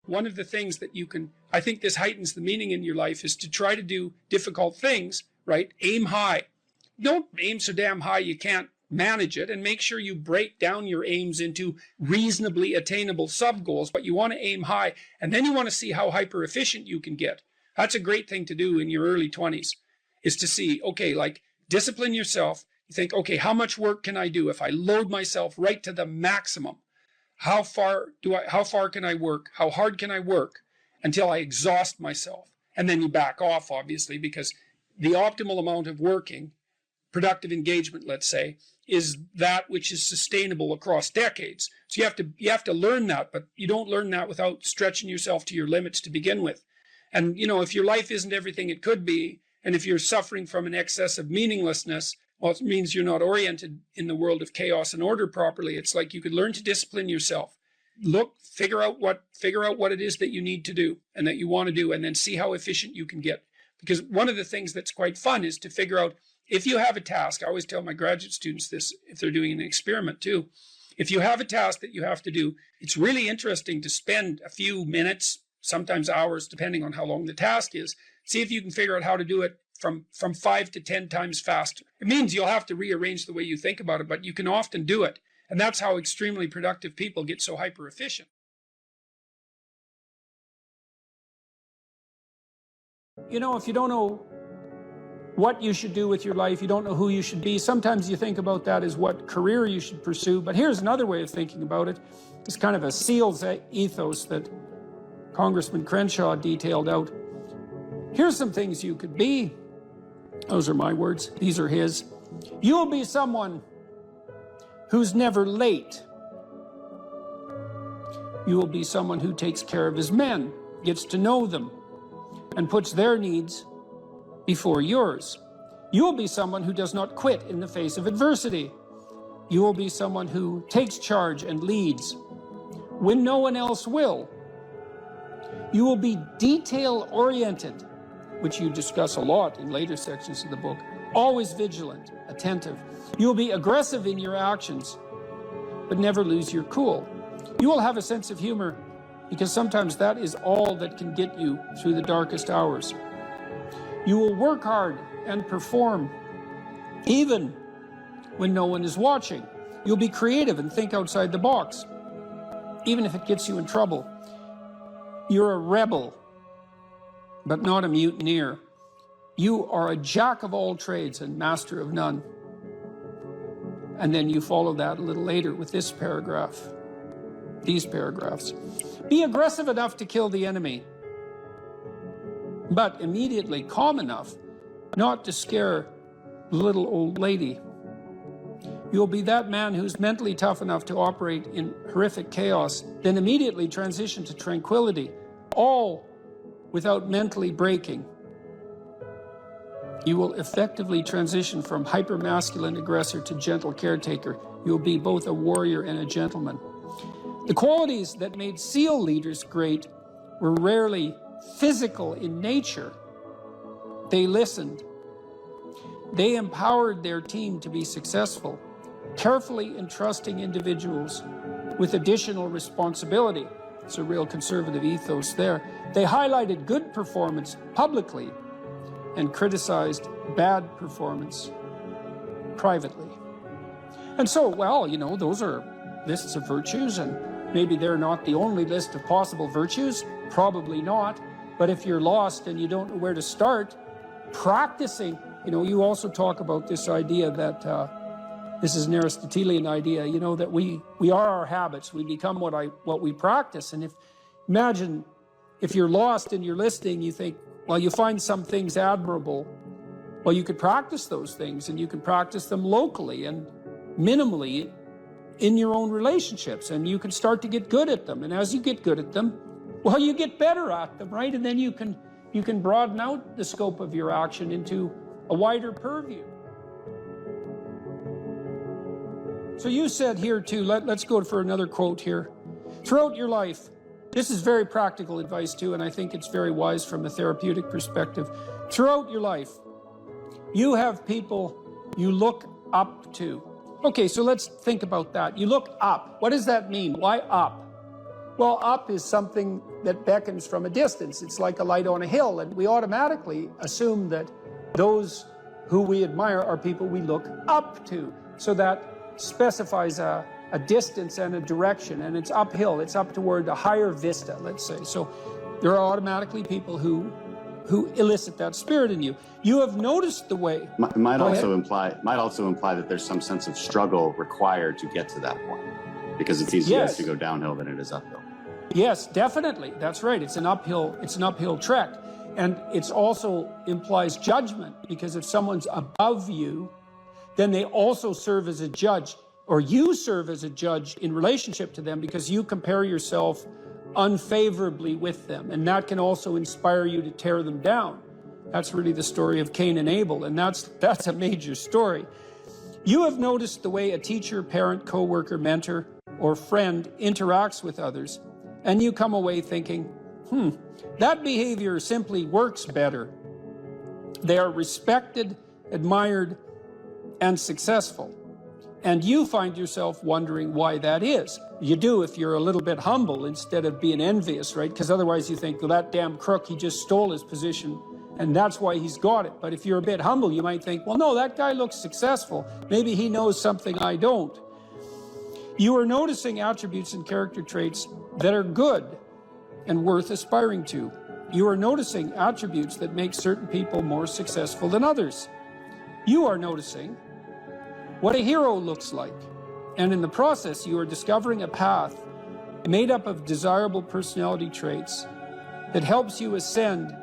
one of the things that I think this heightens the meaning in your life, is to try to do difficult things, right? Aim high. Don't aim so damn high you can't manage it, and make sure you break down your aims into reasonably attainable sub-goals, but you want to aim high, and then you want to see how hyper-efficient you can get. That's a great thing to do in your early 20s, is to see, okay, like, discipline yourself. You think, okay, how much work can I do if I load myself right to the maximum? How far can I work? How hard can I work until I exhaust myself? And then you back off, obviously, because the optimal amount of working, productive engagement, let's say, is that which is sustainable across decades. So you have to learn that, but you don't learn that without stretching yourself to your limits to begin with. And, if your life isn't everything it could be, and if you're suffering from an excess of meaninglessness, well, it means you're not oriented in the world of chaos and order properly. It's like you could learn to discipline yourself. Figure out what it is that you need to do and that you want to do, and then see how efficient you can get. Because one of the things that's quite fun is to figure out, if you have a task, I always tell my graduate students this if they're doing an experiment too. If you have a task that you have to do, it's really interesting to spend a few minutes, sometimes hours, depending on how long the task is. See if you can figure out how to do it from 5 to 10 times faster. It means you'll have to rearrange the way you think about it, but you can often do it. And that's how extremely productive people get so hyper efficient. If you don't know what you should do with your life, you don't know who you should be, sometimes you think about that as what career you should pursue. But here's another way of thinking about it. It's kind of a SEAL's ethos that Congressman Crenshaw detailed out. Here's some things you could be. Those are my words. These are his. You will be someone who's never late. You will be someone who takes care of his men, gets to know them, and puts their needs before yours. You will be someone who does not quit in the face of adversity. You will be someone who takes charge and leads when no one else will. You will be detail-oriented, which you discuss a lot in later sections of the book, always vigilant, attentive. You will be aggressive in your actions, but never lose your cool. You will have a sense of humor, because sometimes that is all that can get you through the darkest hours. You will work hard and perform, even when no one is watching. You'll be creative and think outside the box, even if it gets you in trouble. You're a rebel, but not a mutineer. You are a jack of all trades and master of none. And then you follow that a little later with this paragraph, these paragraphs. Be aggressive enough to kill the enemy, but immediately calm enough not to scare the little old lady. You'll be that man who's mentally tough enough to operate in horrific chaos, then immediately transition to tranquility, all without mentally breaking. You will effectively transition from hyper-masculine aggressor to gentle caretaker. You'll be both a warrior and a gentleman. The qualities that made SEAL leaders great were rarely physical in nature. They listened. They empowered their team to be successful, carefully entrusting individuals with additional responsibility. It's a real conservative ethos there. They highlighted good performance publicly and criticized bad performance privately. And so, those are lists of virtues, and maybe they're not the only list of possible virtues, probably not. But if you're lost and you don't know where to start, practicing, you also talk about this idea that this is an Aristotelian idea, that we are our habits. We become what we practice. And imagine if you're lost and you're listening, you think, well, you find some things admirable. Well, you could practice those things, and you can practice them locally and minimally in your own relationships, and you can start to get good at them. And as you get good at them, well, you get better at them, right? And then you can broaden out the scope of your action into a wider purview. So you said here too, let's go for another quote here. Throughout your life, this is very practical advice too, and I think it's very wise from a therapeutic perspective. Throughout your life, you have people you look up to. Okay, so let's think about that. You look up. What does that mean? Why up? Well, up is something that beckons from a distance. It's like a light on a hill, and we automatically assume that those who we admire are people we look up to. So that specifies a distance and a direction, and it's uphill. It's up toward a higher vista, let's say. So there are automatically people who elicit that spirit in you. You have noticed the way. Might also imply that there's some sense of struggle required to get to that point, because it's easier to go downhill than it is uphill. Yes, definitely. That's right. It's an uphill trek. And it also implies judgment, because if someone's above you, then they also serve as a judge, or you serve as a judge in relationship to them, because you compare yourself unfavorably with them. And that can also inspire you to tear them down. That's really the story of Cain and Abel, and that's a major story. You have noticed the way a teacher, parent, coworker, mentor, or friend interacts with others, and you come away thinking, that behavior simply works better. They are respected, admired, and successful. And you find yourself wondering why that is. You do if you're a little bit humble instead of being envious, right? Because otherwise you think, well, that damn crook, he just stole his position, and that's why he's got it. But if you're a bit humble, you might think, well, no, that guy looks successful. Maybe he knows something I don't. You are noticing attributes and character traits that are good and worth aspiring to. You are noticing attributes that make certain people more successful than others. You are noticing what a hero looks like. And in the process, you are discovering a path made up of desirable personality traits that helps you ascend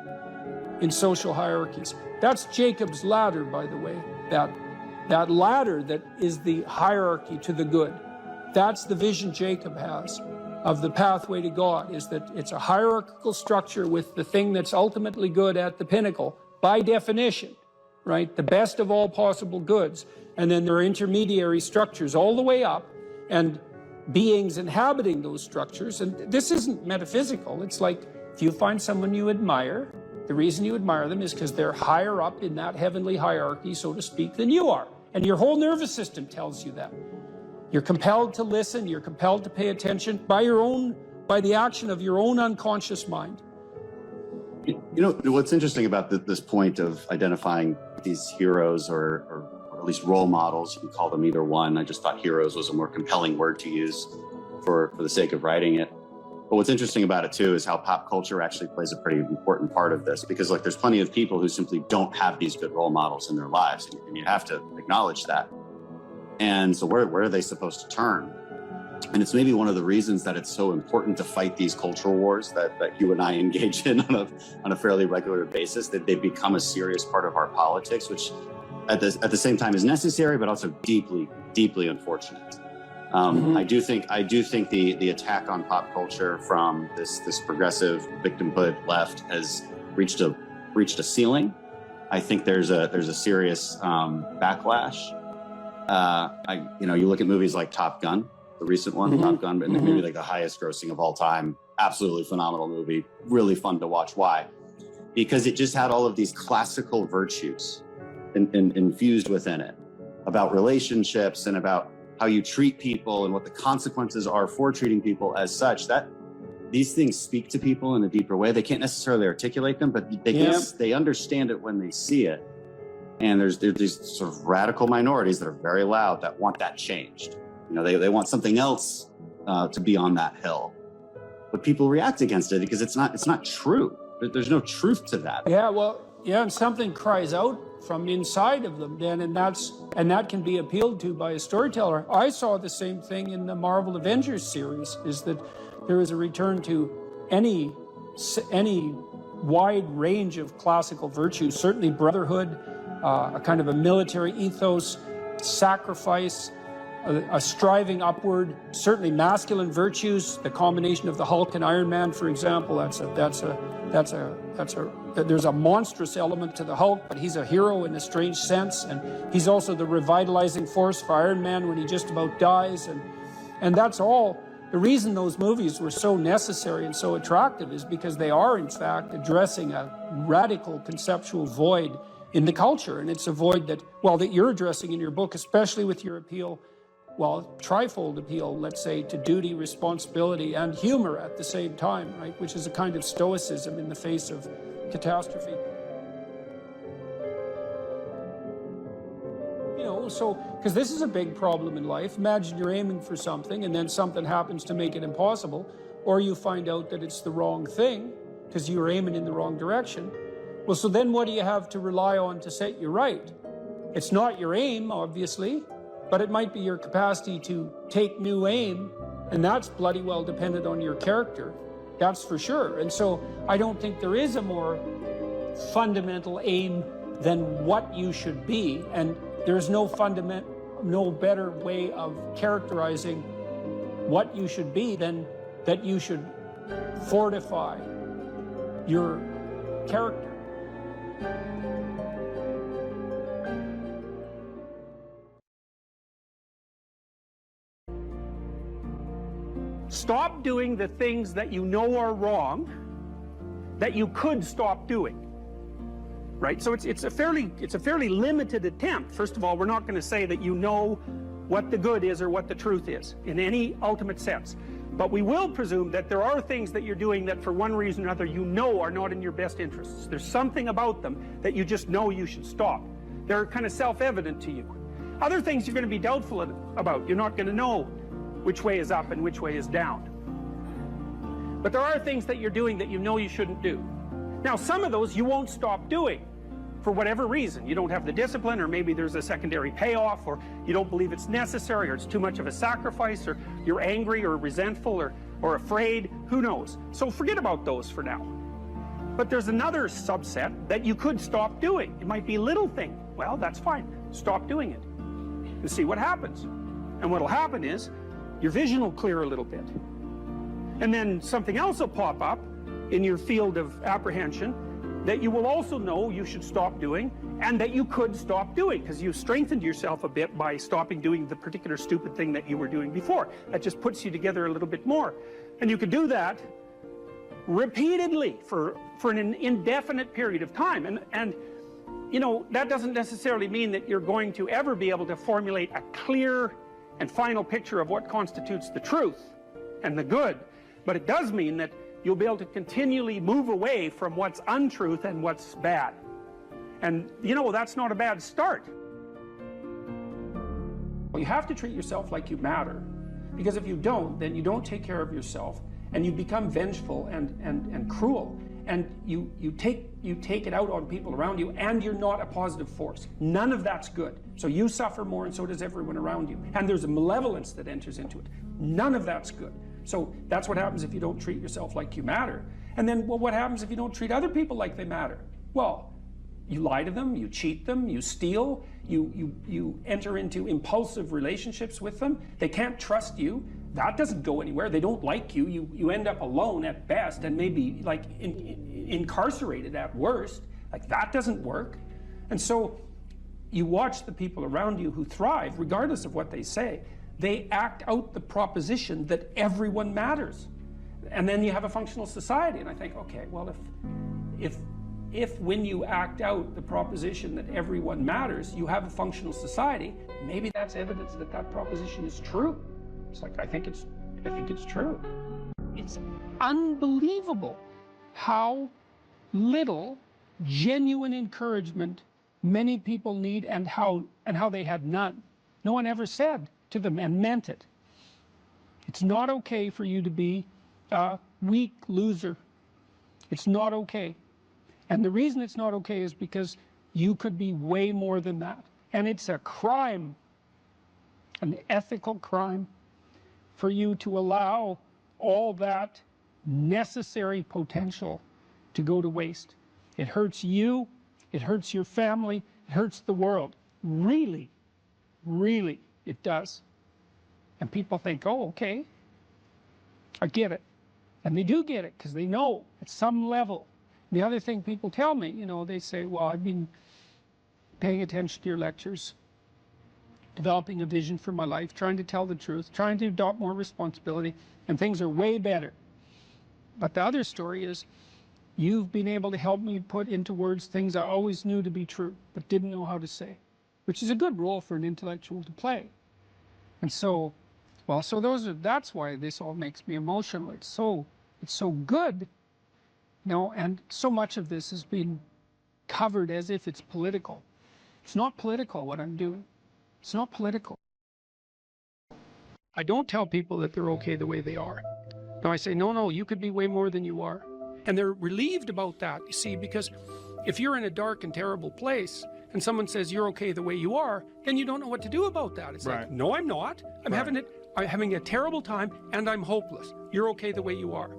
in social hierarchies. That's Jacob's ladder, by the way. That ladder that is the hierarchy to the good. That's the vision Jacob has of the pathway to God, is that it's a hierarchical structure with the thing that's ultimately good at the pinnacle, by definition, right? The best of all possible goods. And then there are intermediary structures all the way up, and beings inhabiting those structures. And this isn't metaphysical. It's like, if you find someone you admire, the reason you admire them is because they're higher up in that heavenly hierarchy, so to speak, than you are. And your whole nervous system tells you that. You're compelled to listen, you're compelled to pay attention by the action of your own unconscious mind. You know, what's interesting about this point of identifying these heroes or at least role models, you can call them either one. I just thought heroes was a more compelling word to use for the sake of writing it. But what's interesting about it too is how pop culture actually plays a pretty important part of this, because like there's plenty of people who simply don't have these good role models in their lives, and you have to acknowledge that. And so where are they supposed to turn? And it's maybe one of the reasons that it's so important to fight these cultural wars that you and I engage in on a fairly regular basis, that they become a serious part of our politics, which at the same time is necessary, but also deeply, deeply unfortunate. I do think the attack on pop culture from this progressive victimhood left has reached a ceiling. I think there's a serious backlash. You look at movies like Top Gun, the recent one, Top Gun, and maybe like the highest grossing of all time. Absolutely phenomenal movie, really fun to watch. Why? Because it just had all of these classical virtues infused within it, about relationships and about how you treat people and what the consequences are for treating people as such. That these things speak to people in a deeper way. They can't necessarily articulate them, but they understand it when they see it. And there's these sort of radical minorities that are very loud that want that changed. You know, they want something else to be on that hill, but people react against it because it's not true. There's no truth to that. And something cries out from inside of them then, and that can be appealed to by a storyteller. I saw the same thing in the Marvel Avengers series, is that there is a return to any wide range of classical virtues, certainly brotherhood, a kind of a military ethos, sacrifice, a striving upward, certainly masculine virtues, the combination of the Hulk and Iron Man, for example. There's a monstrous element to the Hulk, but he's a hero in a strange sense, and he's also the revitalizing force for Iron Man when he just about dies, and that's all. The reason those movies were so necessary and so attractive is because they are, in fact, addressing a radical conceptual void in the culture, and it's a void that you're addressing in your book, especially with your appeal well, trifold appeal, let's say, to duty, responsibility, and humor at the same time, right? Which is a kind of stoicism in the face of catastrophe. You know, so, because this is a big problem in life. Imagine you're aiming for something and then something happens to make it impossible, or you find out that it's the wrong thing because you were aiming in the wrong direction. Well, so then what do you have to rely on to set you right? It's not your aim, obviously, but it might be your capacity to take new aim, and that's bloody well dependent on your character. That's for sure. And so I don't think there is a more fundamental aim than what you should be, and there's no better way of characterizing what you should be than that you should fortify your character. Stop doing the things that you know are wrong that you could stop doing. Right? So it's a fairly limited attempt. First of all, we're not going to say that you know what the good is or what the truth is in any ultimate sense. But we will presume that there are things that you're doing that for one reason or another you know are not in your best interests. There's something about them that you just know you should stop. They're kind of self-evident to you. Other things you're going to be doubtful about. You're not going to know which way is up and which way is down. But there are things that you're doing that you know you shouldn't do. Now, some of those you won't stop doing for whatever reason. You don't have the discipline, or maybe there's a secondary payoff, or you don't believe it's necessary, or it's too much of a sacrifice, or you're angry or resentful or afraid. Who knows? So forget about those for now. But there's another subset that you could stop doing. It might be a little thing. Well, that's fine. Stop doing it and see what happens. And what'll happen is your vision will clear a little bit. And then something else will pop up in your field of apprehension that you will also know you should stop doing, and that you could stop doing, because you've strengthened yourself a bit by stopping doing the particular stupid thing that you were doing before. That just puts you together a little bit more. And you could do that repeatedly for an indefinite period of time. And you know, that doesn't necessarily mean that you're going to ever be able to formulate a clear and final picture of what constitutes the truth and the good. But it does mean that you'll be able to continually move away from what's untruth and what's bad. And, you know, that's not a bad start. You have to treat yourself like you matter. Because if you don't, then you don't take care of yourself, and you become vengeful and cruel. And you take it out on people around you, and you're not a positive force. None of that's good. So you suffer more, and so does everyone around you. And there's a malevolence that enters into it. None of that's good. So that's what happens if you don't treat yourself like you matter. And then, well, what happens if you don't treat other people like they matter? Well, you lie to them, you cheat them, you steal, you enter into impulsive relationships with them. They can't trust you. That doesn't go anywhere. They don't like you. You end up alone at best, and maybe like incarcerated at worst. Like, that doesn't work. And so you watch the people around you who thrive, regardless of what they say. They act out the proposition that everyone matters. And then you have a functional society. And I think, okay, well, if when you act out the proposition that everyone matters, you have a functional society, maybe that's evidence that that proposition is true. It's like, I think it's true. It's unbelievable how little genuine encouragement many people need, and how they had none. No one ever said to them, and meant it, it's not okay for you to be a weak loser. It's not okay. And the reason it's not okay is because you could be way more than that. And it's a crime, an ethical crime, for you to allow all that necessary potential to go to waste. It hurts you, it hurts your family, it hurts the world. Really, really, it does. And people think, oh, okay, I get it. And they do get it, because they know at some level. The other thing people tell me, you know, they say, well, I've been paying attention to your lectures, developing a vision for my life, trying to tell the truth, trying to adopt more responsibility, and things are way better. But the other story is, you've been able to help me put into words things I always knew to be true, but didn't know how to say, which is a good role for an intellectual to play. And so, well, so that's why this all makes me emotional. It's so good, and so much of this has been covered as if it's political. It's not political what I'm doing. It's not political. I don't tell people that they're okay the way they are. No, I say, no, you could be way more than you are. And they're relieved about that, you see, because if you're in a dark and terrible place and someone says you're okay the way you are, then you don't know what to do about that. It's like, no, I'm not. I'm having a terrible time and I'm hopeless. You're okay the way you are.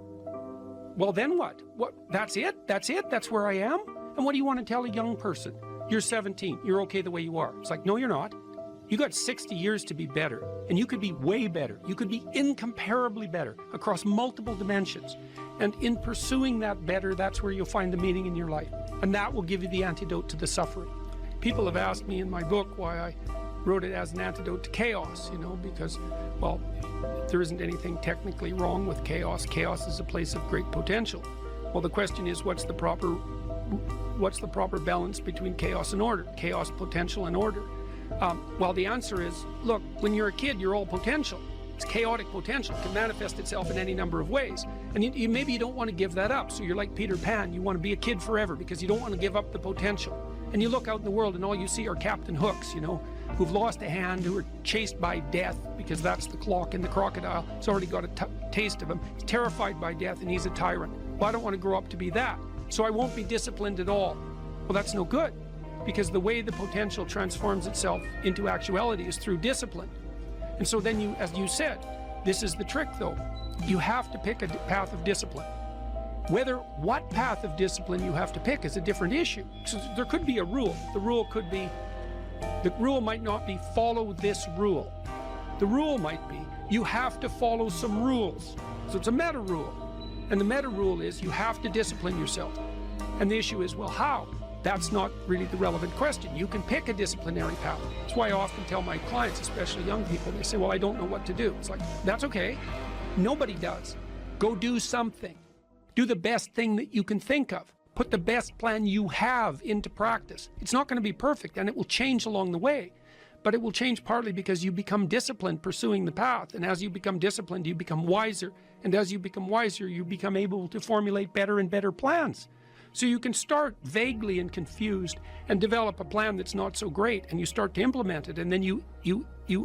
Well, then what? That's it? That's where I am? And what do you want to tell a young person? You're 17. You're okay the way you are. It's like, no, you're not. You got 60 years to be better, and you could be way better. You could be incomparably better across multiple dimensions. And in pursuing that better, that's where you'll find the meaning in your life. And that will give you the antidote to the suffering. People have asked me in my book why I wrote it as an antidote to chaos, because, well, there isn't anything technically wrong with chaos. Chaos is a place of great potential. Well, the question is, what's the proper balance between chaos and order? Chaos, potential, and order. Well, the answer is, look, when you're a kid, you're all potential. It's chaotic potential. It can manifest itself in any number of ways. And maybe you don't want to give that up. So you're like Peter Pan. You want to be a kid forever because you don't want to give up the potential. And you look out in the world and all you see are Captain Hooks, who've lost a hand, who are chased by death because that's the clock in the crocodile. It's already got a taste of him. He's terrified by death and he's a tyrant. Well, I don't want to grow up to be that. So I won't be disciplined at all. Well, that's no good. Because the way the potential transforms itself into actuality is through discipline. And so then as you said, this is the trick though. You have to pick a path of discipline. What path of discipline you have to pick is a different issue. So there could be a rule. The rule might not be follow this rule. The rule might be you have to follow some rules. So it's a meta rule. And the meta rule is you have to discipline yourself. And the issue is, well, how? That's not really the relevant question. You can pick a disciplinary path. That's why I often tell my clients, especially young people, they say, well, I don't know what to do. It's like, that's okay. Nobody does. Go do something. Do the best thing that you can think of. Put the best plan you have into practice. It's not going to be perfect, and it will change along the way. But it will change partly because you become disciplined pursuing the path. And as you become disciplined, you become wiser. And as you become wiser, you become able to formulate better and better plans. So you can start vaguely and confused and develop a plan that's not so great, and you start to implement it, and then you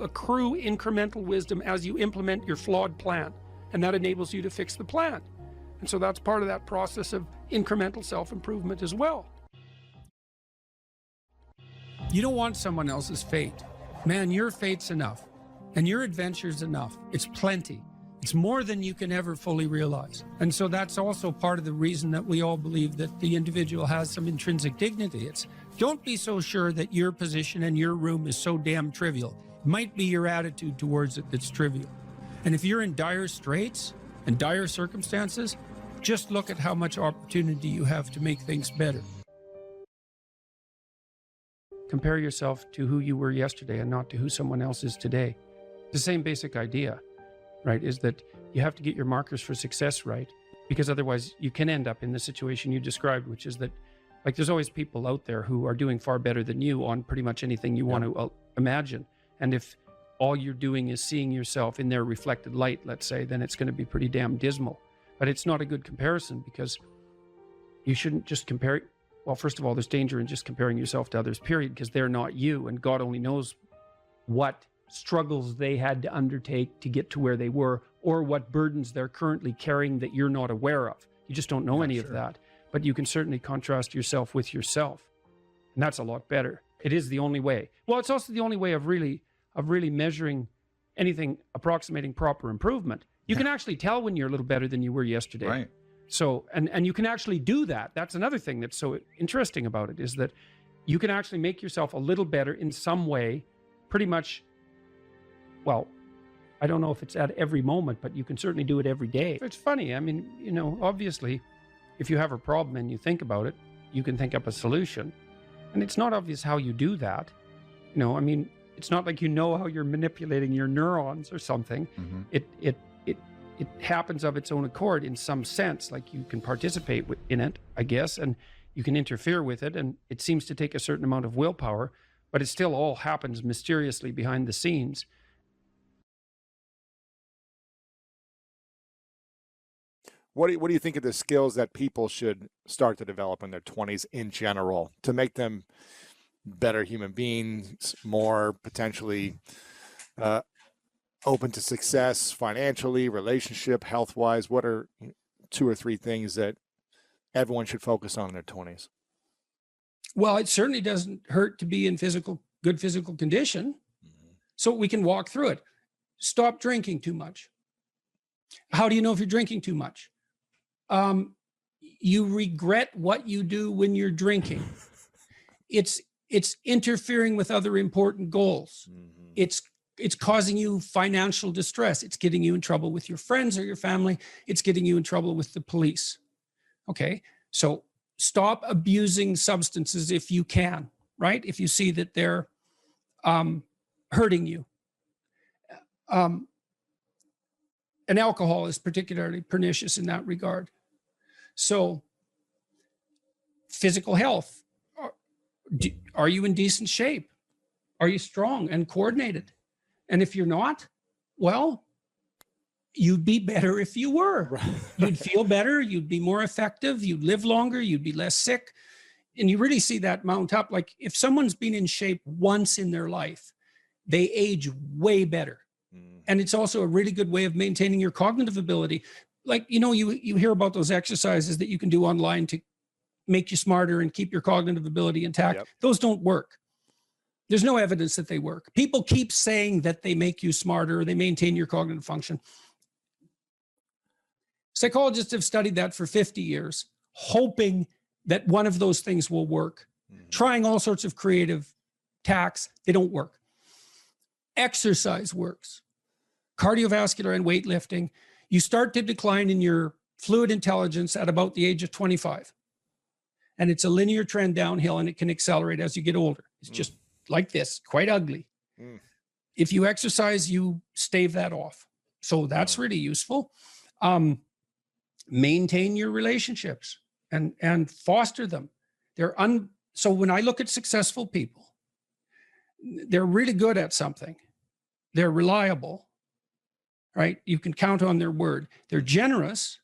accrue incremental wisdom as you implement your flawed plan, and that enables you to fix the plan. And so that's part of that process of incremental self-improvement as well. You don't want someone else's fate. Man, your fate's enough, and your adventure's enough. It's plenty. It's more than you can ever fully realize. And so that's also part of the reason that we all believe that the individual has some intrinsic dignity. It's don't be so sure that your position and your room is so damn trivial. It might be your attitude towards it that's trivial. And if you're in dire straits and dire circumstances, just look at how much opportunity you have to make things better. Compare yourself to who you were yesterday and not to who someone else is today. The same basic idea. Right, is that you have to get your markers for success right, because otherwise you can end up in the situation you described, which is that, like, there's always people out there who are doing far better than you on pretty much anything you want to imagine. And if all you're doing is seeing yourself in their reflected light, let's say, then it's going to be pretty damn dismal. But it's not a good comparison, because you shouldn't just compare. Well, first of all, there's danger in just comparing yourself to others, period, because they're not you, and God only knows what struggles they had to undertake to get to where they were, or what burdens they're currently carrying that you're not aware of. You just don't know any of that. But you can certainly contrast yourself with yourself. And that's a lot better. It is the only way. Well, it's also the only way of really measuring anything approximating proper improvement. You can actually tell when you're a little better than you were yesterday. Right. So, and you can actually do that. That's another thing that's so interesting about it, is that you can actually make yourself a little better in some way, pretty much. Well, I don't know if it's at every moment, but you can certainly do it every day. It's funny. I mean, obviously, if you have a problem and you think about it, you can think up a solution. And it's not obvious how you do that. I mean, it's not like how you're manipulating your neurons or something. Mm-hmm. It happens of its own accord in some sense, like you can participate in it, I guess, and you can interfere with it. And it seems to take a certain amount of willpower, but it still all happens mysteriously behind the scenes. what do you think of the skills that people should start to develop in their 20s in general to make them better human beings, more potentially open to success financially, relationship, health-wise? What are 2 or 3 things that everyone should focus on in their 20s? Well, it certainly doesn't hurt to be in good physical condition, so we can walk through it. Stop drinking too much. How do you know if you're drinking too much? You regret what you do when you're drinking. It's interfering with other important goals. It's causing you financial distress. It's getting you in trouble with your friends or your family. It's getting you in trouble with the police. Okay, so stop abusing substances if you can, right? If you see that they're hurting you. And alcohol is particularly pernicious in that regard. So physical health, are you in decent shape? Are you strong and coordinated? And if you're not, well, you'd be better if you were. You'd feel better, you'd be more effective, you'd live longer, you'd be less sick. And you really see that mount up. Like if someone's been in shape once in their life, they age way better. And it's also a really good way of maintaining your cognitive ability. Like, you know, you hear about those exercises that you can do online to make you smarter and keep your cognitive ability intact. Yep. Those don't work. There's no evidence that they work. People keep saying that they make you smarter, or they maintain your cognitive function. Psychologists have studied that for 50 years, hoping that one of those things will work, trying all sorts of creative tacks. They don't work. Exercise works. Cardiovascular and weightlifting, you start to decline in your fluid intelligence at about the age of 25. And it's a linear trend downhill, and it can accelerate as you get older. It's just like this, quite ugly. If you exercise, you stave that off. So that's really useful. Maintain your relationships and foster them. So when I look at successful people, they're really good at something. They're reliable, right? You can count on their word. They're generous,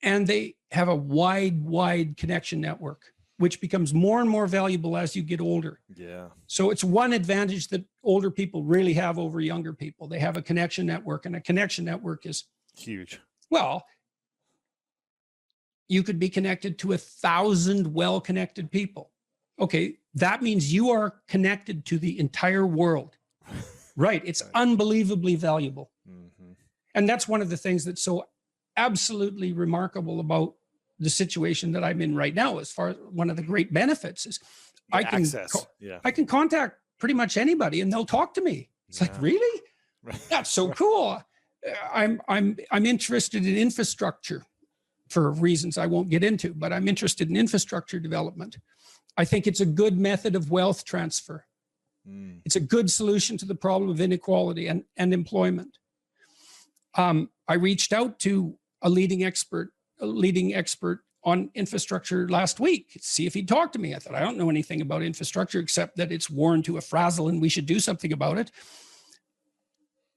and they have a wide connection network, which becomes more and more valuable as you get older. Yeah. So it's one advantage that older people really have over younger people. They have a connection network, and a connection network is huge. Well, you could be connected to 1,000 well-connected people. Okay, that means you are connected to the entire world. Right, it's unbelievably valuable. And that's one of the things that's so absolutely remarkable about the situation that I'm in right now. As far as one of the great benefits is I can contact pretty much anybody and they'll talk to me. It's like, really? That's so cool. I'm interested in infrastructure for reasons I won't get into, but I'm interested in infrastructure development. I think it's a good method of wealth transfer. It's a good solution to the problem of inequality and employment. I reached out to a leading expert on infrastructure last week to see if he'd talk to me. I thought, I don't know anything about infrastructure except that it's worn to a frazzle and we should do something about it.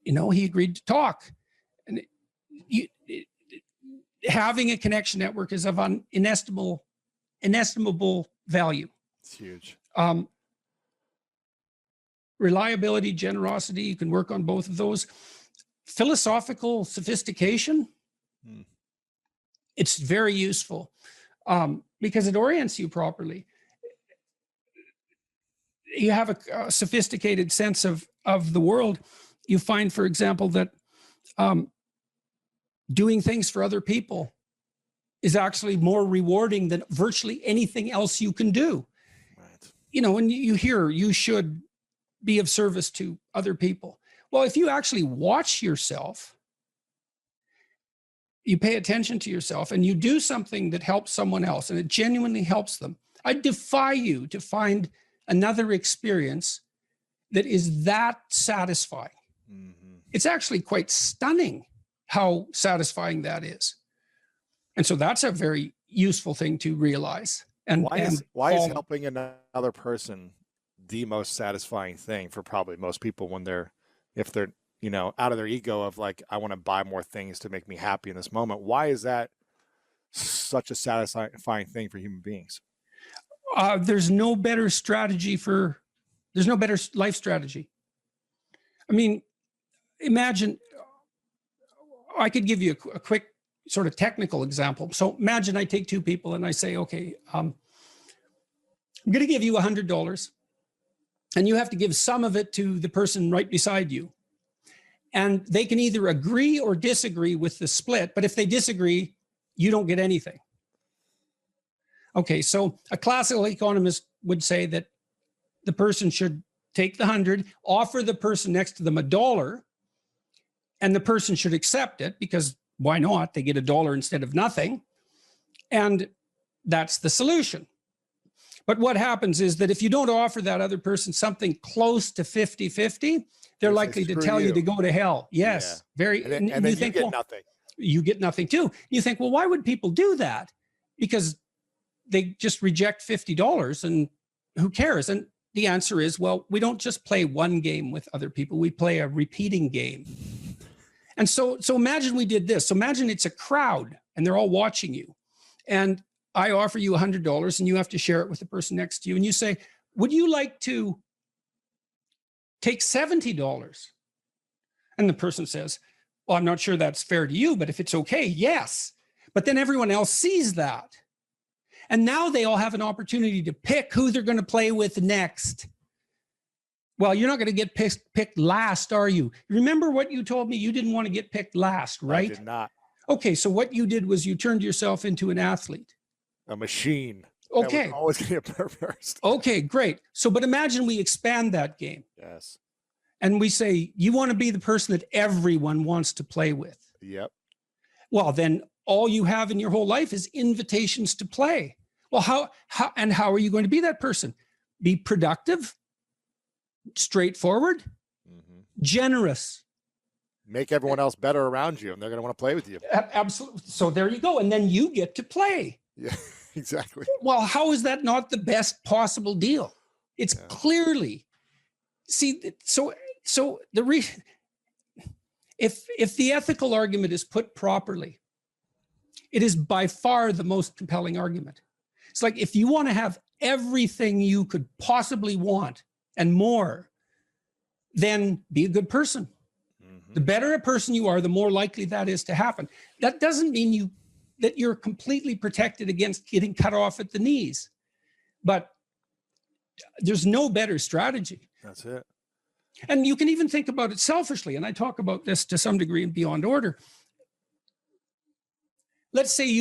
You know, he agreed to talk. And having a connection network is of inestimable value. It's huge. Reliability, generosity, you can work on both of those. Philosophical sophistication, it's very useful because it orients you properly. You have a sophisticated sense of the world. You find, for example, that doing things for other people is actually more rewarding than virtually anything else you can do. Right. You know, when you hear you should be of service to other people. Well, if you actually watch yourself, you pay attention to yourself and you do something that helps someone else and it genuinely helps them, I defy you to find another experience that is that satisfying. It's actually quite stunning how satisfying that is. And so that's a very useful thing to realize. And why is helping another person the most satisfying thing for probably most people if they're you know, out of their ego of like, I want to buy more things to make me happy in this moment. Why is that such a satisfying thing for human beings? There's no better strategy there's no better life strategy. I mean, imagine, I could give you a quick sort of technical example. So imagine I take two people and I say, okay, I'm going to give you $100 and you have to give some of it to the person right beside you. And they can either agree or disagree with the split, but if they disagree, you don't get anything. Okay, so a classical economist would say that the person should take the 100, offer the person next to them $1, and the person should accept it because why not? They get $1 instead of nothing. And that's the solution. But what happens is that if you don't offer that other person something close to 50-50, they're likely to tell you to go to hell. Yes, yeah. Very. And then you think, you get nothing. You get nothing too. You think, well, why would people do that? Because they just reject $50 and who cares? And the answer is, well, we don't just play one game with other people. We play a repeating game. And so imagine we did this. So imagine it's a crowd and they're all watching you. And I offer you $100 and you have to share it with the person next to you. And you say, would you like to take $70? And the person says, well, I'm not sure that's fair to you, but if it's okay, yes. But then everyone else sees that. And now they all have an opportunity to pick who they're going to play with next. Well, you're not going to get picked last, are you? Remember what you told me? You didn't want to get picked last, right? I did not. Okay, so what you did was you turned yourself into an athlete. A machine. Okay. That was always going to get first. Okay, great. So, but imagine we expand that game. Yes. And we say, you want to be the person that everyone wants to play with. Yep. Well, then all you have in your whole life is invitations to play. Well, how are you going to be that person? Be productive, straightforward, generous. Make everyone else better around you, and they're going to want to play with you. Absolutely. So there you go. And then you get to play. Yeah, exactly. Well, how is that not the best possible deal? It's clearly, see, so if the ethical argument is put properly, it is by far the most compelling argument. It's like, if you want to have everything you could possibly want and more, then be a good person. The better a person you are, the more likely that is to happen. That doesn't mean that you're completely protected against getting cut off at the knees, but there's no better strategy. That's it. And you can even think about it selfishly. And I talk about this to some degree in Beyond Order. Let's say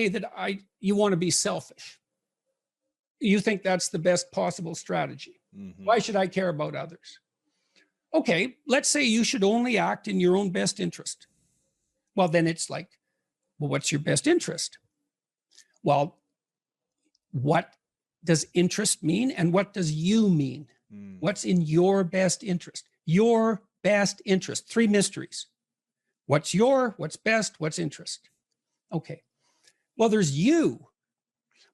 that you want to be selfish. You think that's the best possible strategy. Why should I care about others? Okay, let's say you should only act in your own best interest. Well, then it's like, well, what's your best interest? Well, what does interest mean and what does you mean? What's in your best interest? Your best interest. 3 mysteries. What's best, what's interest? Okay. Well, there's you,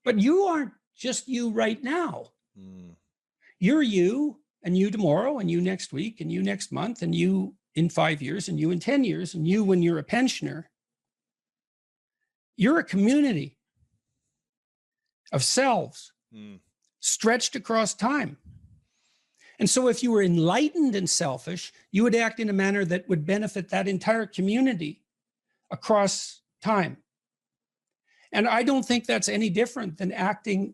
but you aren't just you right now. You're you, and you tomorrow, and you next week, and you next month, and you in 5 years, and you in 10 years, and you when you're a pensioner. You're a community of selves stretched across time. And so if you were enlightened and selfish, you would act in a manner that would benefit that entire community across time. And I don't think that's any different than acting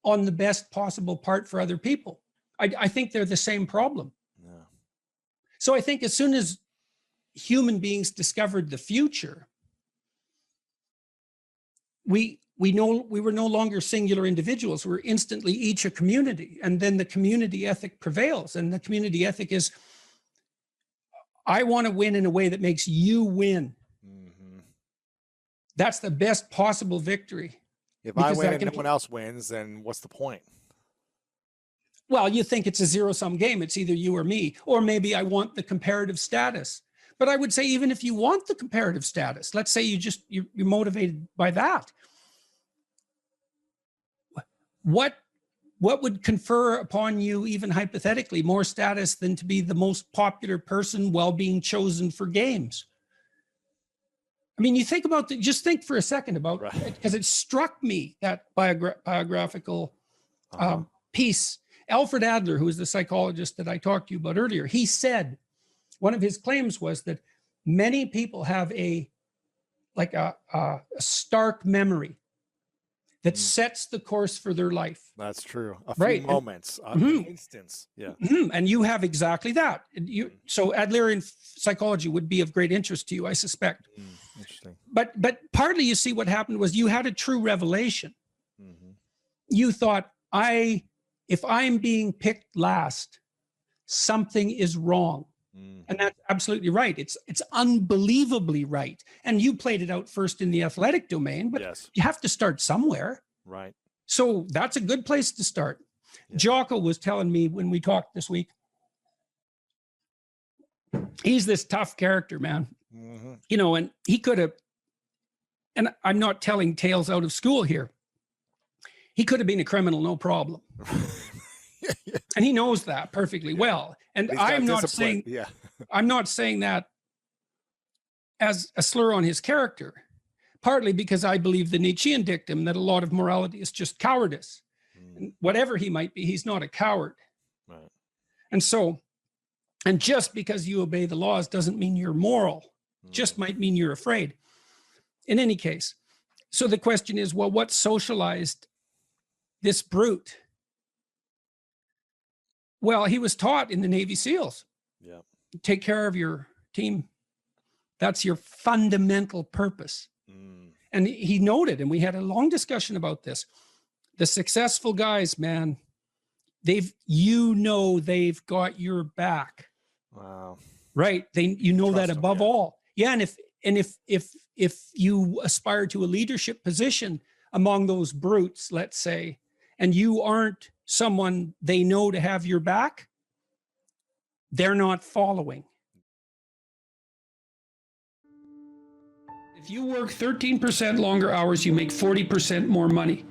on the best possible part for other people. I think they're the same problem. Yeah. So I think as soon as human beings discovered the future, we were no longer singular individuals. We're instantly each a community. And then the community ethic prevails. And the community ethic is, I want to win in a way that makes you win. That's the best possible victory. If I win and no one else wins, then what's the point? Well, you think it's a zero-sum game. It's either you or me, or maybe I want the comparative status. But I would say, even if you want the comparative status, let's say you're motivated by that. What what would confer upon you, even hypothetically, more status than to be the most popular person while being chosen for games? I mean, you think about just think for a second about it, because it struck me, that biographical piece. Alfred Adler, who is the psychologist that I talked to you about earlier, he said one of his claims was that many people have a stark memory that sets the course for their life. That's true. A few moments, an instance. Yeah. And you have exactly that. So Adlerian psychology would be of great interest to you, I suspect. Interesting. But partly, you see, what happened was you had a true revelation. You thought, if I'm being picked last, something is wrong. And that's absolutely right. It's unbelievably right. And you played it out first in the athletic domain, but you have to start somewhere. Right. So that's a good place to start. Yeah. Jocko was telling me when we talked this week, he's this tough character, man. You know, and he could have, and I'm not telling tales out of school here, he could have been a criminal, no problem. And he knows that perfectly well. And I'm not saying, I'm not saying that as a slur on his character, partly because I believe the Nietzschean dictum that a lot of morality is just cowardice. And whatever he might be, he's not a coward. Right. And so, and just because you obey the laws doesn't mean you're moral, just might mean you're afraid. In any case, so the question is, well, what socialized this brute? Well, he was taught in the Navy SEALs. Yeah. Take care of your team. That's your fundamental purpose. And he noted, and we had a long discussion about this, the successful guys, man, they've got your back. Wow. Right. You know that above all. Yeah. And if you aspire to a leadership position among those brutes, let's say, and you aren't someone they know to have your back, they're not following. If you work 13% longer hours, you make 40% more money.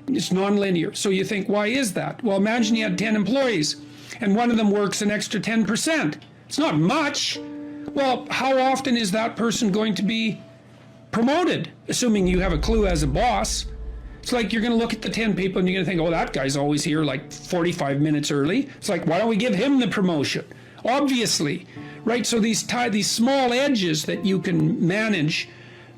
It's nonlinear. So you think, why is that? Well, imagine you had 10 employees and one of them works an extra 10%. It's not much. Well, how often is that person going to be promoted? Assuming you have a clue as a boss. It's like you're going to look at the 10 people and you're going to think, oh, that guy's always here like 45 minutes early. It's like, why don't we give him the promotion? Obviously, right? So these small edges that you can manage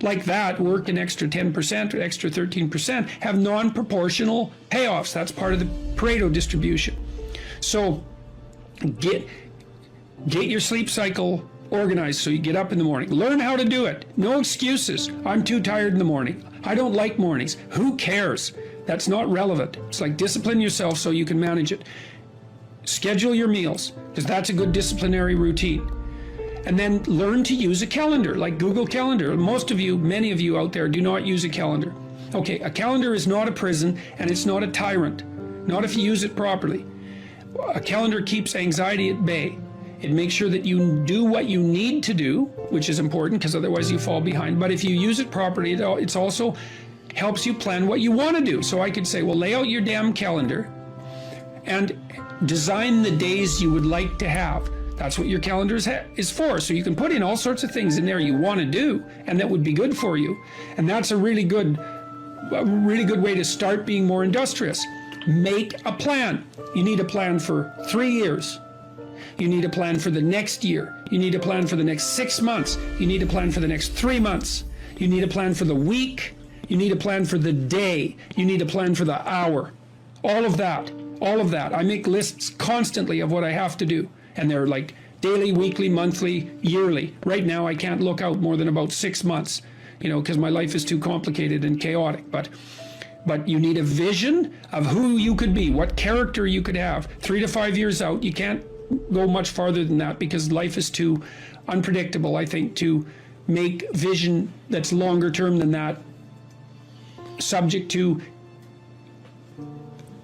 like that, work an extra 10% or extra 13%, have non-proportional payoffs. That's part of the Pareto distribution. So get your sleep cycle organized so you get up in the morning. Learn how to do it. No excuses. I'm too tired in the morning. I don't like mornings. Who cares? That's not relevant. It's like discipline yourself so you can manage it. Schedule your meals, because that's a good disciplinary routine. And then learn to use a calendar, like Google Calendar. Many of you out there do not use a calendar. Okay, a calendar is not a prison, and it's not a tyrant. Not if you use it properly. A calendar keeps anxiety at bay. It makes sure that you do what you need to do, which is important because otherwise you fall behind. But if you use it properly, it also helps you plan what you want to do. So I could say, well, lay out your damn calendar and design the days you would like to have. That's what your calendar is for. So you can put in all sorts of things in there you want to do and that would be good for you. And that's a really good way to start being more industrious. Make a plan. You need a plan for 3 years. You need a plan for the next year. You need a plan for the next 6 months. You need a plan for the next 3 months. You need a plan for the week. You need a plan for the day. You need a plan for the hour. All of that. I make lists constantly of what I have to do. And they're like daily, weekly, monthly, yearly. Right now, I can't look out more than about 6 months, because my life is too complicated and chaotic. But you need a vision of who you could be, what character you could have. 3 to 5 years out, you can't go much farther than that because life is too unpredictable, I think, to make vision that's longer term than that subject to,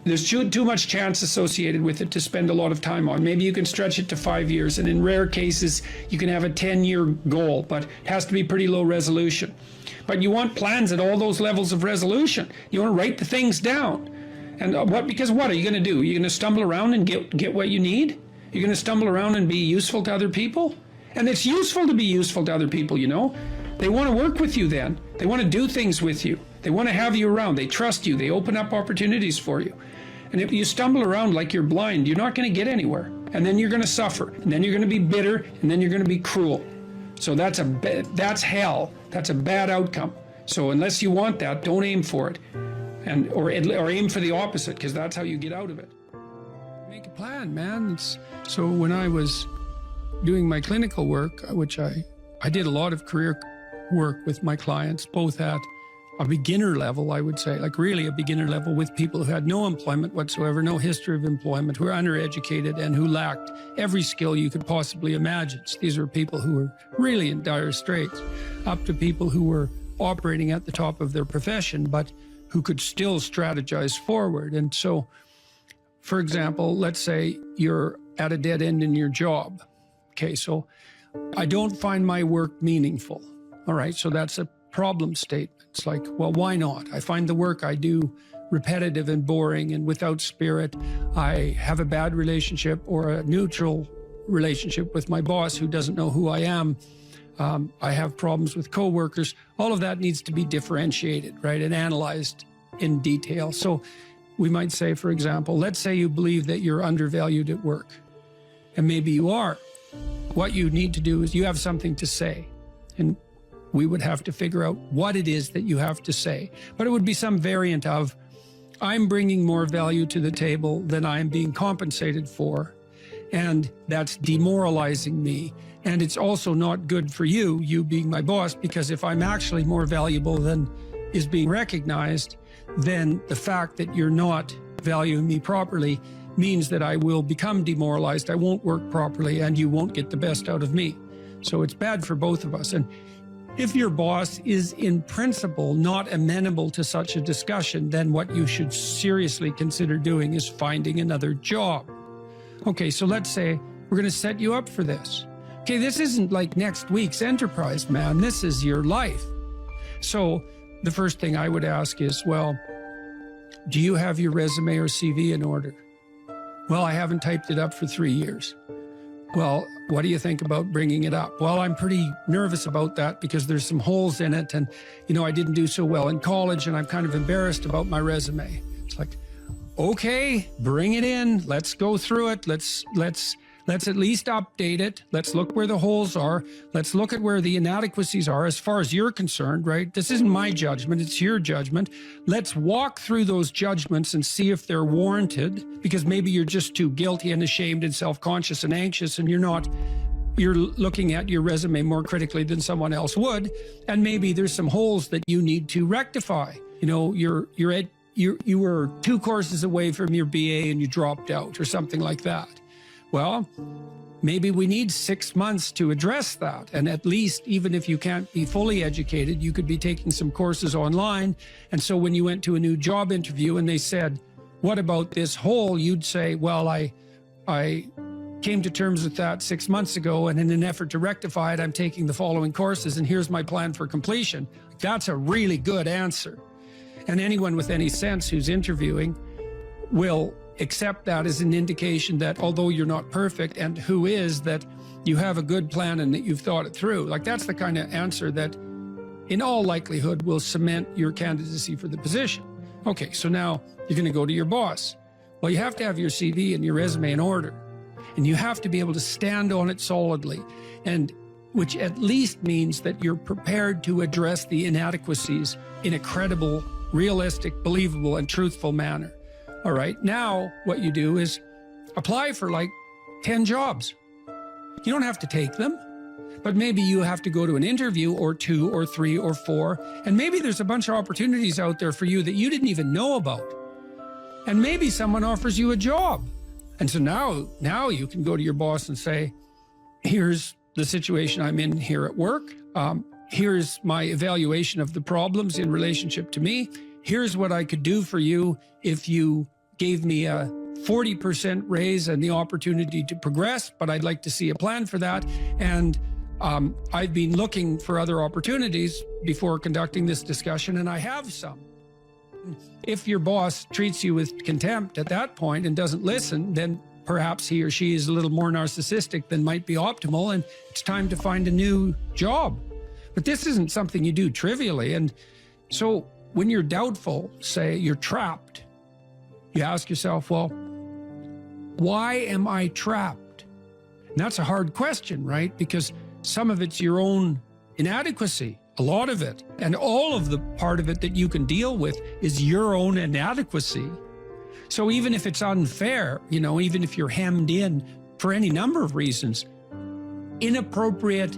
there's too much chance associated with it to spend a lot of time on. Maybe you can stretch it to 5 years, and in rare cases, you can have a 10-year goal, but it has to be pretty low resolution. But you want plans at all those levels of resolution. You want to write the things down. And because what are you going to do? You're going to stumble around and get what you need? You're going to stumble around and be useful to other people? And it's useful to be useful to other people, you know. They want to work with you then. They want to do things with you. They want to have you around. They trust you. They open up opportunities for you. And if you stumble around like you're blind, you're not going to get anywhere. And then you're going to suffer. And then you're going to be bitter. And then you're going to be cruel. So that's hell. That's a bad outcome. So unless you want that, don't aim for it. Or aim for the opposite, because that's how you get out of it. Make a plan, man. So when I was doing my clinical work, which I did a lot of career work with my clients, both at a beginner level, I would say, like really a beginner level, with people who had no employment whatsoever, no history of employment, who were undereducated and who lacked every skill you could possibly imagine. These were people who were really in dire straits, up to people who were operating at the top of their profession, but who could still strategize forward. And so, for example, let's say you're at a dead end in your job. Okay, so I don't find my work meaningful. All right, so that's a problem statement. It's like, well, why not? I find the work I do repetitive and boring and without spirit. I have a bad relationship or a neutral relationship with my boss who doesn't know who I am. I have problems with coworkers. All of that needs to be differentiated, right, and analyzed in detail. So we might say, for example, let's say you believe that you're undervalued at work, and maybe you are. What you need to do is you have something to say, and we would have to figure out what it is that you have to say. But it would be some variant of, I'm bringing more value to the table than I'm being compensated for, and that's demoralizing me. And it's also not good for you being my boss, because if I'm actually more valuable than is being recognized, then the fact that you're not valuing me properly means that I will become demoralized. I won't work properly, and you won't get the best out of me. So it's bad for both of us. And if your boss is in principle not amenable to such a discussion, then what you should seriously consider doing is finding another job. Okay, so let's say we're going to set you up for this. Okay, this isn't like next week's enterprise, man. This is your life. So the first thing I would ask is, well, do you have your resume or CV in order? Well, I haven't typed it up for 3 years. Well, what do you think about bringing it up? Well, I'm pretty nervous about that because there's some holes in it, and, you know, I didn't do so well in college, and I'm kind of embarrassed about my resume. It's like, okay, bring it in. Let's go through it. Let's at least update it. Let's look where the holes are. Let's look at where the inadequacies are as far as you're concerned, right? This isn't my judgment, it's your judgment. Let's walk through those judgments and see if they're warranted, because maybe you're just too guilty and ashamed and self-conscious and anxious, and you're looking at your resume more critically than someone else would. And maybe there's some holes that you need to rectify. You know, you were 2 courses away from your BA and you dropped out or something like that. Well, maybe we need 6 months to address that. And at least, even if you can't be fully educated, you could be taking some courses online. And so when you went to a new job interview and they said, what about this hole? You'd say, well, I came to terms with that 6 months ago, and in an effort to rectify it, I'm taking the following courses, and here's my plan for completion. That's a really good answer. And anyone with any sense who's interviewing will accept that as an indication that although you're not perfect, and who is, that you have a good plan and that you've thought it through. Like, that's the kind of answer that in all likelihood will cement your candidacy for the position. Okay, so now you're going to go to your boss. Well, you have to have your CV and your resume in order, and you have to be able to stand on it solidly, and which at least means that you're prepared to address the inadequacies in a credible, realistic, believable, and truthful manner. All right, now what you do is apply for like 10 jobs. You don't have to take them, but maybe you have to go to an interview or 2 or 3 or 4, and maybe there's a bunch of opportunities out there for you that you didn't even know about. And maybe someone offers you a job. And so now you can go to your boss and say, here's the situation I'm in here at work. Here's my evaluation of the problems in relationship to me. Here's what I could do for you if you gave me a 40% raise and the opportunity to progress, but I'd like to see a plan for that. And I've been looking for other opportunities before conducting this discussion, and I have some. If your boss treats you with contempt at that point and doesn't listen, then perhaps he or she is a little more narcissistic than might be optimal, and it's time to find a new job. But this isn't something you do trivially. And so when you're doubtful, say you're trapped, you ask yourself, well, why am I trapped? And that's a hard question, right? Because some of it's your own inadequacy, a lot of it. And all of the part of it that you can deal with is your own inadequacy. So even if it's unfair, you know, even if you're hemmed in for any number of reasons, inappropriate,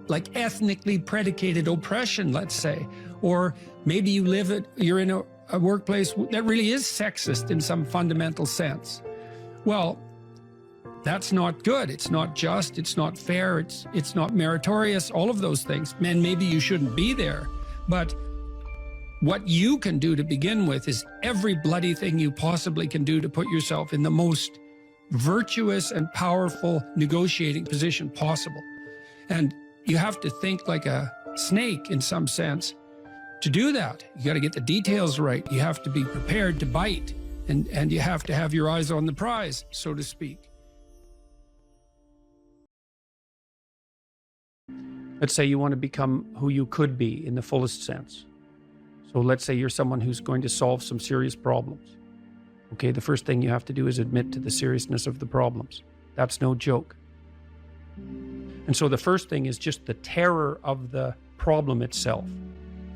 like ethnically predicated oppression, let's say, or maybe you're in a workplace that really is sexist in some fundamental sense. Well, that's not good. It's not just, it's not fair, it's not meritorious, all of those things. Man, maybe you shouldn't be there. But what you can do to begin with is every bloody thing you possibly can do to put yourself in the most virtuous and powerful negotiating position possible. And you have to think like a snake in some sense to do that. You got to get the details right. You have to be prepared to bite, and you have to have your eyes on the prize, so to speak. Let's say you want to become who you could be in the fullest sense. So let's say you're someone who's going to solve some serious problems. Okay, the first thing you have to do is admit to the seriousness of the problems. That's no joke. And so the first thing is just the terror of the problem itself.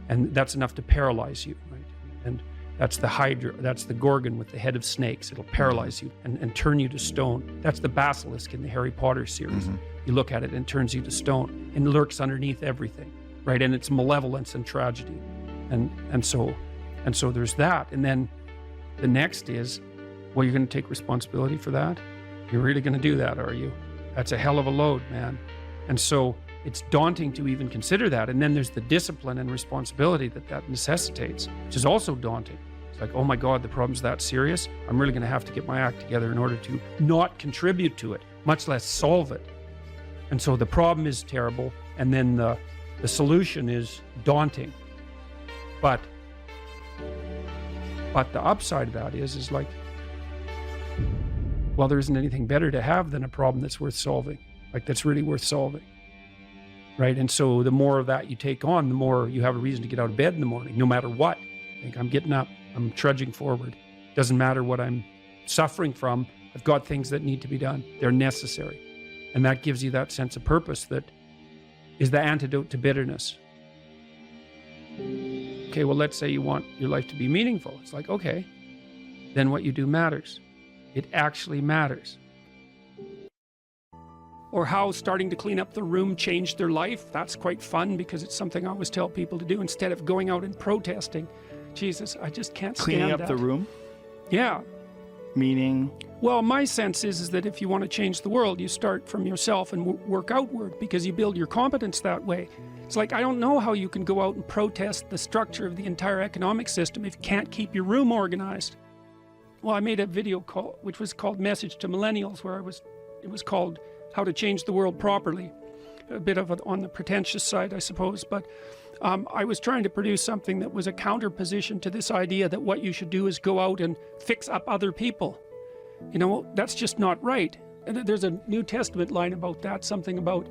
And that's enough to paralyze you, right? And that's the Hydra, that's the Gorgon with the head of snakes. It'll paralyze you and turn you to stone. That's the basilisk in the Harry Potter series. Mm-hmm. You look at it and it turns you to stone and lurks underneath everything, right? And it's malevolence and tragedy. And so there's that. And then the next is, well, you're going to take responsibility for that? You're really going to do that, are you? That's a hell of a load, man. And so it's daunting to even consider that. And then there's the discipline and responsibility that necessitates, which is also daunting. It's like, oh my God, the problem's that serious? I'm really going to have to get my act together in order to not contribute to it, much less solve it. And so the problem is terrible, and then the solution is daunting. But the upside of that is like, well, there isn't anything better to have than a problem that's worth solving, like that's really worth solving, right? And so the more of that you take on, the more you have a reason to get out of bed in the morning, no matter what. Like, I'm getting up, I'm trudging forward. Doesn't matter what I'm suffering from. I've got things that need to be done. They're necessary. And that gives you that sense of purpose that is the antidote to bitterness. Okay, well, let's say you want your life to be meaningful. It's like, okay, then what you do matters. It actually matters. Or how starting to clean up the room changed their life. That's quite fun because it's something I always tell people to do instead of going out and protesting. Jesus, I just can't stand that. Cleaning up the room? Yeah. Meaning? Well, my sense is that if you want to change the world, you start from yourself and work outward because you build your competence that way. It's like, I don't know how you can go out and protest the structure of the entire economic system if you can't keep your room organized. Well, I made a video call, which was called Message to Millennials, where it was called How to Change the World Properly. A bit of it on the pretentious side, I suppose, but I was trying to produce something that was a counterposition to this idea that what you should do is go out and fix up other people. You know, that's just not right. And there's a New Testament line about that, something about,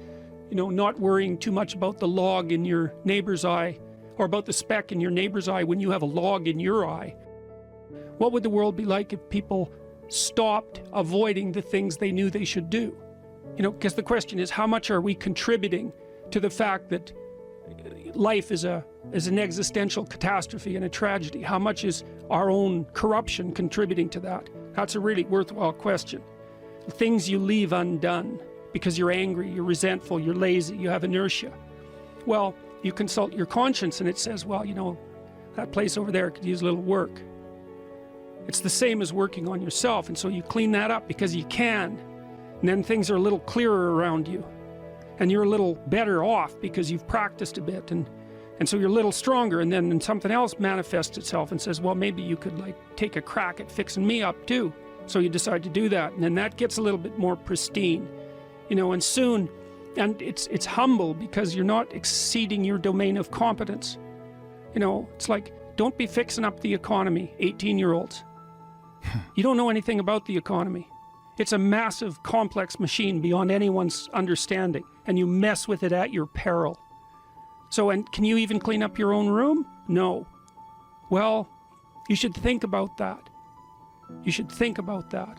you know, not worrying too much about the log in your neighbor's eye, or about the speck in your neighbor's eye when you have a log in your eye. What would the world be like if people stopped avoiding the things they knew they should do? You know, because the question is, how much are we contributing to the fact that life is an existential catastrophe and a tragedy? How much is our own corruption contributing to that? That's a really worthwhile question. The things you leave undone because you're angry, you're resentful, you're lazy, you have inertia. Well, you consult your conscience and it says, well, you know, that place over there could use a little work. It's the same as working on yourself, and so you clean that up because you can. And then things are a little clearer around you. And you're a little better off because you've practiced a bit, and so you're a little stronger, and then something else manifests itself and says, well, maybe you could like take a crack at fixing me up too. So you decide to do that, and then that gets a little bit more pristine, you know, and soon, and it's humble because you're not exceeding your domain of competence. You know, it's like don't be fixing up the economy, 18-year-olds. You don't know anything about the economy. It's a massive, complex machine beyond anyone's understanding, and you mess with it at your peril. So, and can you even clean up your own room? No. Well, you should think about that. You should think about that.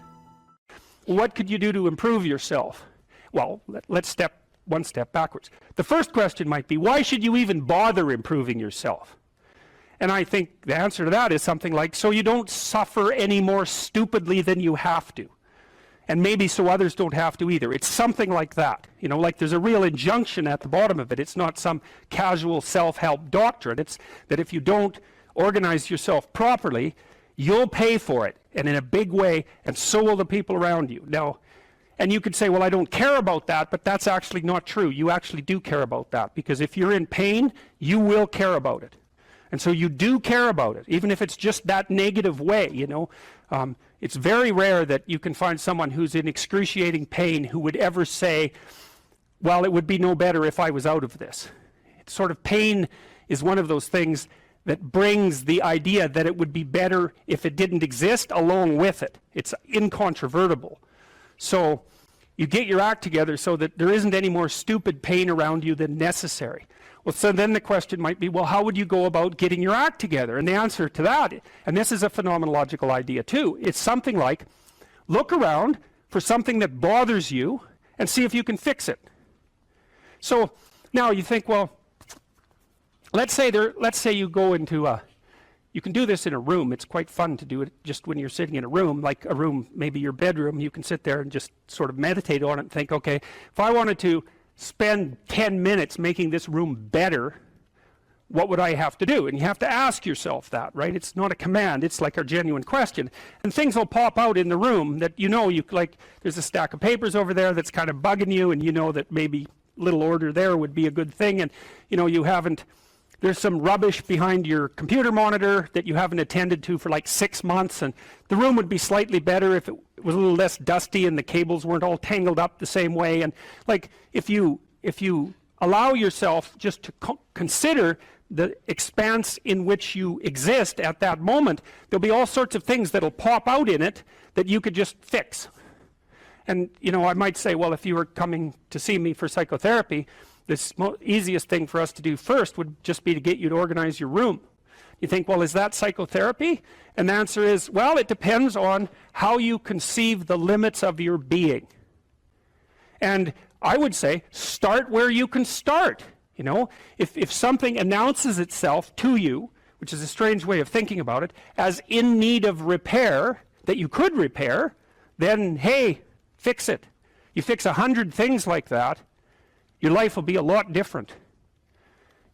What could you do to improve yourself? Well, let's step one step backwards. The first question might be, why should you even bother improving yourself? And I think the answer to that is something like, so you don't suffer any more stupidly than you have to. And maybe so others don't have to either. It's something like that. You know, like there's a real injunction at the bottom of it. It's not some casual self-help doctrine. It's that if you don't organize yourself properly, you'll pay for it, and in a big way, and so will the people around you. Now, and you could say, well, I don't care about that, but that's actually not true. You actually do care about that, because if you're in pain, you will care about it. And so you do care about it, even if it's just that negative way, you know. It's very rare that you can find someone who's in excruciating pain who would ever say, well, it would be no better if I was out of this. It's sort of pain is one of those things that brings the idea that it would be better if it didn't exist along with it. It's incontrovertible. So you get your act together so that there isn't any more stupid pain around you than necessary. Well, so then the question might be, well, how would you go about getting your act together? And the answer to that, and this is a phenomenological idea too, it's something like, look around for something that bothers you and see if you can fix it. So now you think, well, let's say you go into you can do this in a room. It's quite fun to do it just when you're sitting in a room, like a room, maybe your bedroom. You can sit there and just sort of meditate on it and think, okay, if I wanted to spend 10 minutes making this room better, what would I have to do? And you have to ask yourself that, right? It's not a command, it's like a genuine question. And things will pop out in the room that you know, like there's a stack of papers over there that's kind of bugging you, and you know that maybe little order there would be a good thing, and you know you haven't, there's some rubbish behind your computer monitor that you haven't attended to for like 6 months, and the room would be slightly better if it was a little less dusty and the cables weren't all tangled up the same way. And like if you allow yourself just to consider the expanse in which you exist at that moment, there'll be all sorts of things that'll pop out in it that you could just fix. And you know, I might say, well, if you were coming to see me for psychotherapy, the easiest thing for us to do first would just be to get you to organize your room. You think, well, is that psychotherapy? And the answer is, well, it depends on how you conceive the limits of your being. And I would say, start where you can start. You know, if something announces itself to you, which is a strange way of thinking about it, as in need of repair, that you could repair, then, hey, fix it. You fix 100 things like that, your life will be a lot different.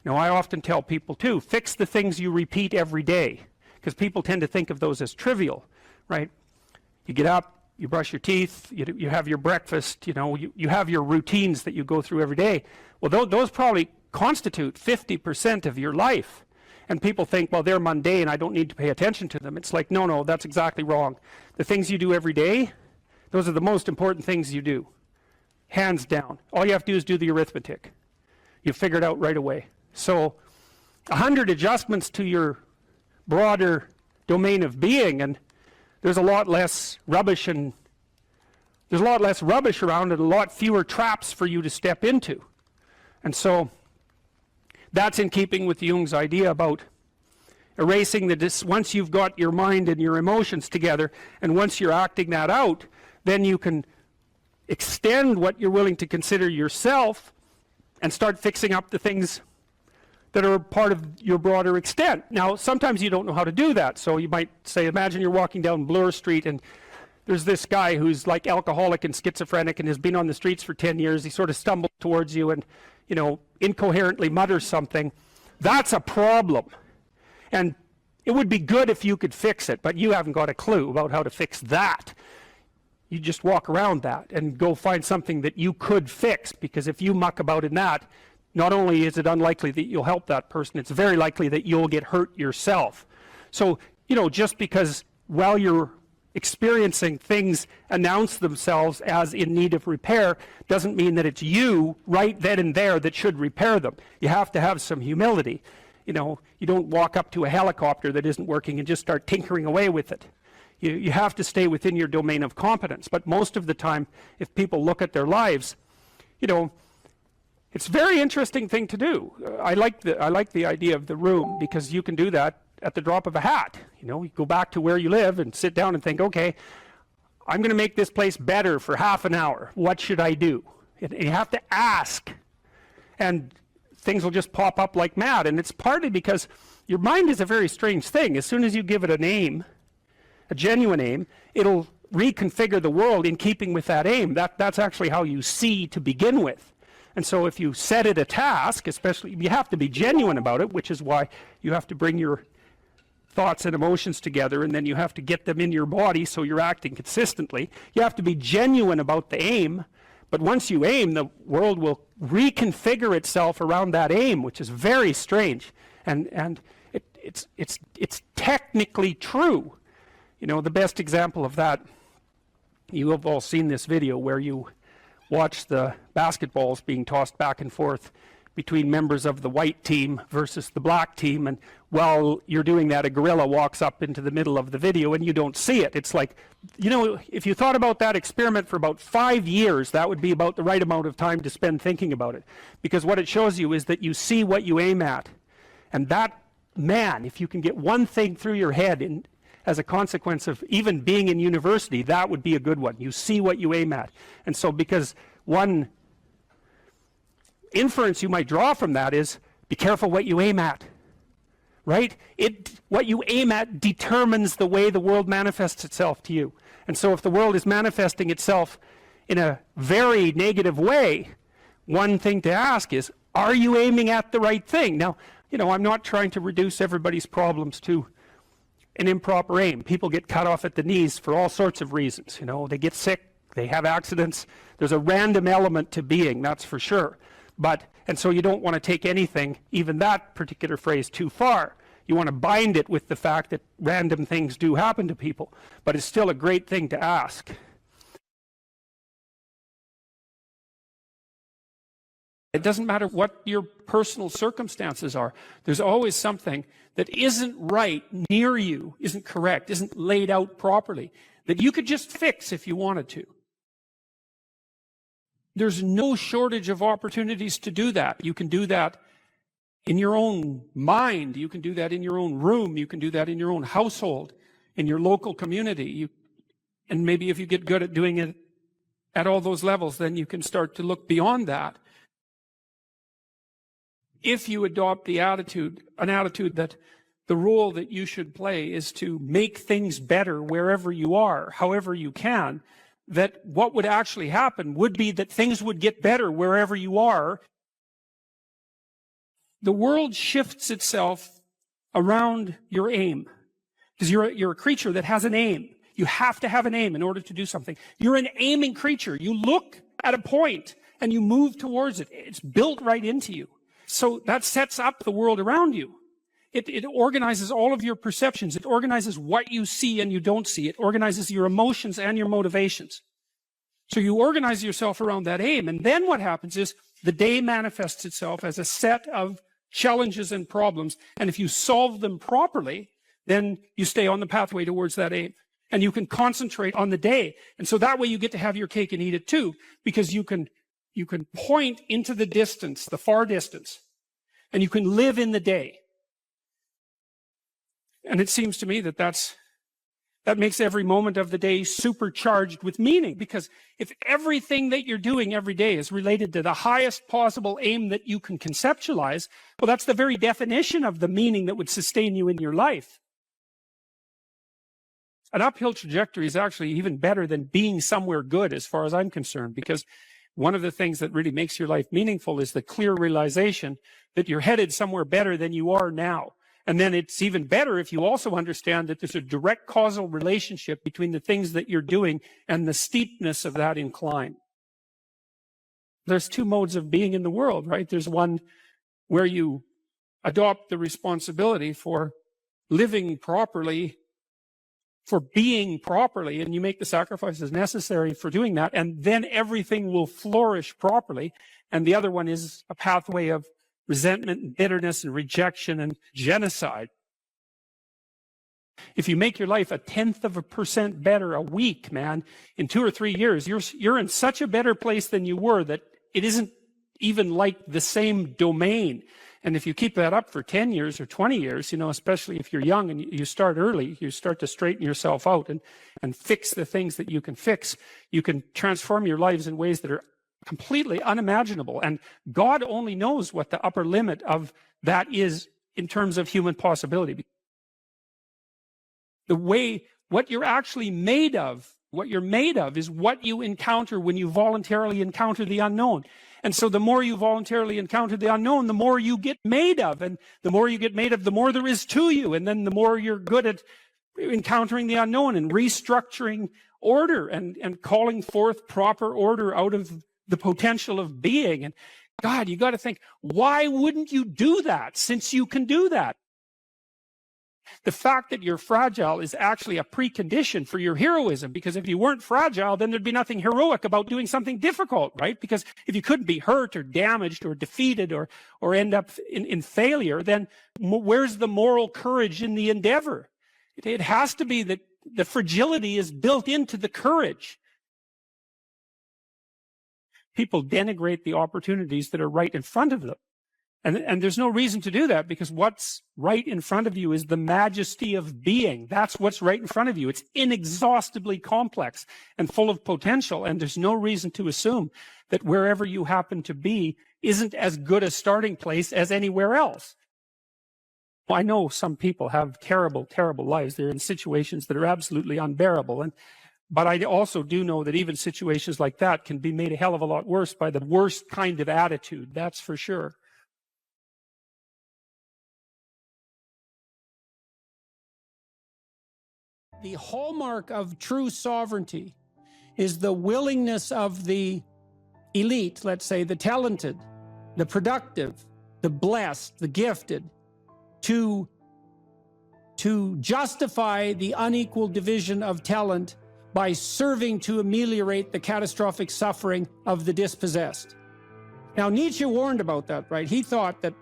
Now, I often tell people too, fix the things you repeat every day, because people tend to think of those as trivial, right? You get up, you brush your teeth, you have your breakfast, you know, you have your routines that you go through every day. Well, those probably constitute 50% of your life. And people think, well, they're mundane, I don't need to pay attention to them. It's like, no, that's exactly wrong. The things you do every day, those are the most important things you do. Hands down. All you have to do is do the arithmetic. You figure it out right away. So 100 adjustments to your broader domain of being, and there's a lot less rubbish, and there's a lot less rubbish around, and a lot fewer traps for you to step into. And so that's in keeping with Jung's idea about erasing once you've got your mind and your emotions together, and once you're acting that out, then you can extend what you're willing to consider yourself and start fixing up the things that are part of your broader extent. Now, sometimes you don't know how to do that. So you might say, imagine you're walking down Bloor Street and there's this guy who's like alcoholic and schizophrenic and has been on the streets for 10 years. He sort of stumbles towards you and, you know, incoherently mutters something. That's a problem. And it would be good if you could fix it, but you haven't got a clue about how to fix that. You just walk around that and go find something that you could fix, because if you muck about in that, not only is it unlikely that you'll help that person, it's very likely that you'll get hurt yourself. So, you know, just because while you're experiencing things announce themselves as in need of repair doesn't mean that it's you right then and there that should repair them. You have to have some humility. You know, you don't walk up to a helicopter that isn't working and just start tinkering away with it. You have to stay within your domain of competence. But most of the time, if people look at their lives, you know, it's a very interesting thing to do. I like the idea of the room, because you can do that at the drop of a hat. You know, you go back to where you live and sit down and think, okay, I'm going to make this place better for half an hour. What should I do? And you have to ask. And things will just pop up like mad. And it's partly because your mind is a very strange thing. As soon as you give it a name, a genuine aim, it'll reconfigure the world in keeping with that aim. That's actually how you see to begin with. And so if you set it a task, especially, you have to be genuine about it, which is why you have to bring your thoughts and emotions together, and then you have to get them in your body so you're acting consistently. You have to be genuine about the aim, but once you aim, the world will reconfigure itself around that aim, which is very strange. And it's technically true. You know, the best example of that, you have all seen this video where you watch the basketballs being tossed back and forth between members of the white team versus the black team, and while you're doing that, a gorilla walks up into the middle of the video and you don't see it. It's like, you know, if you thought about that experiment for about 5 years, that would be about the right amount of time to spend thinking about it. Because what it shows you is that you see what you aim at. And that, man, if you can get one thing through your head as a consequence of even being in university, that would be a good one. You see what you aim at. And so because one inference you might draw from that is, be careful what you aim at, right? What you aim at determines the way the world manifests itself to you. And so if the world is manifesting itself in a very negative way, one thing to ask is, are you aiming at the right thing? Now, you know, I'm not trying to reduce everybody's problems to an improper aim. People get cut off at the knees for all sorts of reasons. You know, they get sick, they have accidents. There's a random element to being, that's for sure. And so you don't want to take anything, even that particular phrase, too far. You want to bind it with the fact that random things do happen to people. But it's still a great thing to ask. It doesn't matter what your personal circumstances are. There's always something that isn't right near you, isn't correct, isn't laid out properly, that you could just fix if you wanted to. There's no shortage of opportunities to do that. You can do that in your own mind. You can do that in your own room. You can do that in your own household, in your local community. And maybe if you get good at doing it at all those levels, then you can start to look beyond that. If you adopt an attitude that the role that you should play is to make things better wherever you are, however you can, that what would actually happen would be that things would get better wherever you are. The world shifts itself around your aim, because you're a creature that has an aim. You have to have an aim in order to do something. You're an aiming creature. You look at a point and you move towards it. It's built right into you. So that sets up the world around you. It organizes all of your perceptions. It organizes what you see and you don't see. It organizes your emotions and your motivations. So you organize yourself around that aim. And then what happens is the day manifests itself as a set of challenges and problems. And if you solve them properly, then you stay on the pathway towards that aim. And you can concentrate on the day. And so that way you get to have your cake and eat it too, because you can point into the distance, the far distance, and you can live in the day. And it seems to me that makes every moment of the day supercharged with meaning, because if everything that you're doing every day is related to the highest possible aim that you can conceptualize, well, that's the very definition of the meaning that would sustain you in your life. An uphill trajectory is actually even better than being somewhere good, as far as I'm concerned, because one of the things that really makes your life meaningful is the clear realization that you're headed somewhere better than you are now. And then it's even better if you also understand that there's a direct causal relationship between the things that you're doing and the steepness of that incline. There's two modes of being in the world, right? There's one where you adopt the responsibility for living properly, for being properly, and you make the sacrifices necessary for doing that, and then everything will flourish properly. And the other one is a pathway of resentment and bitterness and rejection and genocide. If you make your life 0.1% better a week, man, in 2 or 3 years, you're in such a better place than you were that it isn't even like the same domain. And if you keep that up for 10 years or 20 years, you know, especially if you're young and you start early, you start to straighten yourself out and fix the things that you can fix, you can transform your lives in ways that are completely unimaginable. And God only knows what the upper limit of that is in terms of human possibility. What you're actually made of, what you're made of is what you encounter when you voluntarily encounter the unknown. And so the more you voluntarily encounter the unknown, the more you get made of. And the more you get made of, the more there is to you. And then the more you're good at encountering the unknown and restructuring order and calling forth proper order out of the potential of being. And God, you got to think, why wouldn't you do that since you can do that? The fact that you're fragile is actually a precondition for your heroism, because if you weren't fragile, then there'd be nothing heroic about doing something difficult, right? Because if you couldn't be hurt or damaged or defeated or end up in failure, then where's the moral courage in the endeavor? It has to be that the fragility is built into the courage. People denigrate the opportunities that are right in front of them. And there's no reason to do that, because what's right in front of you is the majesty of being. That's what's right in front of you. It's inexhaustibly complex and full of potential. And there's no reason to assume that wherever you happen to be isn't as good a starting place as anywhere else. Well, I know some people have terrible, terrible lives. They're in situations that are absolutely unbearable. But I also do know that even situations like that can be made a hell of a lot worse by the worst kind of attitude. That's for sure. The hallmark of true sovereignty is the willingness of the elite, let's say the talented, the productive, the blessed, the gifted, to justify the unequal division of talent by serving to ameliorate the catastrophic suffering of the dispossessed. Now, Nietzsche warned about that, right? He thought that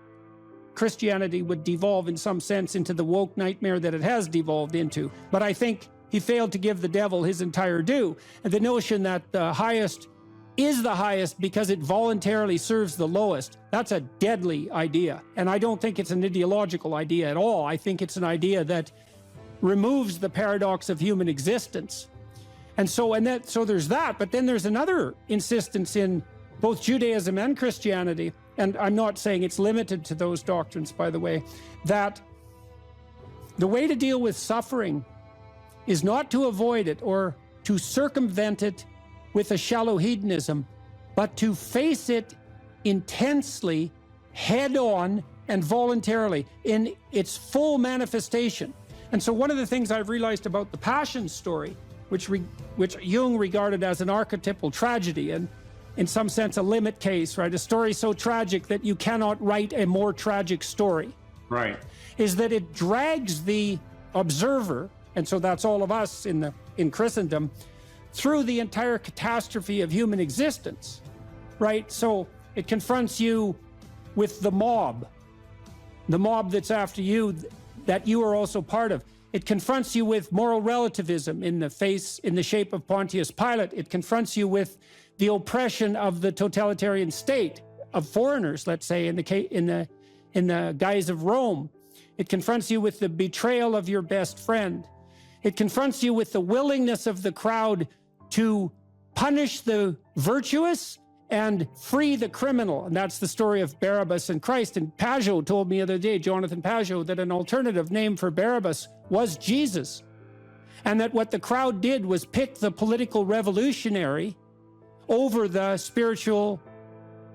Christianity would devolve in some sense into the woke nightmare that it has devolved into. But I think he failed to give the devil his entire due. And the notion that the highest is the highest because it voluntarily serves the lowest, that's a deadly idea. And I don't think it's an ideological idea at all. I think it's an idea that removes the paradox of human existence. And so there's that, but then there's another insistence in both Judaism and Christianity, and I'm not saying it's limited to those doctrines, by the way, that the way to deal with suffering is not to avoid it or to circumvent it with a shallow hedonism, but to face it intensely, head-on, and voluntarily in its full manifestation. And so one of the things I've realized about the Passion story, which Jung regarded as an archetypal tragedy, and in some sense a limit case, right? A story so tragic that you cannot write a more tragic story. Right. Is that it drags the observer, and so that's all of us in Christendom, through the entire catastrophe of human existence, right? So it confronts you with the mob that's after you, that you are also part of. It confronts you with moral relativism in the shape of Pontius Pilate. It confronts you with the oppression of the totalitarian state of foreigners, let's say, in the guise of Rome. It confronts you with the betrayal of your best friend. It confronts you with the willingness of the crowd to punish the virtuous and free the criminal. And that's the story of Barabbas and Christ. And Pajot told me the other day, Jonathan Pajot, that an alternative name for Barabbas was Jesus. And that what the crowd did was pick the political revolutionary over the spiritual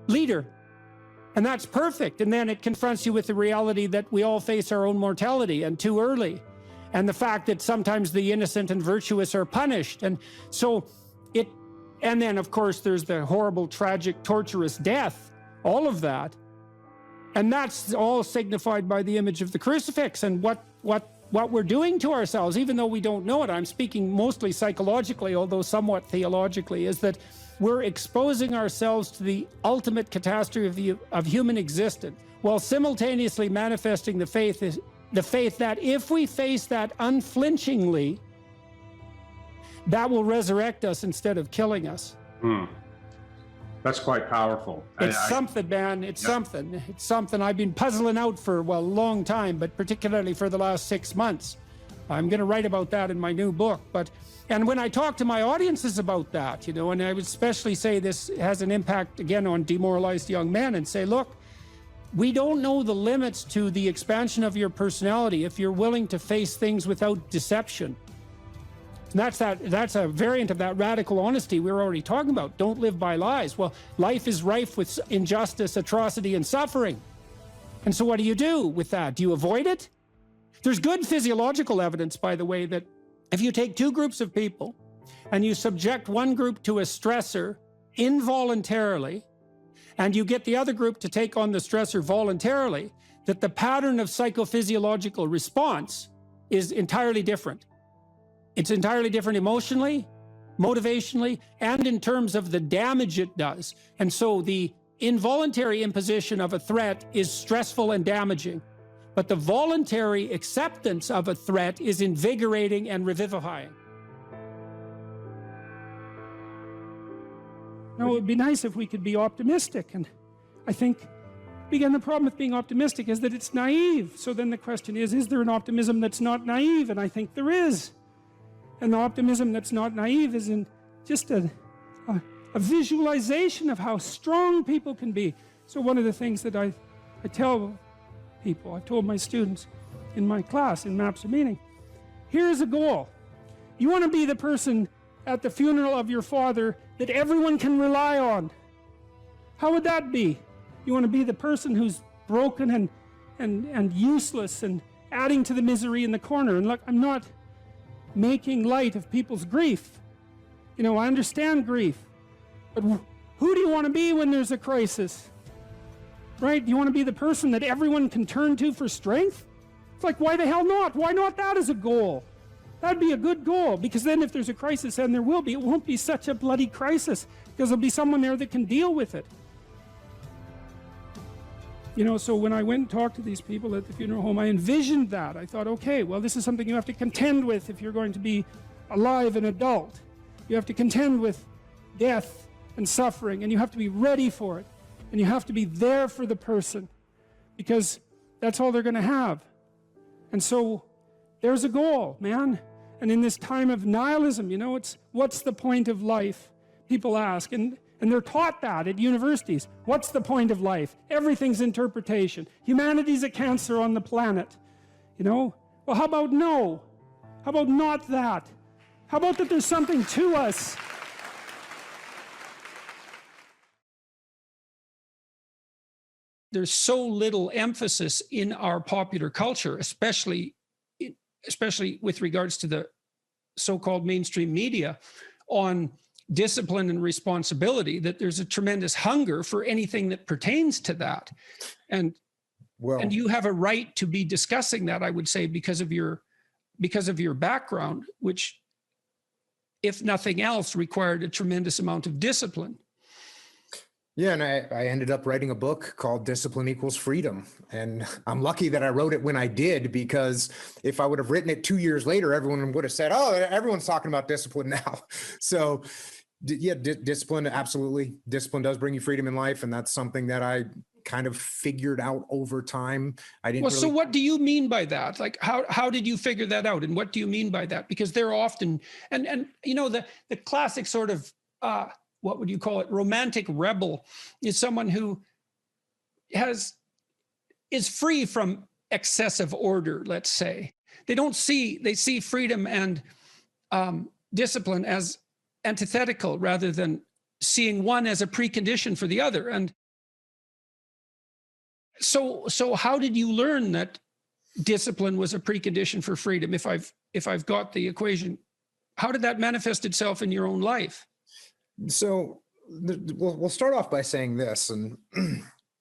leader. And that's perfect. And then it confronts you with the reality that we all face our own mortality, and too early. And the fact that sometimes the innocent and virtuous are punished. And so and then of course there's the horrible, tragic, torturous death, all of that. And that's all signified by the image of the crucifix. And what what we're doing to ourselves, even though we don't know it, I'm speaking mostly psychologically, although somewhat theologically, is that we're exposing ourselves to the ultimate catastrophe of human existence, while simultaneously manifesting the faith that if we face that unflinchingly, that will resurrect us instead of killing us. That's quite powerful. It's something, man. It's something. It's something I've been puzzling out for, well, a long time, but particularly for the last 6 months. I'm going to write about that in my new book. And when I talk to my audiences about that, you know, and I would especially say this has an impact, again, on demoralized young men, and say, look, we don't know the limits to the expansion of your personality if you're willing to face things without deception. And that's a variant of that radical honesty we were already talking about. Don't live by lies. Well, life is rife with injustice, atrocity, and suffering. And so what do you do with that? Do you avoid it? There's good physiological evidence, by the way, that if you take two groups of people and you subject one group to a stressor involuntarily, and you get the other group to take on the stressor voluntarily, that the pattern of psychophysiological response is entirely different. It's entirely different emotionally, motivationally, and in terms of the damage it does. And so the involuntary imposition of a threat is stressful and damaging, but the voluntary acceptance of a threat is invigorating and revivifying. Now, it would be nice if we could be optimistic, and I think, again, the problem with being optimistic is that it's naive. So then the question is there an optimism that's not naive? And I think there is. And the optimism that's not naive is in just a visualization of how strong people can be. So one of the things that I tell people, I've told my students in my class, in Maps of Meaning, here's a goal. You want to be the person at the funeral of your father that everyone can rely on. How would that be? You want to be the person who's broken and useless and adding to the misery in the corner. And look, I'm not making light of people's grief. You know, I understand grief. But who do you want to be when there's a crisis? Right? Do you want to be the person that everyone can turn to for strength? It's like, why the hell not? Why not that as a goal? That'd be a good goal, because then if there's a crisis, and there will be, it won't be such a bloody crisis, because there'll be someone there that can deal with it. You know, so when I went and talked to these people at the funeral home, I envisioned that. I thought, okay, well, this is something you have to contend with if you're going to be alive and adult. You have to contend with death and suffering, and you have to be ready for it. And you have to be there for the person, because that's all they're going to have. And so there's a goal, man. And in this time of nihilism, you know, it's what's the point of life? People ask, and they're taught that at universities. What's the point of life? Everything's interpretation. Humanity's a cancer on the planet. You know? Well, how about no? How about not that? How about that there's something to us? There's so little emphasis in our popular culture, especially with regards to the so-called mainstream media, on discipline and responsibility, that there's a tremendous hunger for anything that pertains to that. And you have a right to be discussing that, I would say, because of your background, which, if nothing else, required a tremendous amount of discipline. Yeah, and I ended up writing a book called Discipline Equals Freedom. And I'm lucky that I wrote it when I did, because if I would have written it 2 years later, everyone would have said, oh, everyone's talking about discipline now. So yeah, discipline, absolutely. Discipline does bring you freedom in life. And that's something that I kind of figured out over time. I didn't. Well, so what do you mean by that? Like, how did you figure that out? And what do you mean by that? Because they're often, and you know, the classic sort of, what would you call it? Romantic rebel is someone who is free from excessive order, let's say. They see freedom and discipline as antithetical, rather than seeing one as a precondition for the other. And so how did you learn that discipline was a precondition for freedom? If I've got the equation, how did that manifest itself in your own life? So we'll start off by saying this, and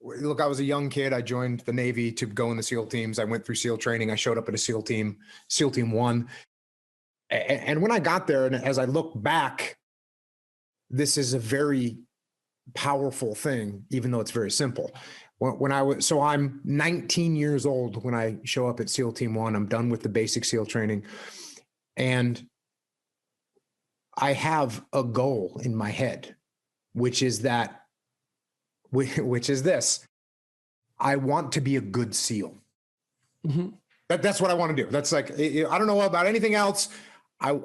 look, I was a young kid. I joined the Navy to go in the SEAL teams. I went through SEAL training. I showed up at a SEAL team, SEAL Team 1. And when I got there, and as I look back, this is a very powerful thing, even though it's very simple. So I'm 19 years old when I show up at SEAL Team 1. I'm done with the basic SEAL training. And I have a goal in my head, which is this. I want to be a good SEAL. Mm-hmm. That's what I want to do. That's like, I don't know about anything else.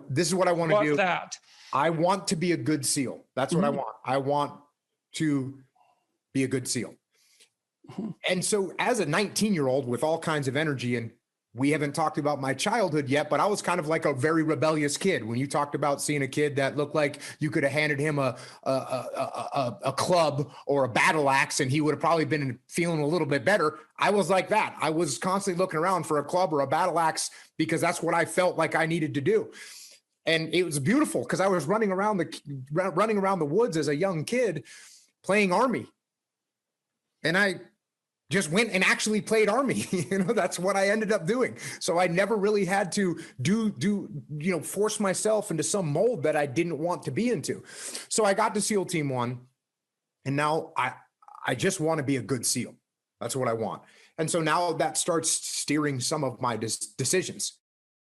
This is what I want to do. That? I want to be a good SEAL. That's what I want. I want to be a good SEAL. And so as a 19-year-old with all kinds of energy, and we haven't talked about my childhood yet, but I was kind of like a very rebellious kid. When you talked about seeing a kid that looked like you could have handed him a club or a battle axe and he would have probably been feeling a little bit better, I was like that. I was constantly looking around for a club or a battle axe because that's what I felt like I needed to do. And it was beautiful because I was running around the woods as a young kid playing Army. And I just went and actually played Army. That's what I ended up doing. So I never really had to force myself into some mold that I didn't want to be into. So I got to SEAL Team 1, and now I just want to be a good SEAL. That's what I want. And so now that starts steering some of my decisions.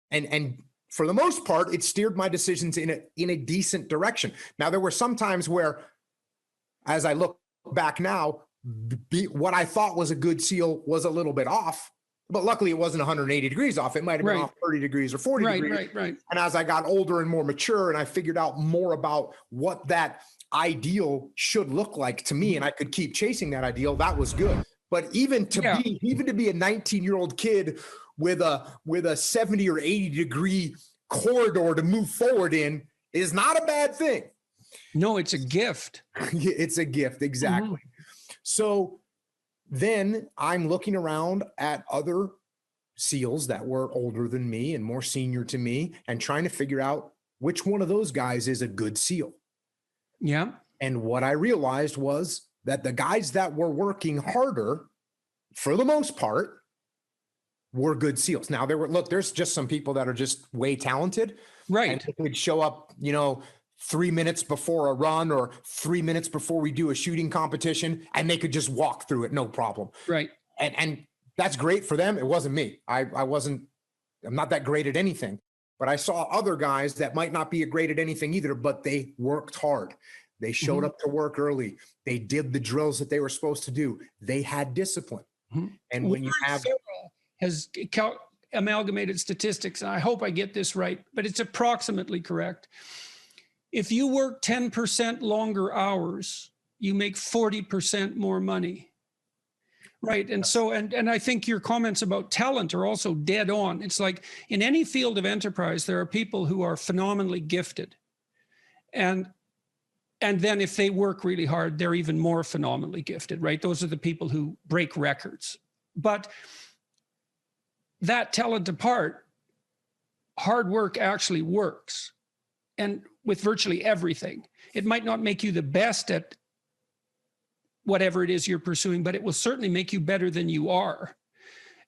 And for the most part, it steered my decisions in a decent direction. Now, there were some times where, as I look back now, what I thought was a good SEAL was a little bit off, but luckily it wasn't 180 degrees off. It might've been off 30 degrees or 40 degrees. Right. And as I got older and more mature and I figured out more about what that ideal should look like to me, and I could keep chasing that ideal, that was good. But even to be a 19-year-old kid with a 70 or 80 degree corridor to move forward in is not a bad thing. No, it's a gift. It's a gift. Exactly. Mm-hmm. So then I'm looking around at other SEALs that were older than me and more senior to me and trying to figure out which one of those guys is a good SEAL. Yeah. And what I realized was that the guys that were working harder, for the most part, were good SEALs. Now there's just some people that are just way talented. Right. And they could show up, 3 minutes before a run or 3 minutes before we do a shooting competition, and they could just walk through it. No problem. Right. And that's great for them. It wasn't me. I'm not that great at anything, but I saw other guys that might not be great at anything either, but they worked hard. They showed up to work early. They did the drills that they were supposed to do. They had discipline. And when you have has amalgamated statistics, and I hope I get this right, but it's approximately correct. If you work 10% longer hours, you make 40% more money. Right. And so, and I think your comments about talent are also dead on. It's like in any field of enterprise, there are people who are phenomenally gifted. And then if they work really hard, they're even more phenomenally gifted, right? Those are the people who break records. But that talent apart, hard work actually works. And with virtually everything, it might not make you the best at whatever it is you're pursuing, but it will certainly make you better than you are.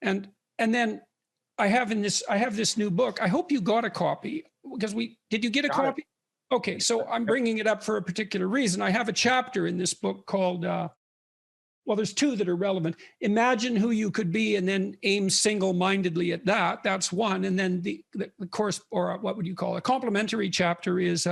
And then I have this new book. I hope you got a copy because did you get a copy? Okay. So I'm bringing it up for a particular reason. I have a chapter in this book called, there's two that are relevant. Imagine who you could be and then aim single-mindedly at that. That's one. And then the course, or what would you call it? A complementary chapter is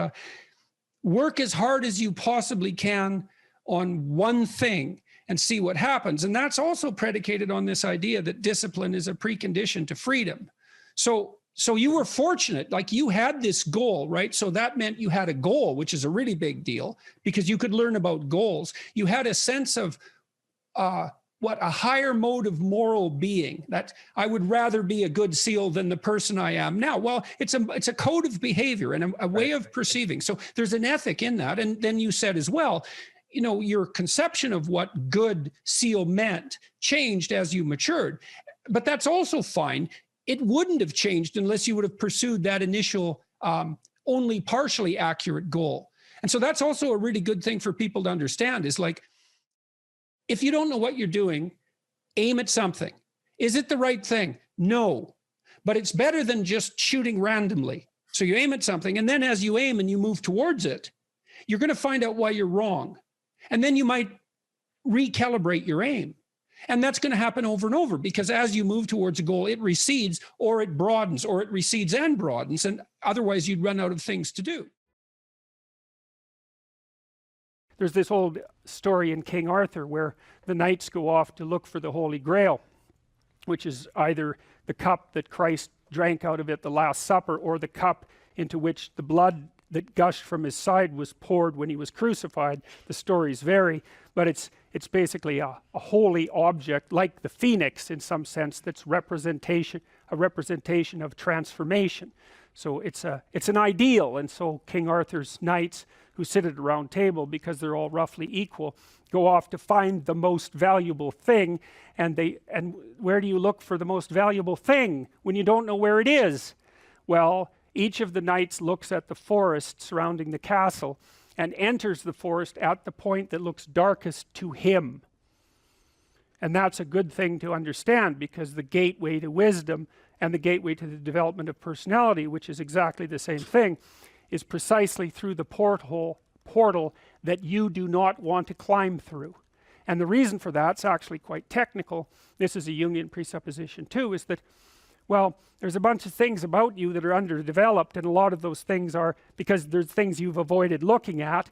work as hard as you possibly can on one thing and see what happens. And that's also predicated on this idea that discipline is a precondition to freedom. So you were fortunate, like you had this goal, right? So that meant you had a goal, which is a really big deal because you could learn about goals. You had a sense of a higher mode of moral being, that I would rather be a good SEAL than the person I am now. Well, it's a code of behavior and a way of perceiving. So there's an ethic in that. And then you said as well, your conception of what good SEAL meant changed as you matured, but that's also fine. It wouldn't have changed unless you would have pursued that initial only partially accurate goal. And so that's also a really good thing for people to understand is like, if you don't know what you're doing, aim at something. Is it the right thing? No, but it's better than just shooting randomly. So you aim at something, and then as you aim and you move towards it, you're going to find out why you're wrong. And then you might recalibrate your aim. And that's going to happen over and over, because as you move towards a goal, it recedes or it broadens, or it recedes and broadens. And otherwise you'd run out of things to do. There's this old story in King Arthur where the knights go off to look for the Holy Grail, which is either the cup that Christ drank out of at the Last Supper, or the cup into which the blood that gushed from his side was poured when he was crucified. The stories vary, but it's basically a holy object, like the phoenix in some sense, that's a representation of transformation. So it's an ideal. And so King Arthur's knights, who sit at a round table because they're all roughly equal, go off to find the most valuable thing. And where do you look for the most valuable thing when you don't know where it is? Well, each of the knights looks at the forest surrounding the castle and enters the forest at the point that looks darkest to him. And that's a good thing to understand, because the gateway to wisdom and the gateway to the development of personality, which is exactly the same thing, is precisely through the portal that you do not want to climb through. And the reason for that's actually quite technical. This is a Jungian presupposition too, is that, well, there's a bunch of things about you that are underdeveloped, and a lot of those things are because there's things you've avoided looking at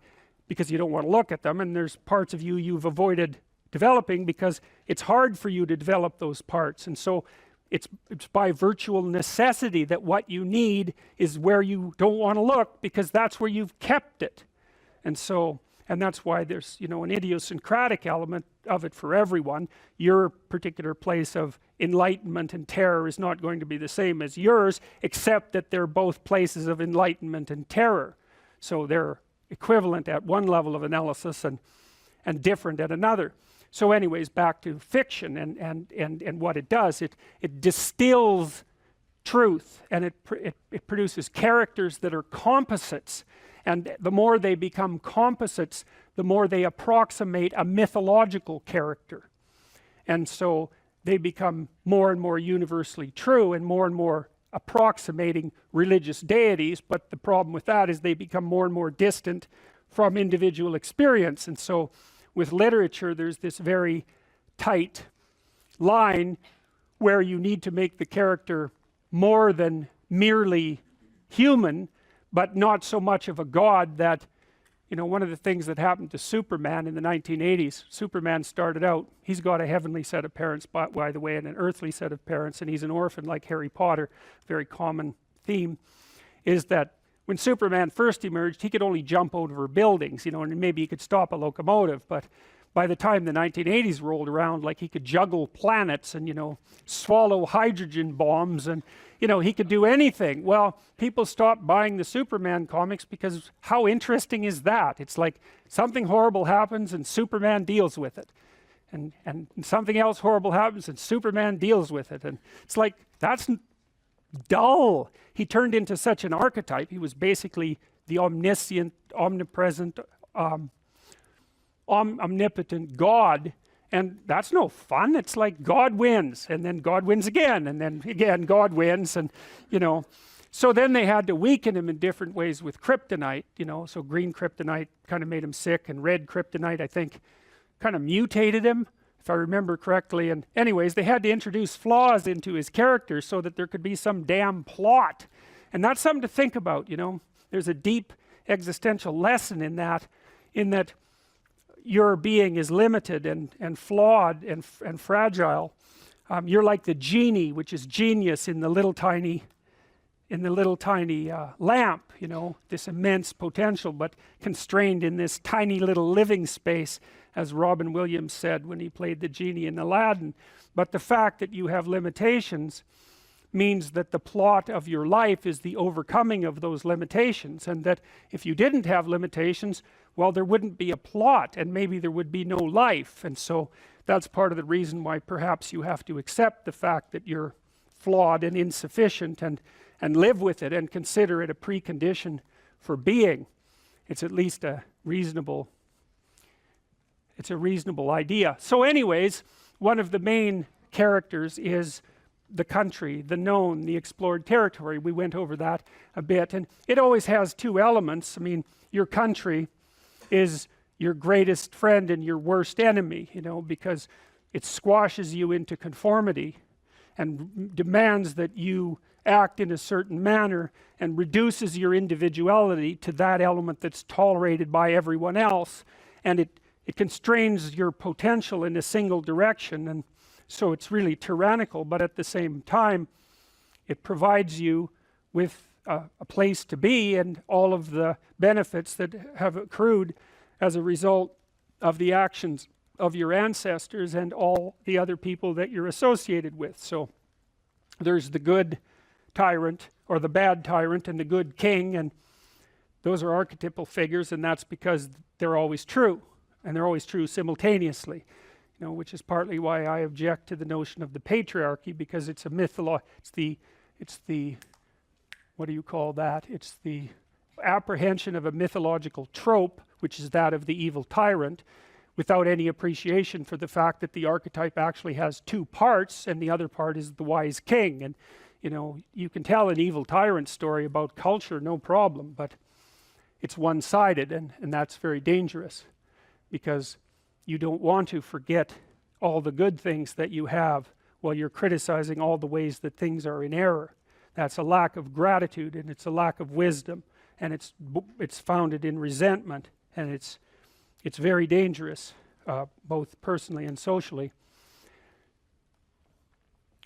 because you don't want to look at them, and there's parts of you you've avoided developing because it's hard for you to develop those parts. And so it's by virtual necessity that what you need is where you don't want to look, because that's where you've kept it. And that's why there's, an idiosyncratic element of it for everyone. Your particular place of enlightenment and terror is not going to be the same as yours, except that they're both places of enlightenment and terror. So they're equivalent at one level of analysis and different at another. So anyways, back to fiction and what it does. It distills truth, and it produces characters that are composites. And the more they become composites, the more they approximate a mythological character. And so they become more and more universally true and more approximating religious deities. But the problem with that is they become more and more distant from individual experience. And so with literature, there's this very tight line where you need to make the character more than merely human, but not so much of a god that, one of the things that happened to Superman in the 1980s, Superman started out, he's got a heavenly set of parents, by the way, and an earthly set of parents, and he's an orphan like Harry Potter. Very common theme is that when Superman first emerged, he could only jump over buildings, and maybe he could stop a locomotive, but by the time the 1980s rolled around, like, he could juggle planets and, swallow hydrogen bombs, and, he could do anything. Well, people stopped buying the Superman comics because how interesting is that? It's like something horrible happens and Superman deals with it. And something else horrible happens and Superman deals with it. And it's like, that's dull. He turned into such an archetype. He was basically the omniscient, omnipresent, omnipotent God, and that's no fun. It's like God wins, and then God wins again, and then again God wins, and so then they had to weaken him in different ways with kryptonite. So green kryptonite kind of made him sick, and red kryptonite, I think, kind of mutated him, if I remember correctly. And anyways, they had to introduce flaws into his character so that there could be some damn plot, and that's something to think about. There's a deep existential lesson in that your being is limited and flawed and fragile. You're like the genie, which is genius in the little tiny lamp, this immense potential, but constrained in this tiny little living space, as Robin Williams said when he played the genie in Aladdin. But the fact that you have limitations means that the plot of your life is the overcoming of those limitations, and that if you didn't have limitations, well, there wouldn't be a plot, and maybe there would be no life. And so that's part of the reason why perhaps you have to accept the fact that you're flawed and insufficient, and live with it and consider it a precondition for being. It's at least a reasonable it's a reasonable idea. So anyways, one of the main characters is the country, the known, the explored territory. We went over that a bit, and it always has two elements. I mean, your country is your greatest friend and your worst enemy, you know, because it squashes you into conformity and demands that you act in a certain manner and reduces your individuality to that element that's tolerated by everyone else, and it constrains your potential in a single direction, and so it's really tyrannical. But at the same time, it provides you with a place to be and all of the benefits that have accrued as a result of the actions of your ancestors and all the other people that you're associated with. So there's the good tyrant or the bad tyrant and the good king, and those are archetypal figures, and that's because they're always true, and they're always true simultaneously, you know, which is partly why I object to the notion of the patriarchy, because it's a it's the what do you call that? It's the apprehension of a mythological trope, which is that of the evil tyrant, without any appreciation for the fact that the archetype actually has two parts, and the other part is the wise king. And you know, you can tell an evil tyrant story about culture, no problem, but it's one-sided, and that's very dangerous, because you don't want to forget all the good things that you have while you're criticizing all the ways that things are in error. That's a lack of gratitude, and it's a lack of wisdom, and it's founded in resentment, and it's very dangerous, both personally and socially.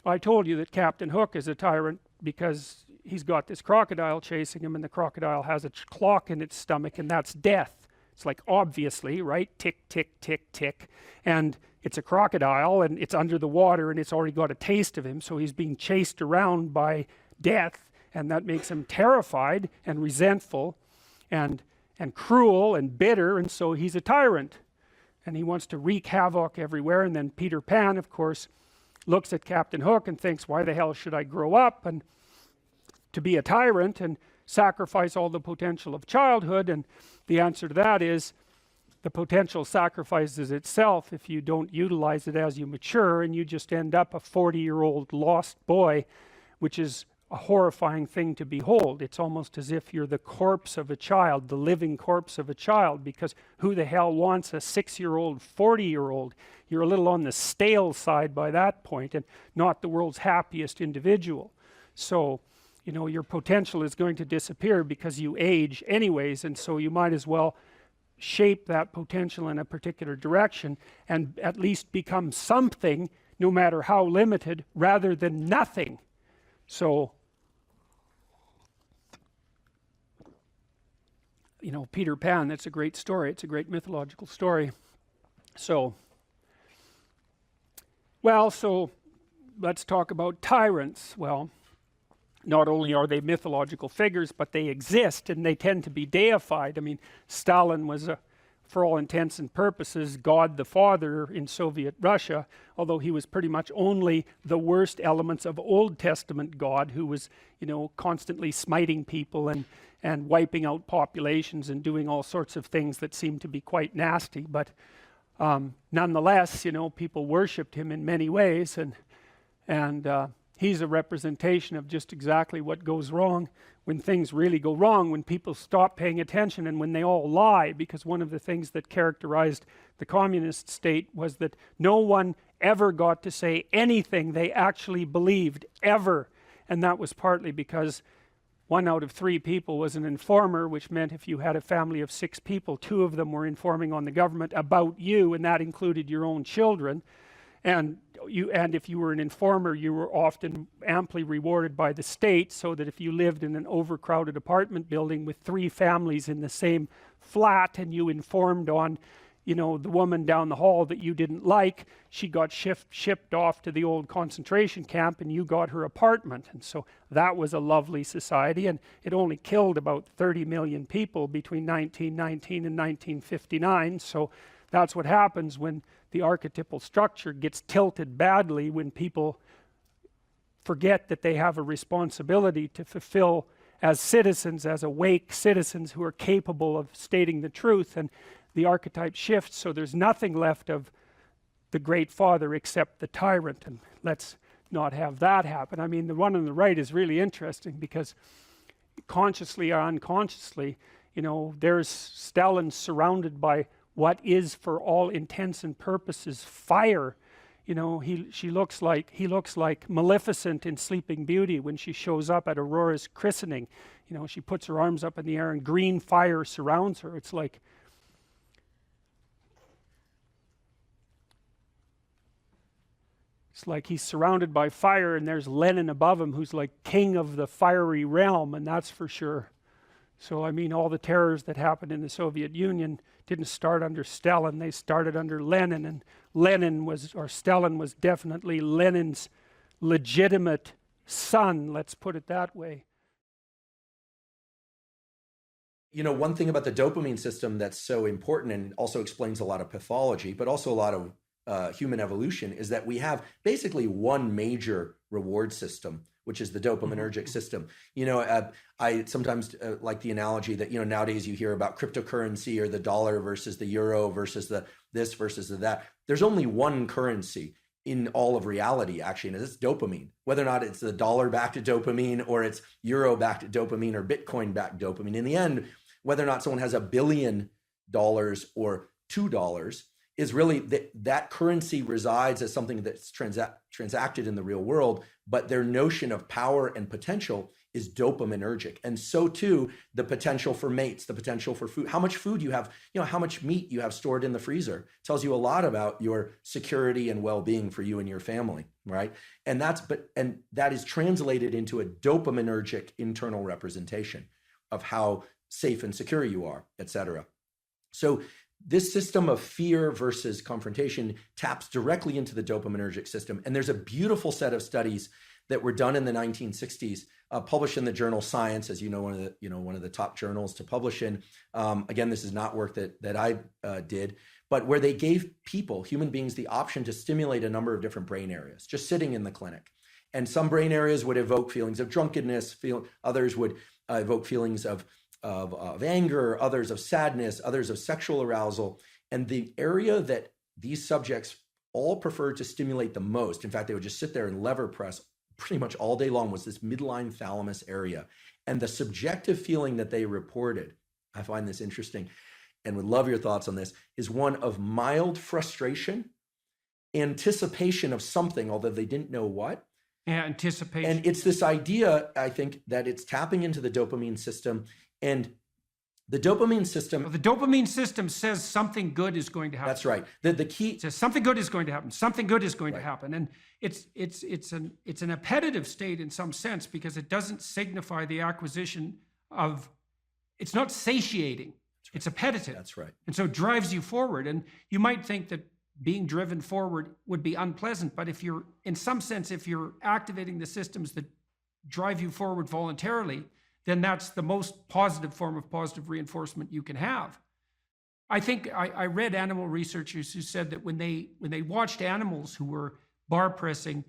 I told you that Captain Hook is a tyrant because he's got this crocodile chasing him, and the crocodile has a clock in its stomach, and that's death. It's like, obviously, right? Tick, tick, tick, tick. And it's a crocodile, and it's under the water, and it's already got a taste of him, so he's being chased around by death, and that makes him terrified and resentful and cruel and bitter, and so he's a tyrant. And he wants to wreak havoc everywhere. And then Peter Pan, of course, looks at Captain Hook and thinks, why the hell should I grow up and to be a tyrant and sacrifice all the potential of childhood? And the answer to that is, the potential sacrifices itself if you don't utilize it as you mature, and you just end up a 40-year-old lost boy, which is a horrifying thing to behold. It's almost as if you're the corpse of a child, the living corpse of a child, because who the hell wants a 6-year-old, 40-year-old? You're a little on the stale side by that point, and not the world's happiest individual. So, you know, your potential is going to disappear because you age anyways, and so you might as well shape that potential in a particular direction and at least become something, no matter how limited, rather than nothing. So, you know, Peter Pan, that's a great story. It's a great mythological story. So, well, so let's talk about tyrants. Well, not only are they mythological figures, but they exist, and they tend to be deified. I mean, Stalin was, for all intents and purposes, God the Father in Soviet Russia, although he was pretty much only the worst elements of Old Testament God, who was, you know, constantly smiting people and wiping out populations and doing all sorts of things that seemed to be quite nasty. But nonetheless, you know, people worshipped him in many ways, and he's a representation of just exactly what goes wrong when things really go wrong, when people stop paying attention and when they all lie. Because one of the things that characterized the communist state was that no one ever got to say anything they actually believed, ever. And that was partly because 1 out of 3 people was an informer, which meant if you had a family of 6 people, 2 of them were informing on the government about you, and that included your own children. And if you were an informer, you were often amply rewarded by the state, so that if you lived in an overcrowded apartment building with 3 families in the same flat, and you informed on, you know, the woman down the hall that you didn't like, she got shipped off to the old concentration camp, and you got her apartment. And so that was a lovely society, and it only killed about 30 million people between 1919 and 1959. So that's what happens when the archetypal structure gets tilted badly, when people forget that they have a responsibility to fulfill as citizens, as awake citizens who are capable of stating the truth. And the archetype shifts, so there's nothing left of the great father except the tyrant, and let's not have that happen. I mean, the one on the right is really interesting because consciously or unconsciously, you know, there's Stellan surrounded by what is for all intents and purposes fire. You know, he looks like Maleficent in Sleeping Beauty when she shows up at Aurora's christening. You know, she puts her arms up in the air and green fire surrounds her. It's like he's surrounded by fire, and there's Lenin above him who's like king of the fiery realm, and that's for sure. So I mean, all the terrors that happened in the Soviet Union didn't start under Stalin, they started under Lenin, and Stalin was definitely Lenin's legitimate son, let's put it that way. You know, one thing about the dopamine system that's so important and also explains a lot of pathology, but also a lot of human evolution, is that we have basically one major reward system, which is the dopaminergic system. You know, I sometimes like the analogy that, you know, nowadays you hear about cryptocurrency or the dollar versus the euro versus the this versus the that. There's only one currency in all of reality, actually, and it's dopamine. Whether or not it's the dollar-backed dopamine or it's euro-backed dopamine or Bitcoin-backed dopamine, in the end, whether or not someone has $1 billion or $2 is really that currency resides as something that's transacted in the real world, but their notion of power and potential is dopaminergic. And so too, the potential for mates, the potential for food, how much food you have, you know, how much meat you have stored in the freezer tells you a lot about your security and well-being for you and your family, right? And that is translated into a dopaminergic internal representation of how safe and secure you are, et cetera. So this system of fear versus confrontation taps directly into the dopaminergic system. And there's a beautiful set of studies that were done in the 1960s, published in the journal Science, as you know, one of the top journals to publish in. Again, this is not work that I did, but where they gave people, human beings, the option to stimulate a number of different brain areas, just sitting in the clinic. And some brain areas would evoke feelings of drunkenness, others would evoke feelings of anger, others of sadness, others of sexual arousal. And the area that these subjects all preferred to stimulate the most, in fact, they would just sit there and lever press pretty much all day long, was this midline thalamus area. And the subjective feeling that they reported, I find this interesting and would love your thoughts on this, is one of mild frustration, anticipation of something, although they didn't know what. Yeah, anticipation. And it's this idea, I think, that it's tapping into the dopamine system. And the dopamine system... Well, the dopamine system says something good is going to happen. That's right. The key... It says something good is going to happen. Something good is going to happen. And it's an appetitive state in some sense, because it doesn't signify the acquisition of... It's not satiating. Right. It's appetitive. That's right. And so it drives you forward. And you might think that being driven forward would be unpleasant, but if you're, in some sense, if you're activating the systems that drive you forward voluntarily, then that's the most positive form of positive reinforcement you can have. I think I read animal researchers who said that when they watched animals who were bar pressing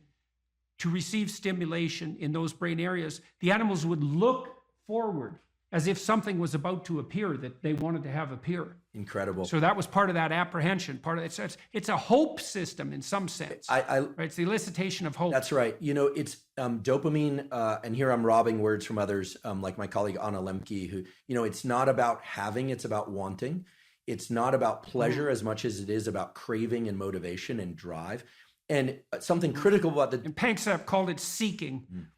to receive stimulation in those brain areas, the animals would look forward as if something was about to appear that they wanted to have appear. Incredible. So that was part of that apprehension. Part of it's a hope system in some sense. Right? It's the elicitation of hope. That's right. You know, it's dopamine, and here I'm robbing words from others, like my colleague Anna Lemke, who, you know, it's not about having, it's about wanting. It's not about pleasure as much as it is about craving and motivation and drive. And something critical about And Panksepp called it seeking.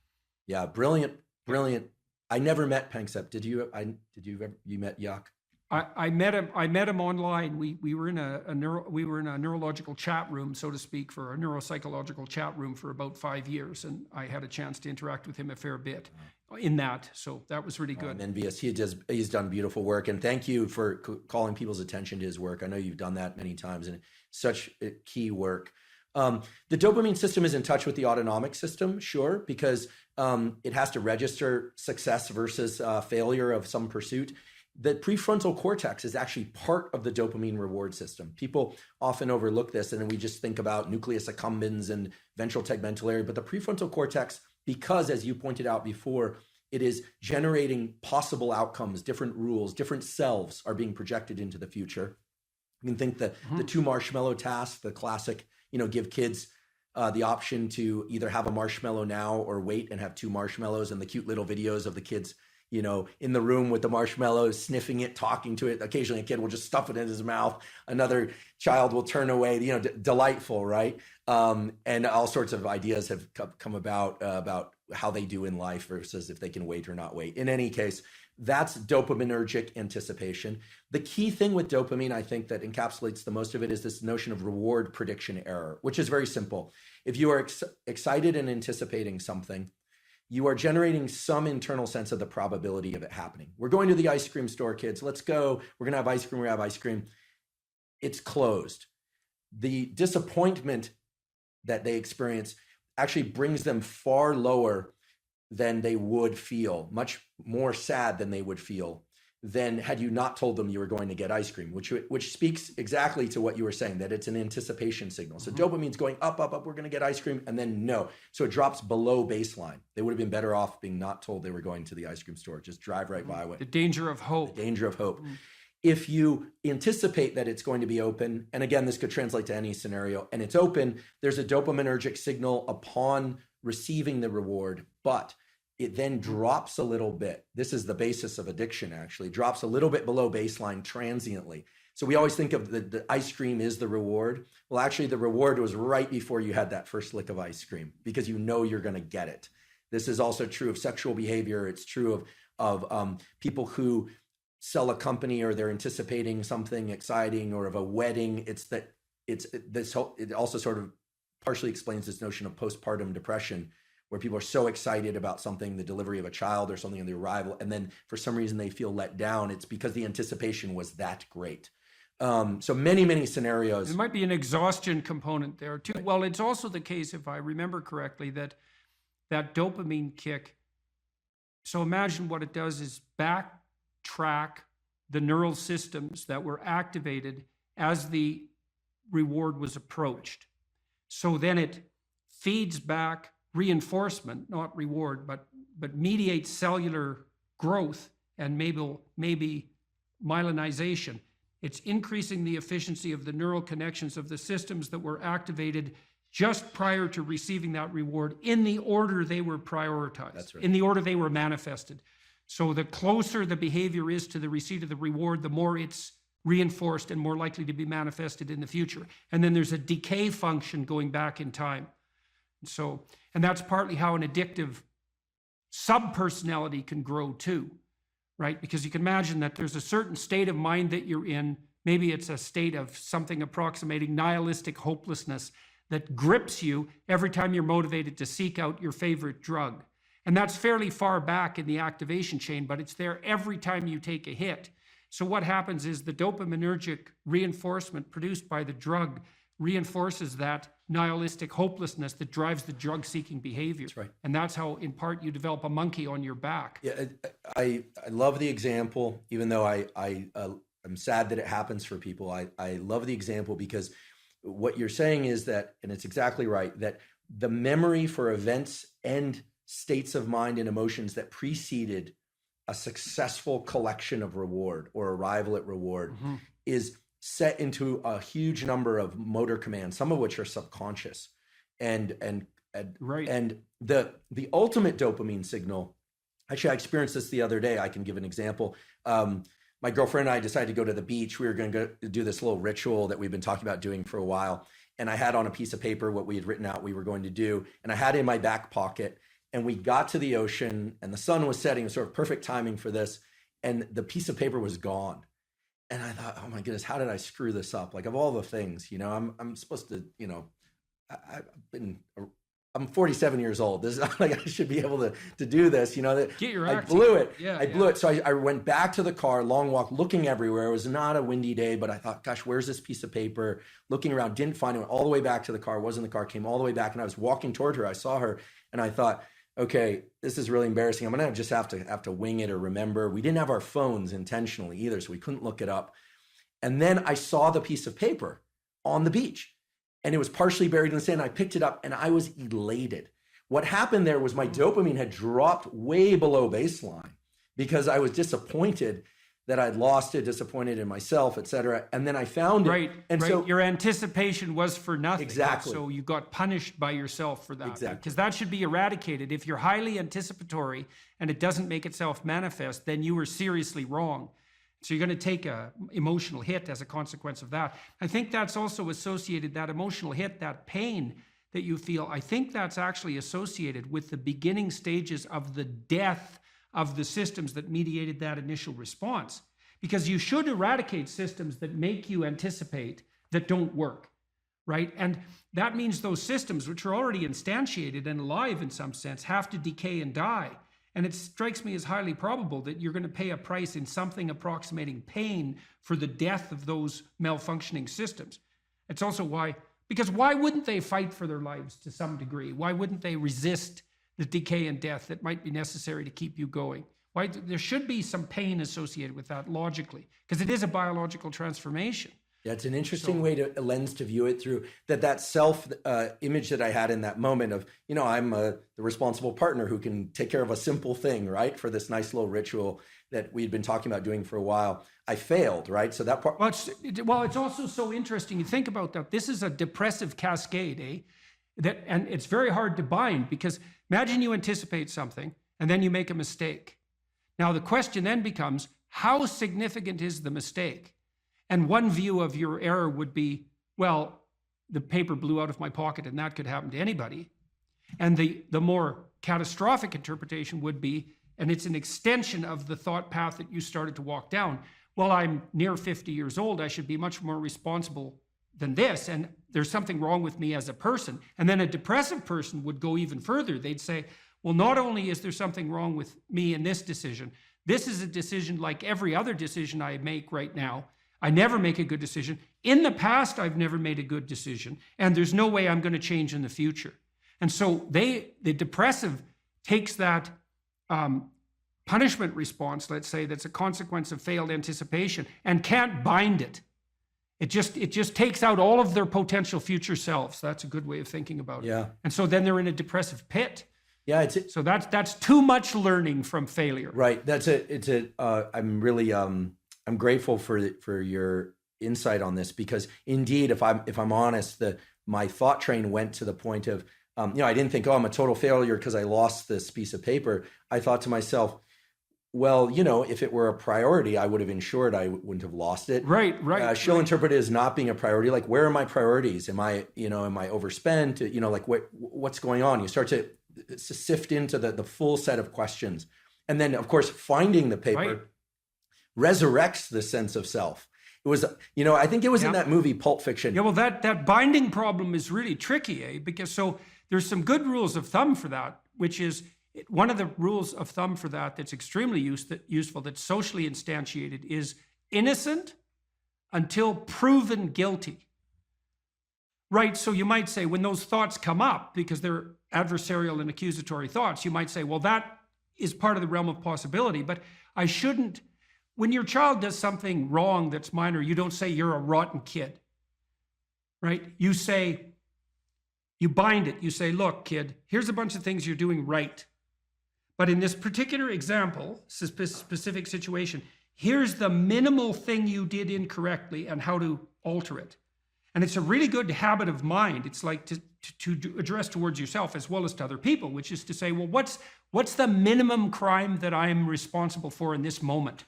Yeah, brilliant. I never met Panksepp. Did you? You met Yak? I met him online. We were in a neurological chat room, so to speak, for a neuropsychological chat room for about 5 years, and I had a chance to interact with him a fair bit in that. So that was really good. I'm envious. He's done beautiful work, and thank you for calling people's attention to his work. I know you've done that many times, and such key work. The dopamine system is in touch with the autonomic system, sure, because it has to register success versus failure of some pursuit. The prefrontal cortex is actually part of the dopamine reward system. People often overlook this, and then we just think about nucleus accumbens and ventral tegmental area. But the prefrontal cortex, because as you pointed out before, it is generating possible outcomes, different rules, different selves are being projected into the future. You can think the 2 marshmallow task, the classic, give kids the option to either have a marshmallow now or wait and have 2 marshmallows, and the cute little videos of the kids, in the room with the marshmallows, sniffing it, talking to it. Occasionally a kid will just stuff it in his mouth. Another child will turn away, delightful, right? And all sorts of ideas have come about how they do in life versus if they can wait or not wait. In any case, that's dopaminergic anticipation. The key thing with dopamine, I think, that encapsulates the most of it is this notion of reward prediction error, which is very simple. If you are excited and anticipating something, you are generating some internal sense of the probability of it happening. We're going to the ice cream store, kids. Let's go. We're going to have ice cream. We have ice cream. It's closed. The disappointment that they experience actually brings them far lower than they would feel, much more sad than they would feel than had you not told them you were going to get ice cream, which speaks exactly to what you were saying, that it's an anticipation signal. So dopamine's going up, we're going to get ice cream, and then no. So it drops below baseline. They would have been better off being not told they were going to the ice cream store. Just drive right by it. The danger of hope. The danger of hope. If you anticipate that it's going to be open, and again, this could translate to any scenario, and it's open, there's a dopaminergic signal upon receiving the reward, but it then drops a little bit. This is the basis of addiction, actually. Drops a little bit below baseline transiently. So we always think of the ice cream is the reward. Well, actually, the reward was right before you had that first lick of ice cream because you know you're going to get it. This is also true of sexual behavior. It's true of people who sell a company or they're anticipating something exciting, or of a wedding. It also sort of partially explains this notion of postpartum depression, where people are so excited about something, the delivery of a child or something, on the arrival, and then for some reason they feel let down. It's because the anticipation was that great. So many scenarios. There might be an exhaustion component there too. Well, it's also the case, if I remember correctly, that dopamine kick. So imagine what it does is backtrack the neural systems that were activated as the reward was approached. So then it feeds back reinforcement, not reward, but mediates cellular growth and maybe myelinization. It's increasing the efficiency of the neural connections of the systems that were activated just prior to receiving that reward in the order they were prioritized. That's right. In the order they were manifested. So the closer the behavior is to the receipt of the reward, the more it's reinforced and more likely to be manifested in the future. And then there's a decay function going back in time. And that's partly how an addictive subpersonality can grow too, right? Because you can imagine that there's a certain state of mind that you're in. Maybe it's a state of something approximating nihilistic hopelessness that grips you every time you're motivated to seek out your favorite drug. And that's fairly far back in the activation chain, but it's there every time you take a hit. So what happens is the dopaminergic reinforcement produced by the drug reinforces that nihilistic hopelessness that drives the drug-seeking behavior. That's right. And that's how, in part, you develop a monkey on your back. Yeah, I love the example, even though I'm sad that it happens for people. I love the example because what you're saying is that, and it's exactly right, that the memory for events and states of mind and emotions that preceded a successful collection of reward or arrival at reward is set into a huge number of motor commands, some of which are subconscious. And Right. And the ultimate dopamine signal, actually, I experienced this the other day. I can give an example. My girlfriend and I decided to go to the beach. We were going to go do this little ritual that we've been talking about doing for a while. And I had on a piece of paper what we had written out we were going to do. And I had it in my back pocket. And we got to the ocean and the sun was setting. It was sort of perfect timing for this. And the piece of paper was gone. And I thought, oh my goodness, how did I screw this up? Like, of all the things, I'm supposed to, I'm 47 years old. This is not like I should be able to do this, that Get your I act blew together. it. I blew it. So I went back to the car, long walk, looking everywhere. It was not a windy day, but I thought, gosh, where's this piece of paper? Looking around, didn't find it. Went all the way back to the car, wasn't in the car, came all the way back. And I was walking toward her. I saw her and I thought, okay, this is really embarrassing. I'm going to just have to wing it or remember. We didn't have our phones intentionally either, so we couldn't look it up. And then I saw the piece of paper on the beach and it was partially buried in the sand. I picked it up and I was elated. What happened there was my dopamine had dropped way below baseline because I was disappointed that I'd lost it, disappointed in myself, etc. And then I found it. Right. And right. so your anticipation was for nothing. Exactly. So you got punished by yourself for that. Exactly. Because that should be eradicated. If you're highly anticipatory and it doesn't make itself manifest, then you were seriously wrong. So you're going to take a emotional hit as a consequence of that. I think that's also associated, that emotional hit, that pain that you feel, I think that's actually associated with the beginning stages of the death of the systems that mediated that initial response. Because you should eradicate systems that make you anticipate that don't work, right? And that means those systems, which are already instantiated and alive in some sense, have to decay and die. And it strikes me as highly probable that you're going to pay a price in something approximating pain for the death of those malfunctioning systems. It's also why, because why wouldn't they fight for their lives to some degree? Why wouldn't they resist the decay and death that might be necessary to keep you going? Why? There should be some pain associated with that logically, because it is a biological transformation. Yeah, it's an interesting lens to view it through. That self image that I had in that moment of, I'm the responsible partner who can take care of a simple thing, right? For this nice little ritual that we'd been talking about doing for a while. I failed, right? So that part. Well, it's also so interesting. You think about that. This is a depressive cascade, and it's very hard to bind, because imagine you anticipate something and then you make a mistake. Now the question then becomes, how significant is the mistake? And one view of your error would be, well, the paper blew out of my pocket and that could happen to anybody. And the more catastrophic interpretation would be, and it's an extension of the thought path that you started to walk down, well, I'm near 50 years old, I should be much more responsible than this, and there's something wrong with me as a person. And then a depressive person would go even further. They'd say, well, not only is there something wrong with me in this decision, this is a decision like every other decision I make right now. I never make a good decision. In the past, I've never made a good decision, and there's no way I'm going to change in the future. And so the depressive takes that punishment response, let's say, that's a consequence of failed anticipation, and can't bind it. It just takes out all of their potential future selves. That's a good way of thinking about it. Yeah. And so then they're in a depressive pit. Yeah, so that's too much learning from failure. Right. I'm really I'm grateful for your insight on this, because indeed, if I'm honest, my thought train went to the point of, I didn't think, I'm a total failure because I lost this piece of paper. I thought to myself, well, if it were a priority, I would have ensured I wouldn't have lost it. Right. She'll interpret it as not being a priority. Like, where are my priorities? Am I overspent? Like what's going on? You start to sift into the full set of questions. And then, of course, finding the paper resurrects the sense of self. It was, I think it was in that movie, Pulp Fiction. Yeah, well, that binding problem is really tricky, because so there's some good rules of thumb for that, which is one of the rules of thumb for that that's extremely useful, that's socially instantiated, is innocent until proven guilty. Right, so you might say when those thoughts come up, because they're adversarial and accusatory thoughts, you might say, well, that is part of the realm of possibility, but I shouldn't. When your child does something wrong that's minor, you don't say you're a rotten kid, right? You bind it. You say, look, kid, here's a bunch of things you're doing right. But in this particular example, specific situation, here's the minimal thing you did incorrectly and how to alter it. And it's a really good habit of mind. It's like to address towards yourself as well as to other people, which is to say, well, what's the minimum crime that I'm responsible for in this moment?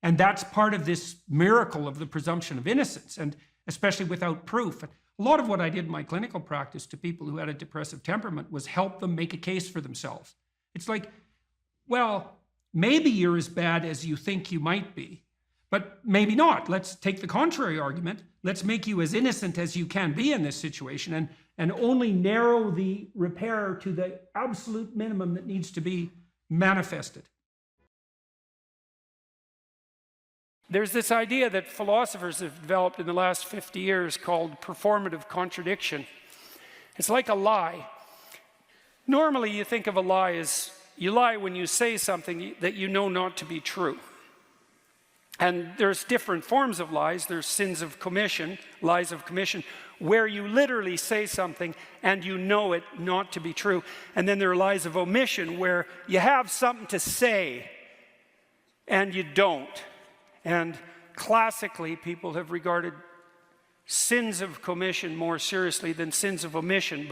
And that's part of this miracle of the presumption of innocence, and especially without proof. A lot of what I did in my clinical practice to people who had a depressive temperament was help them make a case for themselves. It's like, well, maybe you're as bad as you think you might be, but maybe not. Let's take the contrary argument. Let's make you as innocent as you can be in this situation, and only narrow the repair to the absolute minimum that needs to be manifested. There's this idea that philosophers have developed in the last 50 years called performative contradiction. It's like a lie. Normally, you think of a lie as you lie when you say something that you know not to be true. And there's different forms of lies. There's sins of commission, lies of commission, where you literally say something and you know it not to be true. And then there are lies of omission, where you have something to say and you don't. And classically, people have regarded sins of commission more seriously than sins of omission.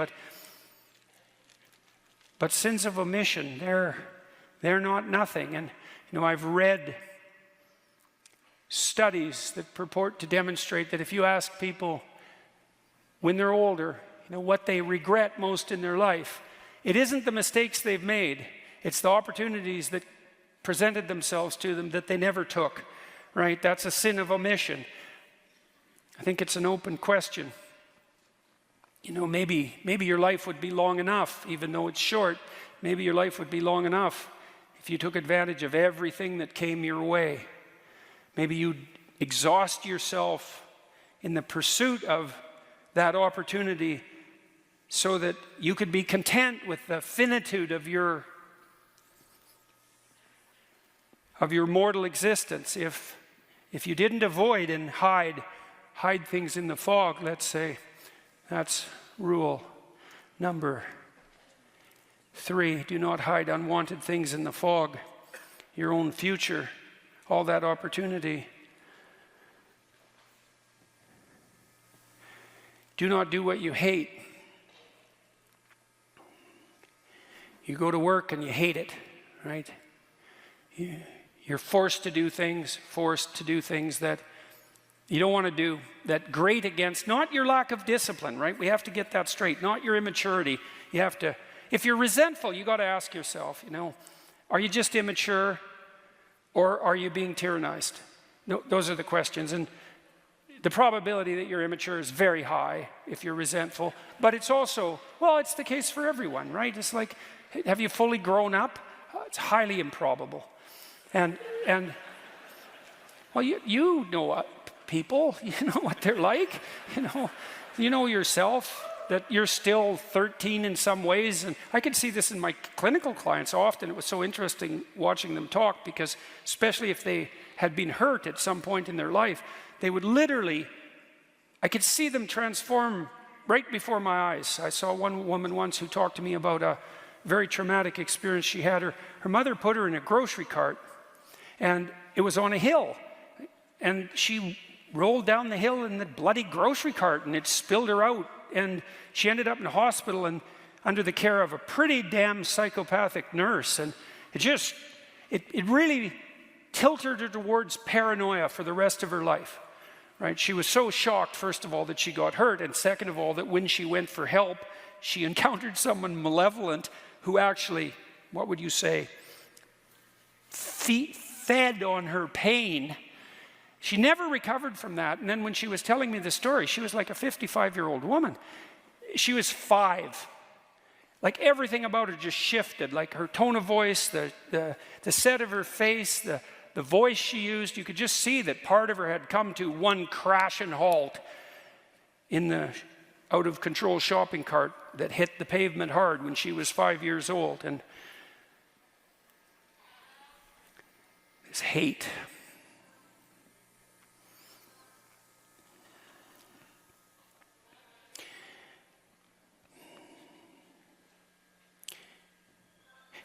But sins of omission, they're not nothing. And I've read studies that purport to demonstrate that if you ask people when they're older, what they regret most in their life, it isn't the mistakes they've made, it's the opportunities that presented themselves to them that they never took, right? That's a sin of omission. I think it's an open question. Maybe your life would be long enough, even though it's short, maybe your life would be long enough if you took advantage of everything that came your way. Maybe you'd exhaust yourself in the pursuit of that opportunity so that you could be content with the finitude of your mortal existence. If you didn't avoid and hide things in the fog, let's say, that's rule number 3. Do not hide unwanted things in the fog. Your own future, all that opportunity. Do not do what you hate. You go to work and you hate it, right? You're forced to do things that you don't want to do, that grate against, not your lack of discipline, right? We have to get that straight, not your immaturity. You have to, if you're resentful, you got to ask yourself, are you just immature or are you being tyrannized? No, those are the questions. And the probability that you're immature is very high if you're resentful, but it's also, it's the case for everyone, right? It's like, have you fully grown up? It's highly improbable. And well, you know people, you know what they're like, you know yourself, that you're still 13 in some ways. And I could see this in my clinical clients often. It was so interesting watching them talk, because especially if they had been hurt at some point in their life, they would literally, I could see them transform right before my eyes. I saw one woman once who talked to me about a very traumatic experience she had. Her mother put her in a grocery cart, and it was on a hill. And she rolled down the hill in the bloody grocery cart, and it spilled her out. And she ended up in the hospital and under the care of a pretty damn psychopathic nurse. And it really tilted her towards paranoia for the rest of her life, right? She was so shocked, first of all, that she got hurt, and second of all, that when she went for help, she encountered someone malevolent who actually, what would you say, fed on her pain. She never recovered from that. And then when she was telling me the story, she was like a 55-year-old woman. She was 5. Like everything about her just shifted, like her tone of voice, the set of her face, the voice she used. You could just see that part of her had come to one crash and halt in the out-of-control shopping cart that hit the pavement hard when she was 5 years old. And this hate.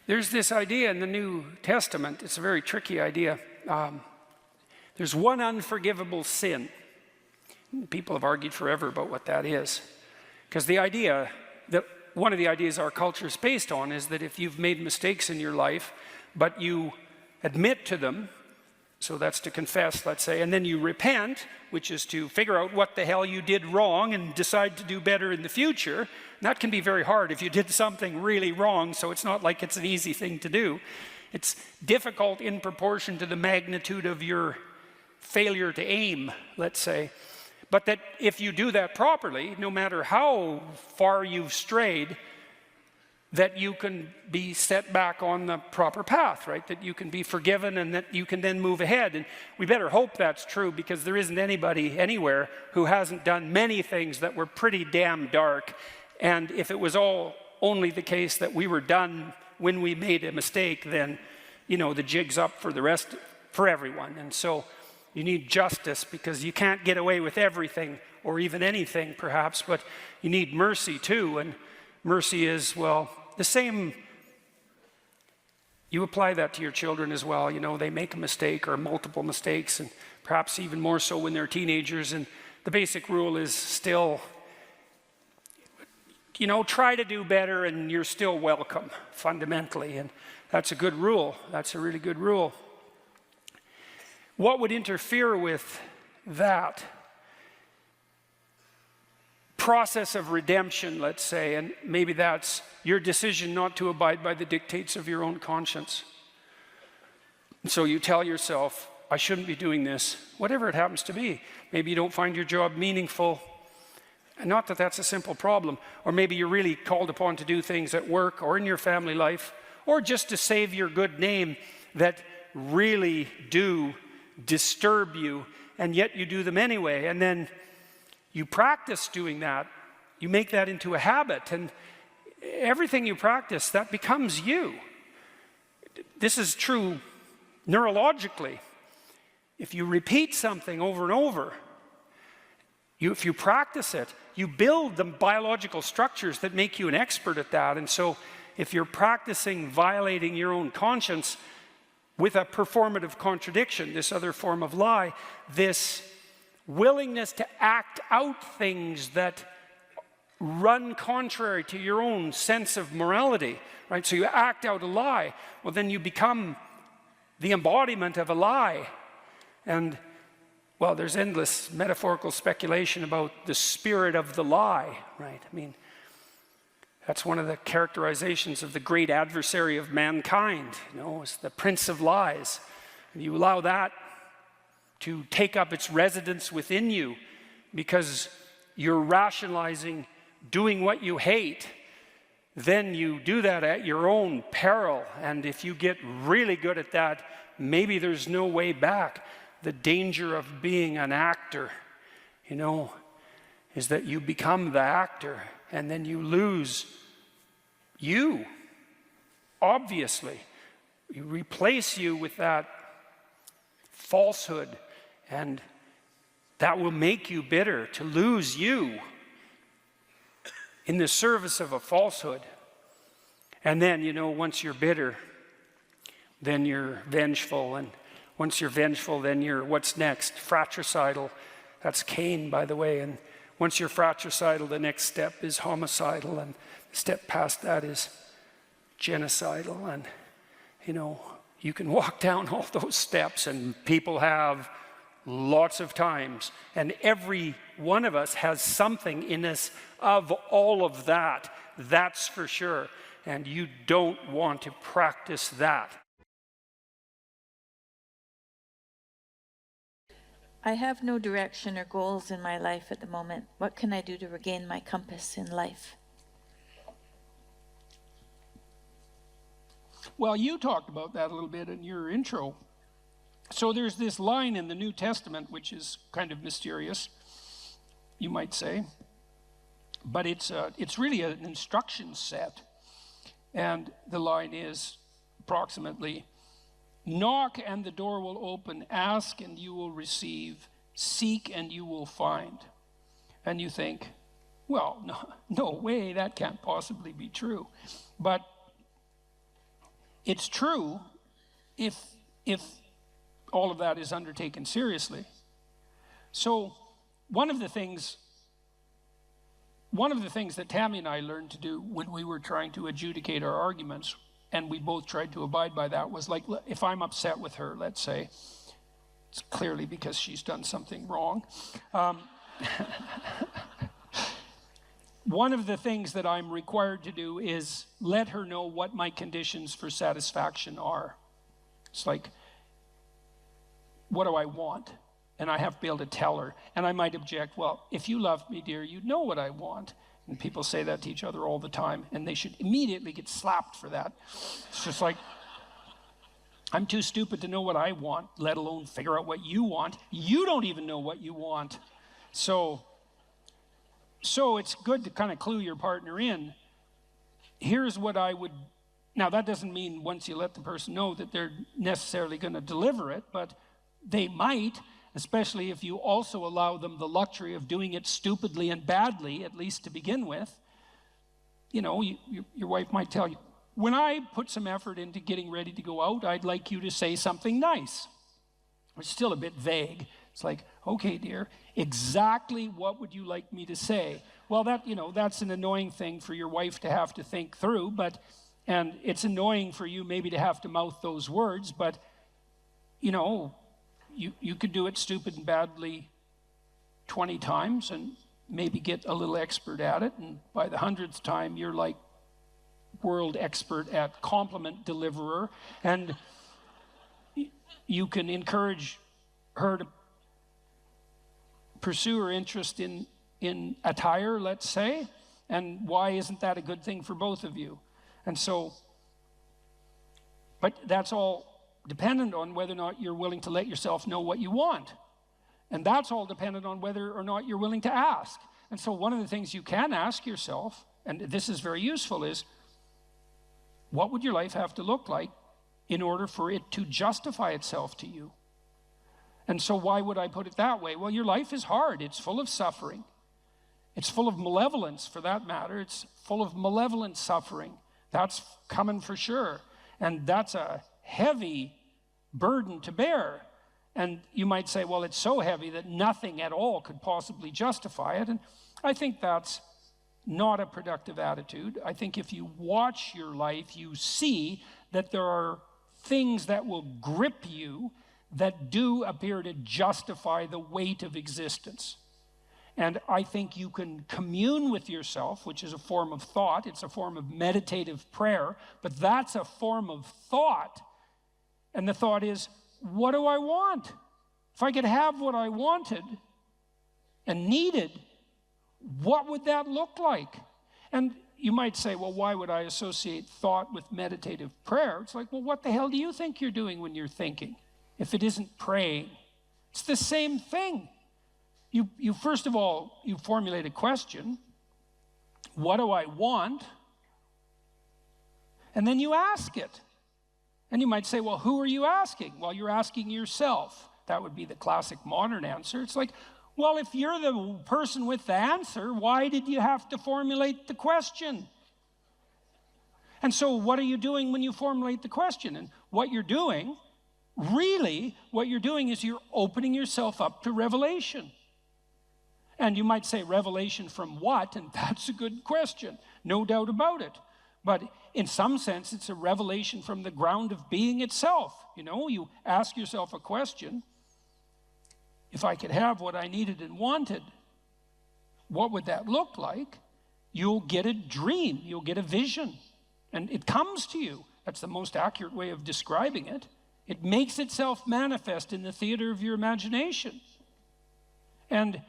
There's this idea in the New Testament. It's a very tricky idea. There's one unforgivable sin. People have argued forever about what that is. Because the idea that one of the ideas our culture is based on is that if you've made mistakes in your life, but you admit to them, so that's to confess, let's say, and then you repent, which is to figure out what the hell you did wrong and decide to do better in the future. And that can be very hard if you did something really wrong, so it's not like it's an easy thing to do. It's difficult in proportion to the magnitude of your failure to aim, let's say. But that if you do that properly, no matter how far you've strayed, that you can be set back on the proper path, right? That you can be forgiven and that you can then move ahead. And we better hope that's true, because there isn't anybody anywhere who hasn't done many things that were pretty damn dark. And if it was all only the case that we were done when we made a mistake, then, the jig's up for everyone. And so you need justice, because you can't get away with everything or even anything, perhaps, but you need mercy too. And mercy is, the same You apply that to your children as well. You know, they make a mistake or multiple mistakes, and perhaps even more so when they're teenagers. And the basic rule is still, you know, try to do better and you're still welcome, fundamentally. And that's a good rule. That's a really good rule. What would interfere with that process of redemption, let's say, and maybe that's your decision not to abide by the dictates of your own conscience. And so you tell yourself, I shouldn't be doing this, whatever it happens to be. Maybe you don't find your job meaningful, and not that that's a simple problem, or maybe you're really called upon to do things at work or in your family life, or just to save your good name that really do disturb you, and yet you do them anyway. And then you practice doing that. You make that into a habit, and everything you practice, that becomes you. This is true neurologically. If you repeat something over and over, if you practice it, you build the biological structures that make you an expert at that. And so if you're practicing violating your own conscience with a performative contradiction, this other form of lie, this willingness to act out things that run contrary to your own sense of morality, right? So you act out a lie. Well, then you become the embodiment of a lie. And, well, there's endless metaphorical speculation about the spirit of the lie, right? I mean, that's one of the characterizations of the great adversary of mankind, you know, is the prince of lies. And you allow that to take up its residence within you because you're rationalizing doing what you hate, then you do that at your own peril. And if you get really good at that, maybe there's no way back. The danger of being an actor, you know, is that you become the actor and then you lose you, obviously. You replace you with that falsehood, and that will make you bitter, to lose you in the service of a falsehood. And then, you know, once you're bitter, then you're vengeful. And once you're vengeful, then you're, what's next? Fratricidal. That's Cain, by the way. And once you're fratricidal, the next step is homicidal. And the step past that is genocidal. And, you know, you can walk down all those steps, and people have lots of times. And every one of us has something in us of all of that. That's for sure. And you don't want to practice that. I have no direction or goals in my life at the moment. What can I do to regain my compass in life? Well, you talked about that a little bit in your intro. So there's this line in the New Testament, which is kind of mysterious, you might say. But it's really an instruction set. And the line is approximately, knock and the door will open, ask and you will receive, seek and you will find. And you think, well, no way, that can't possibly be true. But it's true if all of that is undertaken seriously. So one of the things that Tammy and I learned to do when we were trying to adjudicate our arguments, and we both tried to abide by that, was like, if I'm upset with her, let's say, it's clearly because she's done something wrong. One of the things that I'm required to do is let her know what my conditions for satisfaction are. It's like, what do I want? And I have to be able to tell her. And I might object, well, if you loved me, dear, you'd know what I want. And people say that to each other all the time, and they should immediately get slapped for that. It's just like, I'm too stupid to know what I want, let alone figure out what you want. You don't even know what you want. So it's good to kind of clue your partner in. Here's what I would, now that doesn't mean once you let the person know that they're necessarily going to deliver it, but they might, especially if you also allow them the luxury of doing it stupidly and badly, at least to begin with. You know, your wife might tell you, when I put some effort into getting ready to go out, I'd like you to say something nice. It's still a bit vague. It's like, okay, dear, exactly what would you like me to say? Well, that's an annoying thing for your wife to have to think through, and it's annoying for you maybe to have to mouth those words, but, you could do it stupid and badly 20 times and maybe get a little expert at it, and by the 100th time, you're like world expert at compliment deliverer, and you can encourage her to pursue her interest in attire, let's say, and why isn't that a good thing for both of you? And so, but that's all dependent on whether or not you're willing to let yourself know what you want. And that's all dependent on whether or not you're willing to ask. And so one of the things you can ask yourself, and this is very useful, is what would your life have to look like in order for it to justify itself to you? And so why would I put it that way? Well, your life is hard. It's full of suffering. It's full of malevolence, for that matter. It's full of malevolent suffering. That's coming for sure. And that's a heavy burden to bear. And you might say, well, it's so heavy that nothing at all could possibly justify it. And I think that's not a productive attitude. I think if you watch your life, you see that there are things that will grip you that do appear to justify the weight of existence. And I think you can commune with yourself, which is a form of thought. It's a form of meditative prayer, but that's a form of thought. And the thought is, what do I want? If I could have what I wanted and needed, what would that look like? And you might say, well, why would I associate thought with meditative prayer? It's like, well, what the hell do you think you're doing when you're thinking, if it isn't praying? It's the same thing. You first of all, you formulate a question. What do I want? And then you ask it. And you might say, well, who are you asking? Well, you're asking yourself. That would be the classic modern answer. It's like, well, if you're the person with the answer, why did you have to formulate the question? And so what are you doing when you formulate the question? And what you're doing, really, what you're doing is you're opening yourself up to revelation. And you might say, revelation from what? And that's a good question, no doubt about it. But in some sense, it's a revelation from the ground of being itself. You ask yourself a question. If I could have what I needed and wanted, what would that look like? You'll get a dream. You'll get a vision. And it comes to you. That's the most accurate way of describing it. It makes itself manifest in the theater of your imagination. And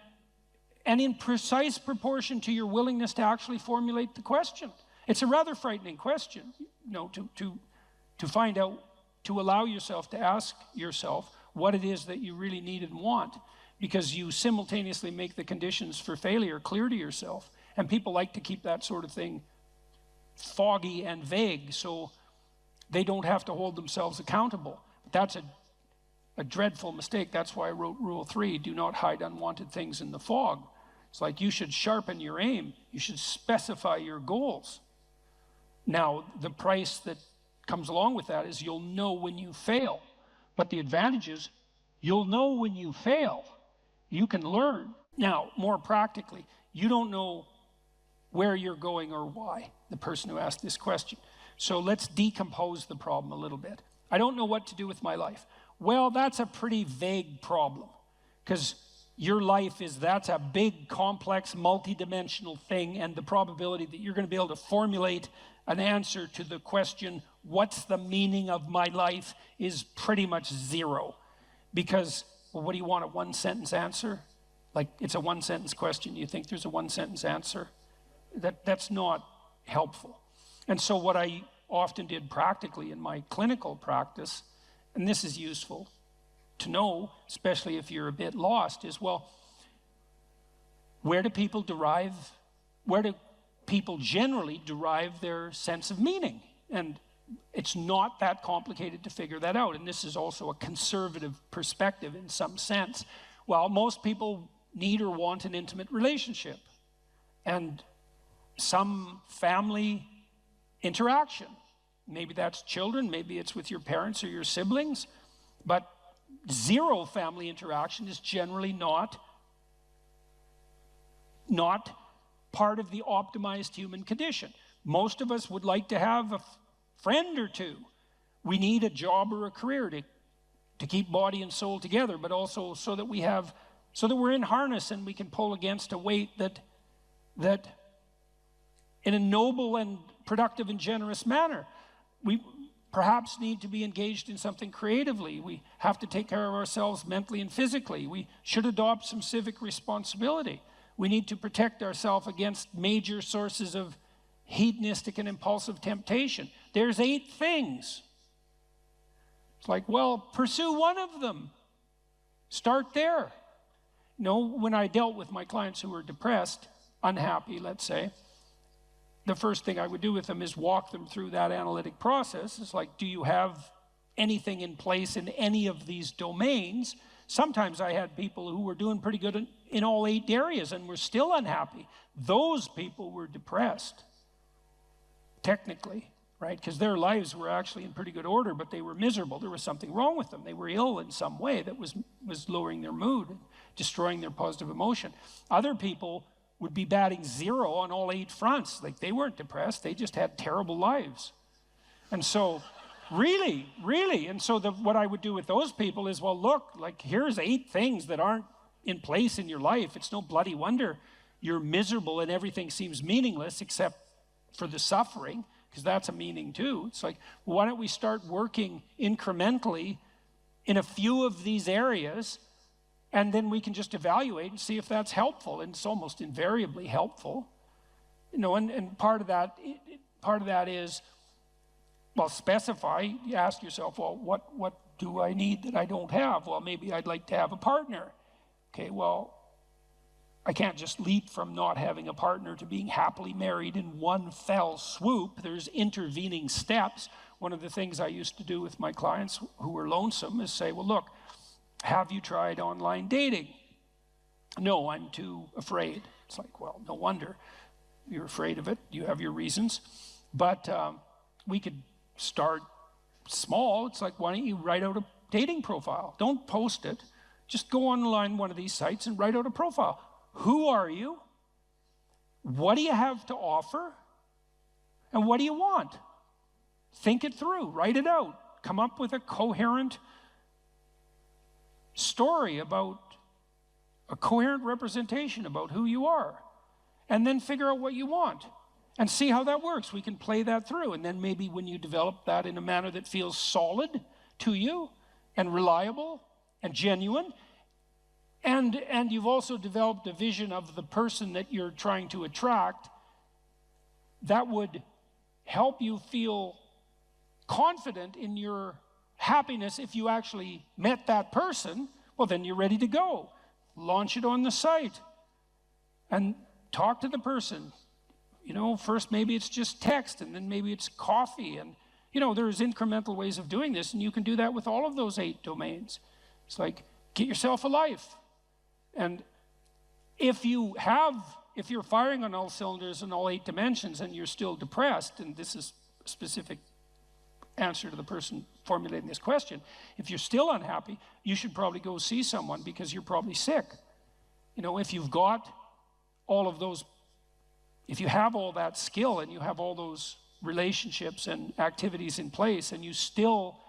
in precise proportion to your willingness to actually formulate the question. It's a rather frightening question, to find out, to allow yourself to ask yourself what it is that you really need and want, because you simultaneously make the conditions for failure clear to yourself. And people like to keep that sort of thing foggy and vague so they don't have to hold themselves accountable. That's a dreadful mistake. That's why I wrote Rule 3, do not hide unwanted things in the fog. It's like you should sharpen your aim. You should specify your goals. Now, the price that comes along with that is you'll know when you fail. But the advantage is you'll know when you fail. You can learn. Now, more practically, you don't know where you're going or why, the person who asked this question. So let's decompose the problem a little bit. I don't know what to do with my life. Well, that's a pretty vague problem, because your life that's a big, complex, multidimensional thing, and the probability that you're going to be able to formulate an answer to the question, what's the meaning of my life, is pretty much zero. Because, well, what do you want, a one-sentence answer? Like, it's a one-sentence question. You think there's a one-sentence answer? That's not helpful. And so what I often did practically in my clinical practice, and this is useful to know, especially if you're a bit lost, is, well, where do people generally derive their sense of meaning? And it's not that complicated to figure that out. And this is also a conservative perspective in some sense. Well, most people need or want an intimate relationship and some family interaction. Maybe that's children, maybe it's with your parents or your siblings, but zero family interaction is generally not part of the optimized human condition. Most of us would like to have a friend or two. We need a job or a career to keep body and soul together, but also so that we're in harness and we can pull against a weight that in a noble and productive and generous manner. We perhaps need to be engaged in something creatively. We have to take care of ourselves mentally and physically. We should adopt some civic responsibility. We need to protect ourselves against major sources of hedonistic and impulsive temptation. There's 8 things. It's like, well, pursue one of them. Start there. When I dealt with my clients who were depressed, unhappy, let's say, the first thing I would do with them is walk them through that analytic process. It's like, do you have anything in place in any of these domains? Sometimes I had people who were doing pretty good in all 8 areas and were still unhappy. Those people were depressed, technically, right? Because their lives were actually in pretty good order, but they were miserable. There was something wrong with them. They were ill in some way that was lowering their mood and destroying their positive emotion. Other people would be batting 0 on all 8 fronts. Like, they weren't depressed, they just had terrible lives. And so, really, and so what I would do with those people is, well, look, like, here's 8 things that aren't in place in your life. It's no bloody wonder you're miserable and everything seems meaningless except for the suffering, because that's a meaning too. It's like, why don't we start working incrementally in a few of these areas, and then we can just evaluate and see if that's helpful. And it's almost invariably helpful. And part of that is, well, specify. You ask yourself, well, what do I need that I don't have? Well, maybe I'd like to have a partner. Okay, well, I can't just leap from not having a partner to being happily married in one fell swoop. There's intervening steps. One of the things I used to do with my clients who were lonesome is say, well, look, have you tried online dating? No, I'm too afraid. It's like, well, no wonder you're afraid of it. You have your reasons. But we could start small. It's like, why don't you write out a dating profile? Don't post it. Just go online one of these sites and write out a profile. Who are you? What do you have to offer? And what do you want? Think it through. Write it out. Come up with a coherent story about a coherent representation about who you are, and then figure out what you want and see how that works. We can play that through, and then maybe when you develop that in a manner that feels solid to you and reliable and genuine, and you've also developed a vision of the person that you're trying to attract, that would help you feel confident in your happiness. If you actually met that person, well, then you're ready to go. Launch it on the site and talk to the person. First maybe it's just text, and then maybe it's coffee, and there's incremental ways of doing this, and you can do that with all of those 8 domains. It's like, get yourself a life. And if you're firing on all cylinders in all 8 dimensions and you're still depressed, and this is a specific answer to the person formulating this question, if you're still unhappy, you should probably go see someone, because you're probably sick. If you've got all of those, if you have all that skill and you have all those relationships and activities in place, and you still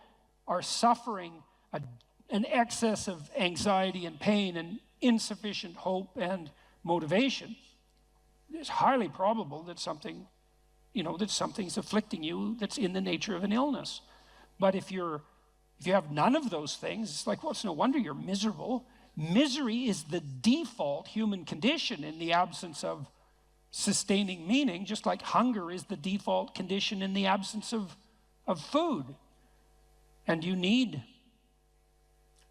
are suffering an excess of anxiety and pain and insufficient hope and motivation, it's highly probable that something's afflicting you that's in the nature of an illness. But if you have none of those things, it's like, well, it's no wonder you're miserable. Misery is the default human condition in the absence of sustaining meaning, just like hunger is the default condition in the absence of food. And you need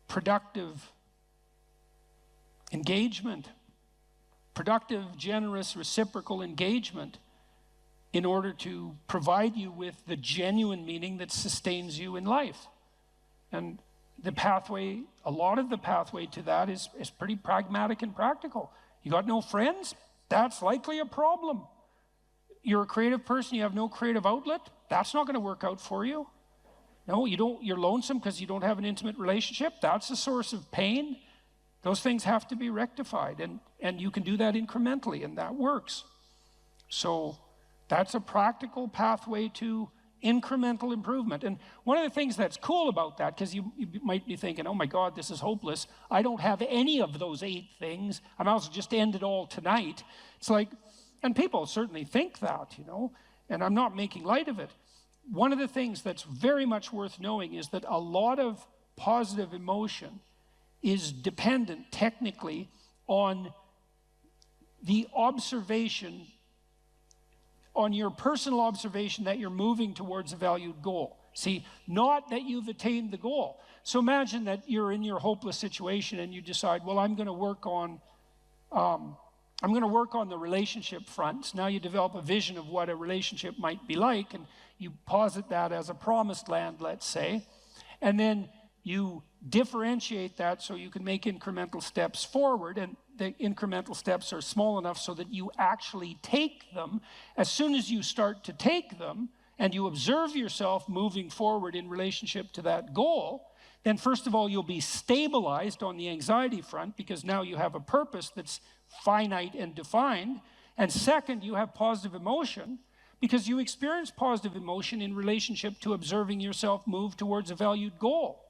productive engagement, productive, generous, reciprocal engagement, in order to provide you with the genuine meaning that sustains you in life. And a lot of the pathway to that is pretty pragmatic and practical. You got no friends? That's likely a problem. you're a creative person, you have no creative outlet, that's not going to work out for you. No, you're lonesome because you don't have an intimate relationship. That's a source of pain. Those things have to be rectified, and you can do that incrementally, and that works. So that's a practical pathway to incremental improvement. And one of the things that's cool about that, because you might be thinking, oh my God, this is hopeless. I don't have any of those 8 things. I might as well just end it all tonight. It's like, and people certainly think that, and I'm not making light of it. One of the things that's very much worth knowing is that a lot of positive emotion is dependent technically on the observation, on your personal observation that you're moving towards a valued goal. See, not that you've attained the goal. So imagine that you're in your hopeless situation and you decide, well, I'm going to work on the relationship front. Now you develop a vision of what a relationship might be like, and you posit that as a promised land, let's say, and then you differentiate that so you can make incremental steps forward, and the incremental steps are small enough so that you actually take them. As soon as you start to take them and you observe yourself moving forward in relationship to that goal, then first of all, you'll be stabilized on the anxiety front because now you have a purpose that's finite and defined. And second, you have positive emotion because you experience positive emotion in relationship to observing yourself move towards a valued goal.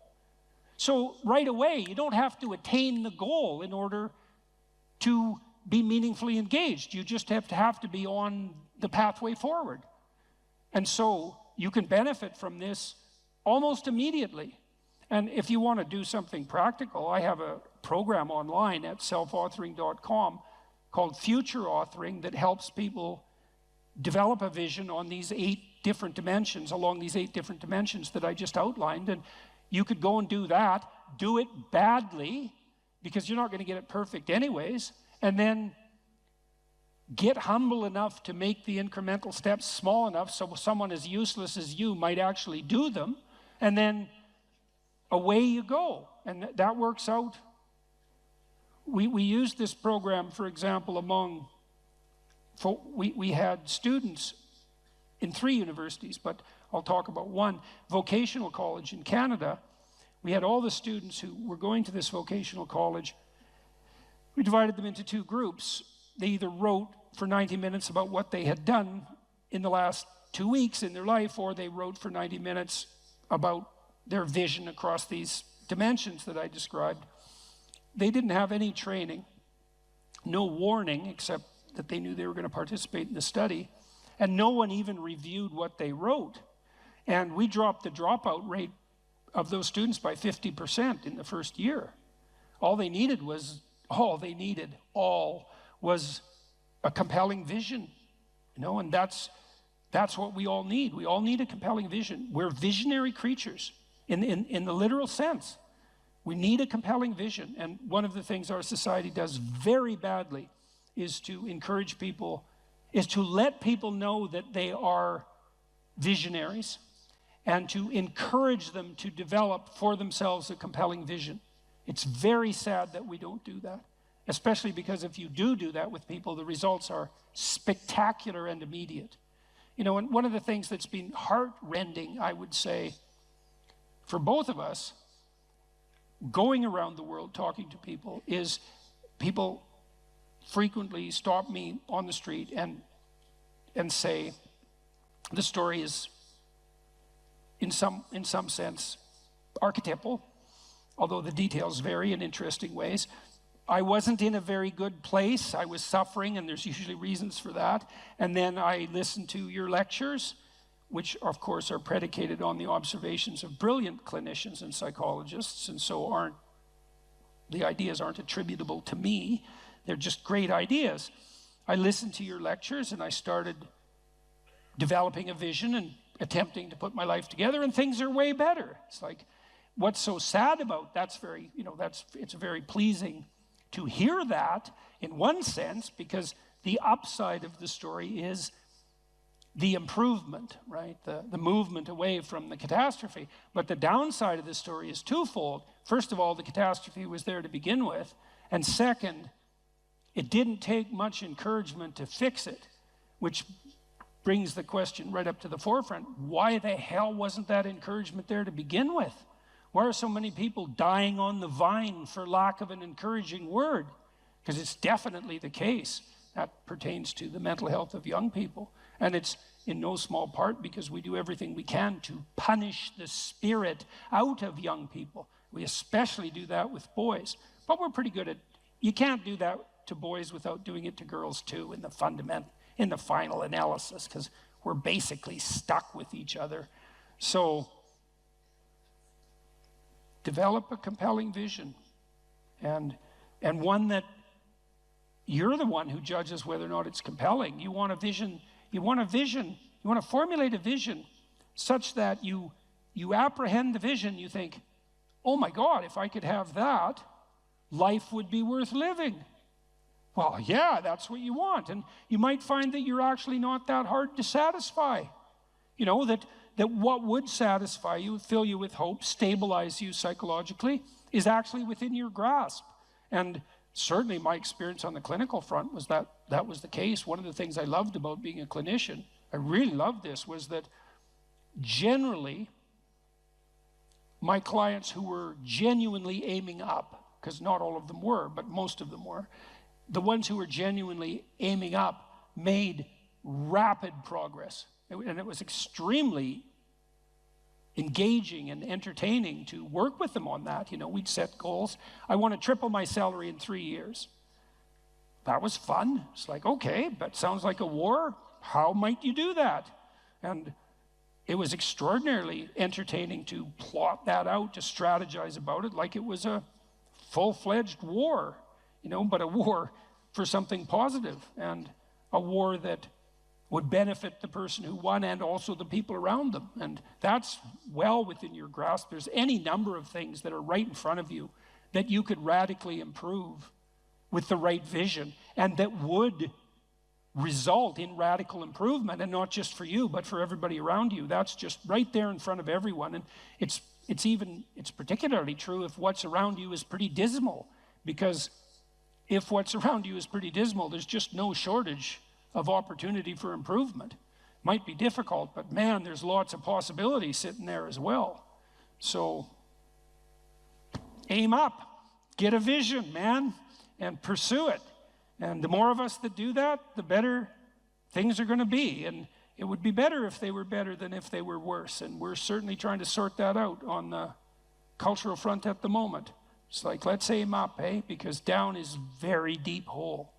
So right away, you don't have to attain the goal in order to be meaningfully engaged. You just have to be on the pathway forward. And so you can benefit from this almost immediately. And if you want to do something practical, I have a program online at selfauthoring.com called Future Authoring that helps people develop a vision on these 8 different dimensions, along these 8 different dimensions that I just outlined. And you could go and do that, do it badly, because you're not going to get it perfect anyways, and then get humble enough to make the incremental steps small enough so someone as useless as you might actually do them, and then away you go. And that works out. We used this program, for example, we had students in 3 universities, but I'll talk about one, vocational college in Canada. We had all the students who were going to this vocational college. We divided them into 2 groups. They either wrote for 90 minutes about what they had done in the last 2 weeks in their life, or they wrote for 90 minutes about their vision across these dimensions that I described. They didn't have any training, no warning, except that they knew they were going to participate in the study, and no one even reviewed what they wrote. And we dropped the dropout rate of those students by 50% in the first year. All they needed was a compelling vision, and that's what we all need. We all need a compelling vision. We're visionary creatures in the literal sense. We need a compelling vision. And one of the things our society does very badly is to encourage people, is to let people know that they are visionaries and to encourage them to develop for themselves a compelling vision. It's very sad that we don't do that, especially because if you do that with people, the results are spectacular and immediate. And one of the things that's been heart-rending, I would say, for both of us, going around the world talking to people, is people frequently stop me on the street and say, the story is in some sense archetypal, although the details vary in interesting ways. I wasn't in a very good place. I was suffering, and there's usually reasons for that. And then I listened to your lectures, which of course are predicated on the observations of brilliant clinicians and psychologists, and so the ideas aren't attributable to me. They're just great ideas. I listened to your lectures and I started developing a vision and attempting to put my life together, and things are way better. It's like, what's so sad about it's very pleasing to hear that in one sense, because the upside of the story is the improvement, right? The movement away from the catastrophe. But the downside of the story is twofold. First of all, the catastrophe was there to begin with. And second, it didn't take much encouragement to fix it, which brings the question right up to the forefront. Why the hell wasn't that encouragement there to begin with? Why are so many people dying on the vine for lack of an encouraging word? Because it's definitely the case. That pertains to the mental health of young people. And it's in no small part because we do everything we can to punish the spirit out of young people. We especially do that with boys. But we're pretty good at, you can't do that to boys without doing it to girls too in the final analysis, because we're basically stuck with each other. So develop a compelling vision, and one that you're the one who judges whether or not it's compelling. You want to formulate a vision such that you apprehend the vision, you think, oh my God, if I could have that, life would be worth living. Well, yeah, that's what you want. And you might find that you're actually not that hard to satisfy. You know, that what would satisfy you, fill you with hope, stabilize you psychologically, is actually within your grasp. And certainly my experience on the clinical front was that was the case. One of the things I loved about being a clinician, I really loved this, was that generally my clients who were genuinely aiming up, because not all of them were, but most of them were, the ones who were genuinely aiming up made rapid progress. And it was extremely engaging and entertaining to work with them on that. You know, we'd set goals. I want to triple my salary in 3 years. That was fun. It's like, okay, that sounds like a war. How might you do that? And it was extraordinarily entertaining to plot that out, to strategize about it like it was a full-fledged war, you know, but a war for something positive, and a war that would benefit the person who won and also the people around them. And that's well within your grasp. There's any number of things that are right in front of you that you could radically improve with the right vision, and that would result in radical improvement, and not just for you, but for everybody around you. That's just right there in front of everyone. And it's particularly true if what's around you is pretty dismal, because if what's around you is pretty dismal, there's just no shortage of opportunity for improvement. Might be difficult, but man, there's lots of possibilities sitting there as well. So aim up, get a vision, man, and pursue it. And the more of us that do that, the better things are going to be. And it would be better if they were better than if they were worse. And we're certainly trying to sort that out on the cultural front at the moment. It's like, let's aim up, eh? Because down is very deep hole.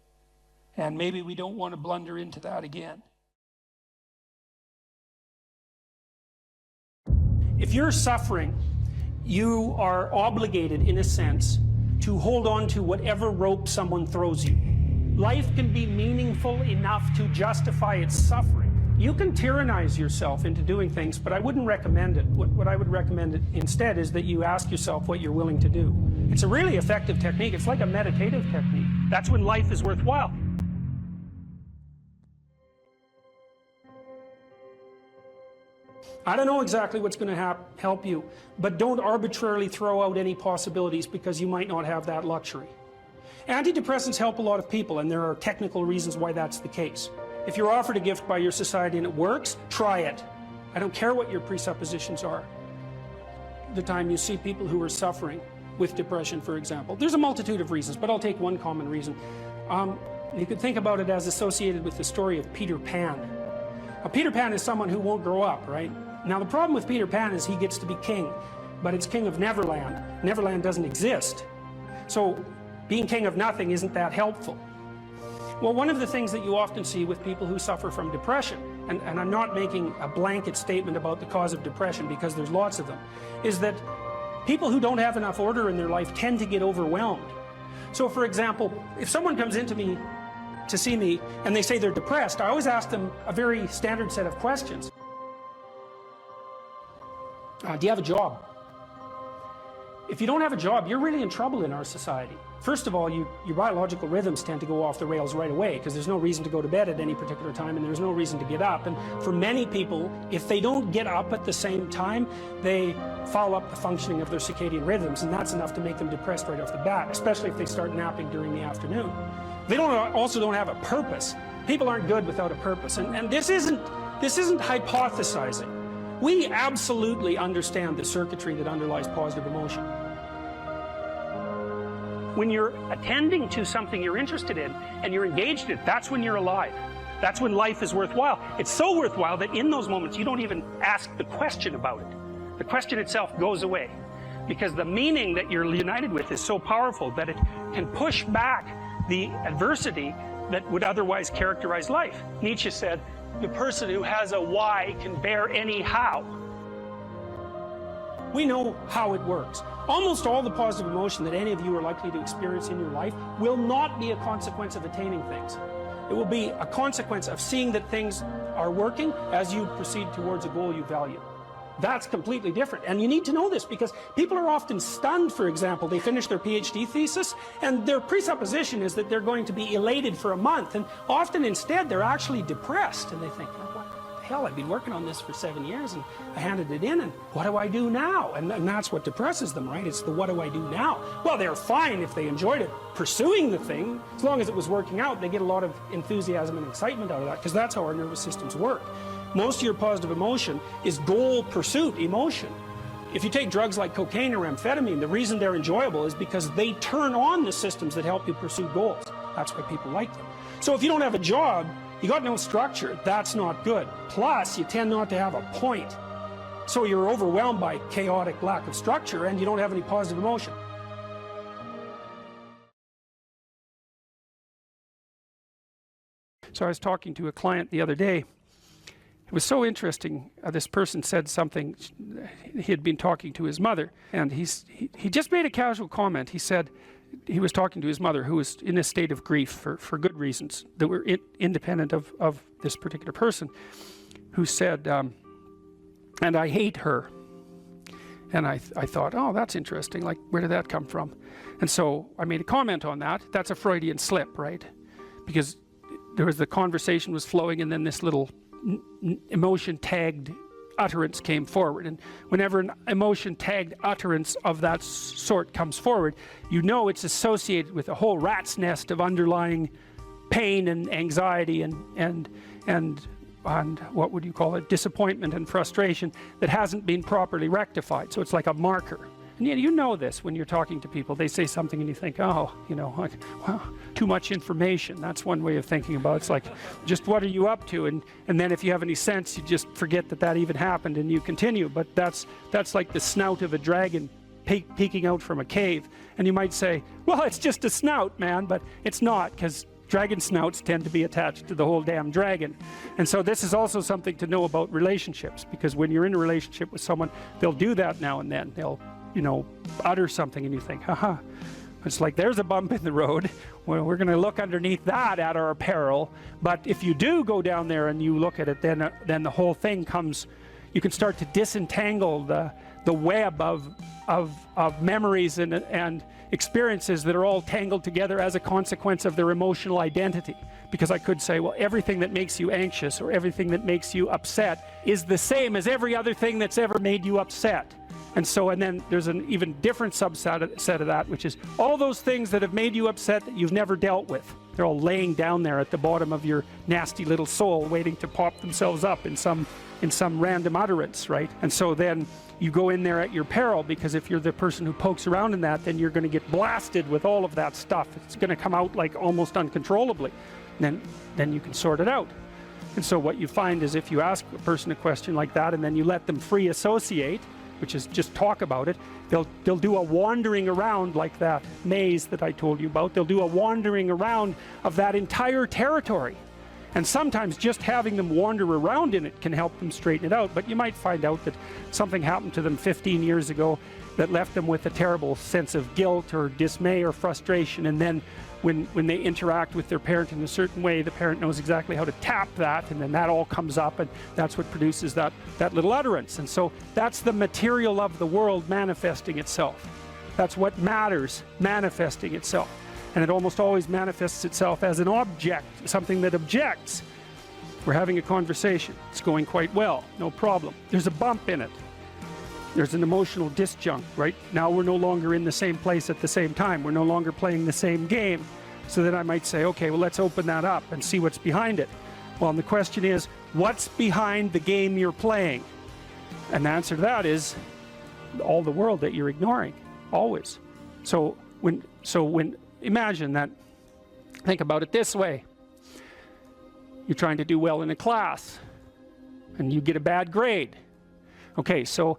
And maybe we don't want to blunder into that again. If you're suffering, you are obligated, in a sense, to hold on to whatever rope someone throws you. Life can be meaningful enough to justify its suffering. You can tyrannize yourself into doing things, but I wouldn't recommend it. What I would recommend instead is that you ask yourself what you're willing to do. It's a really effective technique. It's like a meditative technique. That's when life is worthwhile. I don't know exactly what's going to help you, but don't arbitrarily throw out any possibilities because you might not have that luxury. Antidepressants help a lot of people, and there are technical reasons why that's the case. If you're offered a gift by your society and it works, try it. I don't care what your presuppositions are. The time you see people who are suffering with depression, for example, there's a multitude of reasons, but I'll take one common reason. You could think about it as associated with the story of Peter Pan. Now, Peter Pan is someone who won't grow up, right? Now, the problem with Peter Pan is he gets to be king, but it's king of Neverland. Neverland doesn't exist. So being king of nothing isn't that helpful. Well, one of the things that you often see with people who suffer from depression, and I'm not making a blanket statement about the cause of depression because there's lots of them, is that people who don't have enough order in their life tend to get overwhelmed. So, for example, if someone comes into me to see me and they say they're depressed, I always ask them a very standard set of questions. Do you have a job? If you don't have a job, you're really in trouble in our society. First of all, your biological rhythms tend to go off the rails right away because there's no reason to go to bed at any particular time and there's no reason to get up. And for many people, if they don't get up at the same time, they foul up the functioning of their circadian rhythms, and that's enough to make them depressed right off the bat, especially if they start napping during the afternoon. They also don't have a purpose. People aren't good without a purpose, and this isn't hypothesizing. We absolutely understand the circuitry that underlies positive emotion. When you're attending to something you're interested in and you're engaged in it, that's when you're alive. That's when life is worthwhile. It's so worthwhile that in those moments you don't even ask the question about it. The question itself goes away, because the meaning that you're united with is so powerful that it can push back the adversity that would otherwise characterize life. Nietzsche said, the person who has a why can bear any how. We know how it works. Almost all the positive emotion that any of you are likely to experience in your life will not be a consequence of attaining things. It will be a consequence of seeing that things are working as you proceed towards a goal you value. That's completely different. And you need to know this, because people are often stunned. For example, they finish their PhD thesis and their presupposition is that they're going to be elated for a month, and often instead they're actually depressed, and they think, oh, what the hell, I've been working on this for 7 years and I handed it in, and what do I do now? And that's what depresses them, right? It's the what do I do now? Well, they're fine if they enjoyed it, pursuing the thing, as long as it was working out. They get a lot of enthusiasm and excitement out of that, because that's how our nervous systems work. Most of your positive emotion is goal pursuit emotion. If you take drugs like cocaine or amphetamine, the reason they're enjoyable is because they turn on the systems that help you pursue goals. That's why people like them. So if you don't have a job, you got no structure, that's not good. Plus, you tend not to have a point. So you're overwhelmed by chaotic lack of structure and you don't have any positive emotion. So I was talking to a client the other day. It was so interesting. This person said something. He had been talking to his mother, and he just made a casual comment. He said he was talking to his mother, who was in a state of grief for good reasons that were independent of this particular person, who said, and I hate her. And I thought, oh, that's interesting. Like, where did that come from? And so I made a comment on that. That's a Freudian slip, right? Because there was, the conversation was flowing, and then this little emotion tagged utterance came forward. And whenever an emotion tagged utterance of that sort comes forward, you know it's associated with a whole rat's nest of underlying pain and anxiety and what would you call it, disappointment and frustration that hasn't been properly rectified. So it's like a marker. And you know this when you're talking to people. They say something and you think, oh, you know, like, wow, too much information. That's one way of thinking about it. It's like, just what are you up to? And then if you have any sense, you just forget that even happened and you continue. But that's like the snout of a dragon peeking out from a cave. And you might say, well, it's just a snout, man. But it's not, because dragon snouts tend to be attached to the whole damn dragon. And so this is also something to know about relationships, because when you're in a relationship with someone, they'll do that now and then. They'll, you know, utter something and you think, haha, it's like, there's a bump in the road. Well, we're going to look underneath that at our peril. But if you do go down there and you look at it, then the whole thing comes, you can start to disentangle the web of memories and experiences that are all tangled together as a consequence of their emotional identity. Because I could say, well, everything that makes you anxious or everything that makes you upset is the same as every other thing that's ever made you upset. And then there's an even different subset of that, which is all those things that have made you upset that you've never dealt with. They're all laying down there at the bottom of your nasty little soul, waiting to pop themselves up in some random utterance, right? And so then you go in there at your peril, because if you're the person who pokes around in that, then you're going to get blasted with all of that stuff. It's going to come out like almost uncontrollably. Then you can sort it out. And so what you find is, if you ask a person a question like that and then you let them free associate, which is just talk about it, they'll do a wandering around, like that maze that I told you about. They'll do a wandering around of that entire territory. And sometimes just having them wander around in it can help them straighten it out. But you might find out that something happened to them 15 years ago that left them with a terrible sense of guilt or dismay or frustration. And then when they interact with their parent in a certain way, the parent knows exactly how to tap that, and then that all comes up, and that's what produces that little utterance. And so that's the material of the world manifesting itself. That's what matters manifesting itself. And it almost always manifests itself as an object, something that objects. We're having a conversation. It's going quite well, no problem. There's a bump in it. There's an emotional disjunct, right? Now we're no longer in the same place at the same time. We're no longer playing the same game. So then I might say, okay, well, let's open that up and see what's behind it. Well, and the question is, what's behind the game you're playing? And the answer to that is all the world that you're ignoring, always. So when imagine that, think about it this way. You're trying to do well in a class and you get a bad grade. Okay, so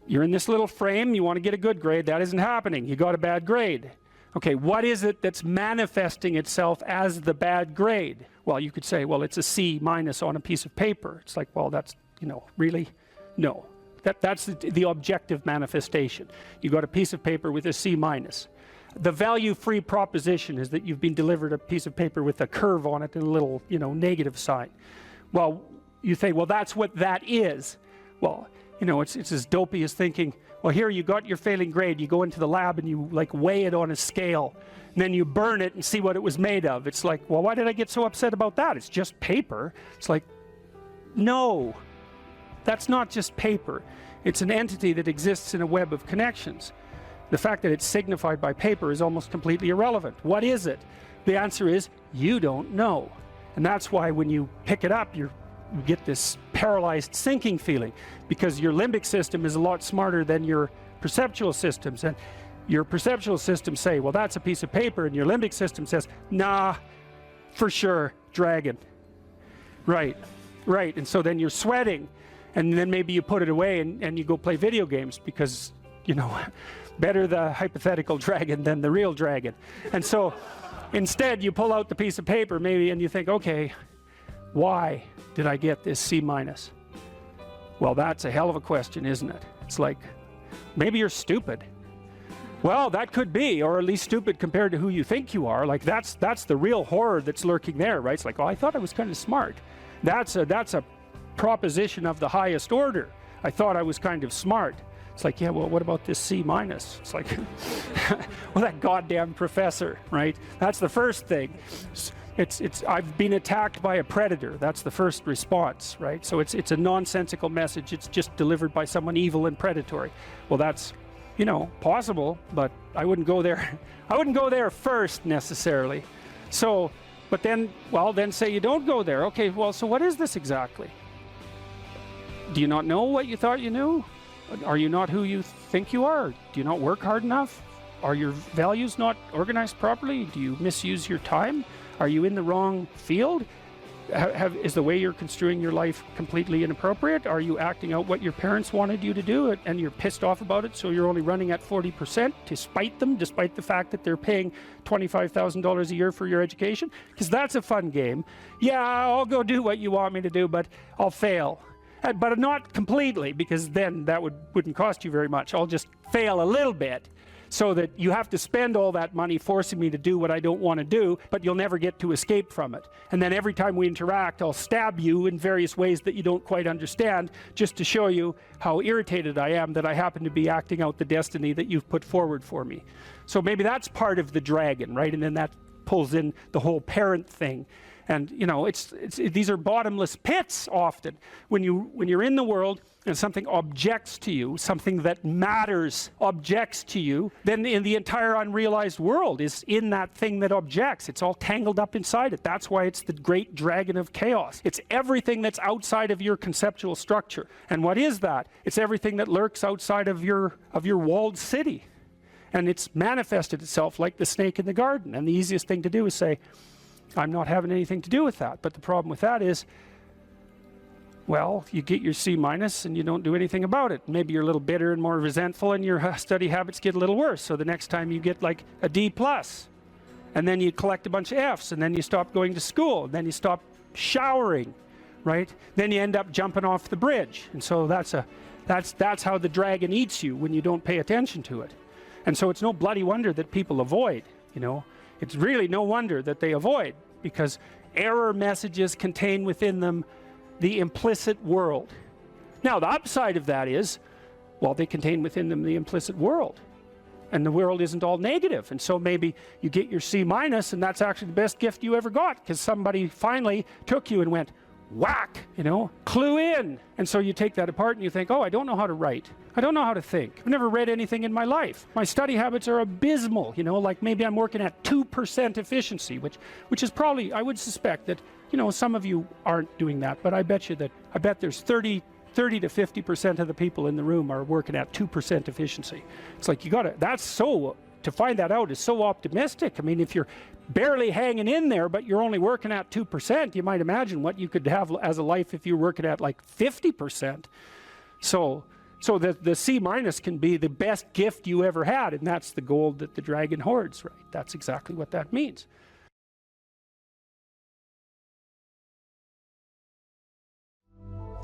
you're in this little frame, you want to get a good grade, that isn't happening, you got a bad grade. Okay, what is it that's manifesting itself as the bad grade? Well, you could say, well, it's a C minus on a piece of paper. It's like, well, that's, really? No. That's the objective manifestation. You got a piece of paper with a C minus. The value-free proposition is that you've been delivered a piece of paper with a curve on it and a little, negative sign. Well, you think, well, that's what that is. Well, it's as dopey as thinking, well, here you got your failing grade, you go into the lab and you weigh it on a scale, and then you burn it and see what it was made of. It's like, well, why did I get so upset about that? It's just paper. It's like, no, that's not just paper. It's an entity that exists in a web of connections. The fact that it's signified by paper is almost completely irrelevant. What is it? The answer is, you don't know. And that's why when you pick it up, you get this paralyzed sinking feeling, because your limbic system is a lot smarter than your perceptual systems. And your perceptual systems say, well, that's a piece of paper, and your limbic system says, nah, for sure, dragon. Right. And so then you're sweating, and then maybe you put it away and you go play video games because, better the hypothetical dragon than the real dragon. And so instead you pull out the piece of paper maybe and you think, okay, why did I get this C minus? Well, that's a hell of a question, isn't it? It's like, maybe you're stupid. Well, that could be, or at least stupid compared to who you think you are. Like that's the real horror that's lurking there, right? It's like, oh, I thought I was kind of smart. That's a proposition of the highest order. I thought I was kind of smart. It's like, yeah, well, what about this C minus? It's like, well, that goddamn professor, right? That's the first thing. I've been attacked by a predator. That's the first response, right? So it's a nonsensical message. It's just delivered by someone evil and predatory. Well, that's, possible, but I wouldn't go there. I wouldn't go there first necessarily. So, but then say you don't go there. Okay, well, so what is this exactly? Do you not know what you thought you knew? Are you not who you think you are? Do you not work hard enough? Are your values not organized properly? Do you misuse your time? Are you in the wrong field? Is the way you're construing your life completely inappropriate? Are you acting out what your parents wanted you to do and you're pissed off about it, so you're only running at 40% to spite them, despite the fact that they're paying $25,000 a year for your education? Because that's a fun game. Yeah, I'll go do what you want me to do, but I'll fail. But not completely, because then that wouldn't cost you very much. I'll just fail a little bit so that you have to spend all that money forcing me to do what I don't want to do, but you'll never get to escape from it. And then every time we interact, I'll stab you in various ways that you don't quite understand, just to show you how irritated I am that I happen to be acting out the destiny that you've put forward for me. So maybe that's part of the dragon, right? And then that pulls in the whole parent thing. And these are bottomless pits often. When you're in the world and something objects to you, something that matters objects to you, then in the entire unrealized world is in that thing that objects. It's all tangled up inside it. That's why it's the great dragon of chaos. It's everything that's outside of your conceptual structure. And what is that? It's everything that lurks outside of your walled city. And it's manifested itself like the snake in the garden. And the easiest thing to do is say, I'm not having anything to do with that. But the problem with that is, well, you get your C minus and you don't do anything about it. Maybe you're a little bitter and more resentful and your study habits get a little worse. So the next time you get like a D plus, and then you collect a bunch of Fs, and then you stop going to school, and then you stop showering, right? Then you end up jumping off the bridge. And so that's how the dragon eats you when you don't pay attention to it. And so it's no bloody wonder that people avoid, It's really no wonder that they avoid, because error messages contain within them the implicit world. Now, the upside of that is, well, they contain within them the implicit world. And the world isn't all negative. And so maybe you get your C minus, and that's actually the best gift you ever got, because somebody finally took you and went, whack, you know, clue in. And so you take that apart and you think, oh, I don't know how to write. I don't know how to think. I've never read anything in my life. My study habits are abysmal, you know, like maybe I'm working at 2% efficiency, which is probably, I would suspect that, you know, some of you aren't doing that, but I bet there's 30 to 50% of the people in the room are working at 2% efficiency. It's like, to find that out is so optimistic. I mean, if you're barely hanging in there, but you're only working at 2%, you might imagine what you could have as a life if you're working at like 50%. So the C- can be the best gift you ever had, and that's the gold that the dragon hoards, right? That's exactly what that means.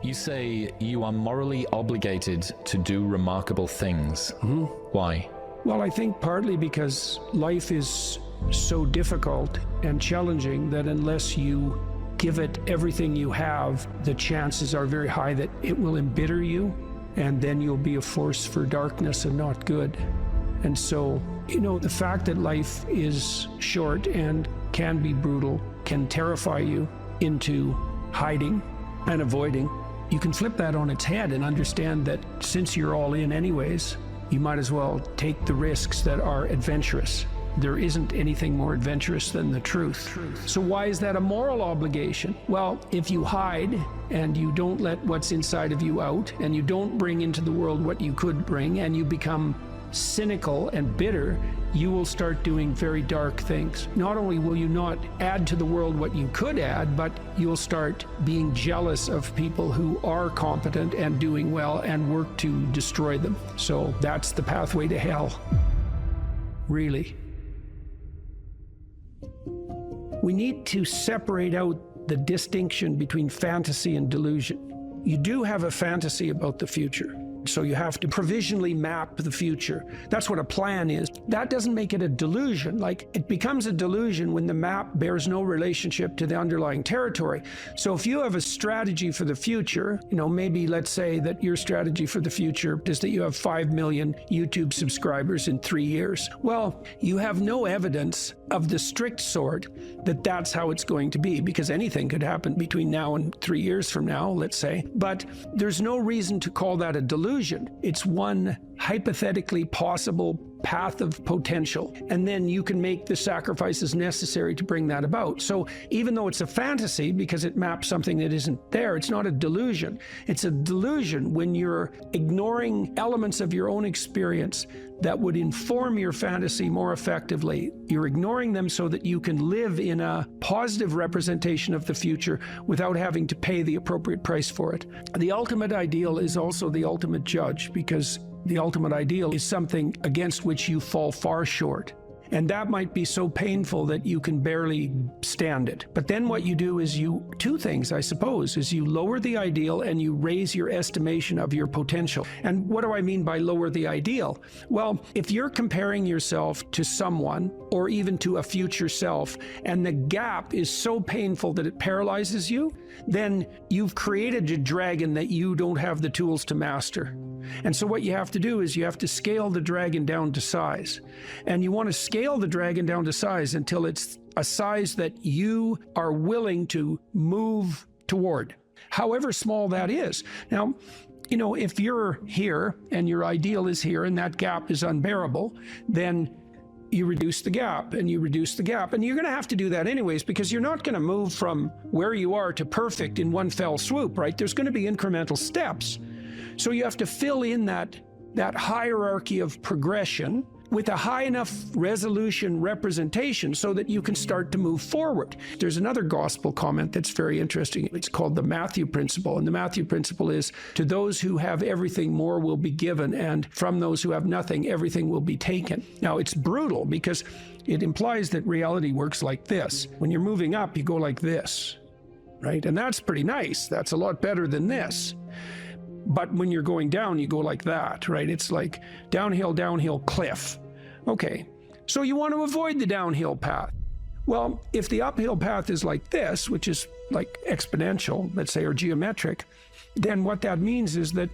You say you are morally obligated to do remarkable things. Mm-hmm. Why? Well, I think partly because life is so difficult and challenging that unless you give it everything you have, the chances are very high that it will embitter you, and then you'll be a force for darkness and not good. And so, you know, the fact that life is short and can be brutal can terrify you into hiding and avoiding. You can flip that on its head and understand that since you're all in anyways, you might as well take the risks that are adventurous. There isn't anything more adventurous than the truth. So why is that a moral obligation? Well, if you hide and you don't let what's inside of you out, and you don't bring into the world what you could bring, and you become cynical and bitter, you will start doing very dark things. Not only will you not add to the world what you could add, but you'll start being jealous of people who are competent and doing well and work to destroy them. So that's the pathway to hell, really. We need to separate out the distinction between fantasy and delusion. You do have a fantasy about the future. So you have to provisionally map the future. That's what a plan is. That doesn't make it a delusion. Like, it becomes a delusion when the map bears no relationship to the underlying territory. So if you have a strategy for the future, you know, maybe let's say that your strategy for the future is that you have 5 million YouTube subscribers in 3 years. Well, you have no evidence of the strict sort that that's how it's going to be, because anything could happen between now and 3 years from now, let's say. But there's no reason to call that a delusion. It's one hypothetically possible path of potential, and then you can make the sacrifices necessary to bring that about. So even though it's a fantasy because it maps something that isn't there, it's not a delusion. It's a delusion when you're ignoring elements of your own experience that would inform your fantasy more effectively. You're ignoring them so that you can live in a positive representation of the future without having to pay the appropriate price for it. The ultimate ideal is also the ultimate judge, because the ultimate ideal is something against which you fall far short. And that might be so painful that you can barely stand it. But then what you do is two things, I suppose, is you lower the ideal and you raise your estimation of your potential. And what do I mean by lower the ideal? Well, if you're comparing yourself to someone or even to a future self, and the gap is so painful that it paralyzes you, then you've created a dragon that you don't have the tools to master. And so what you have to do is you have to scale the dragon down to size. And you want to scale the dragon down to size until it's a size that you are willing to move toward, however small that is. Now, you know, if you're here and your ideal is here and that gap is unbearable, then you reduce the gap and you reduce the gap. And you're going to have to do that anyways, because you're not going to move from where you are to perfect in one fell swoop, right? There's going to be incremental steps. So you have to fill in that hierarchy of progression with a high enough resolution representation so that you can start to move forward. There's another gospel comment that's very interesting. It's called the Matthew principle. And the Matthew principle is, to those who have everything, more will be given, and from those who have nothing, everything will be taken. Now, it's brutal because it implies that reality works like this. When you're moving up, you go like this, right? And that's pretty nice. That's a lot better than this. But when you're going down, you go like that, right? It's like downhill, cliff. Okay, so you want to avoid the downhill path. Well, if the uphill path is like this, which is like exponential, let's say, or geometric, then what that means is that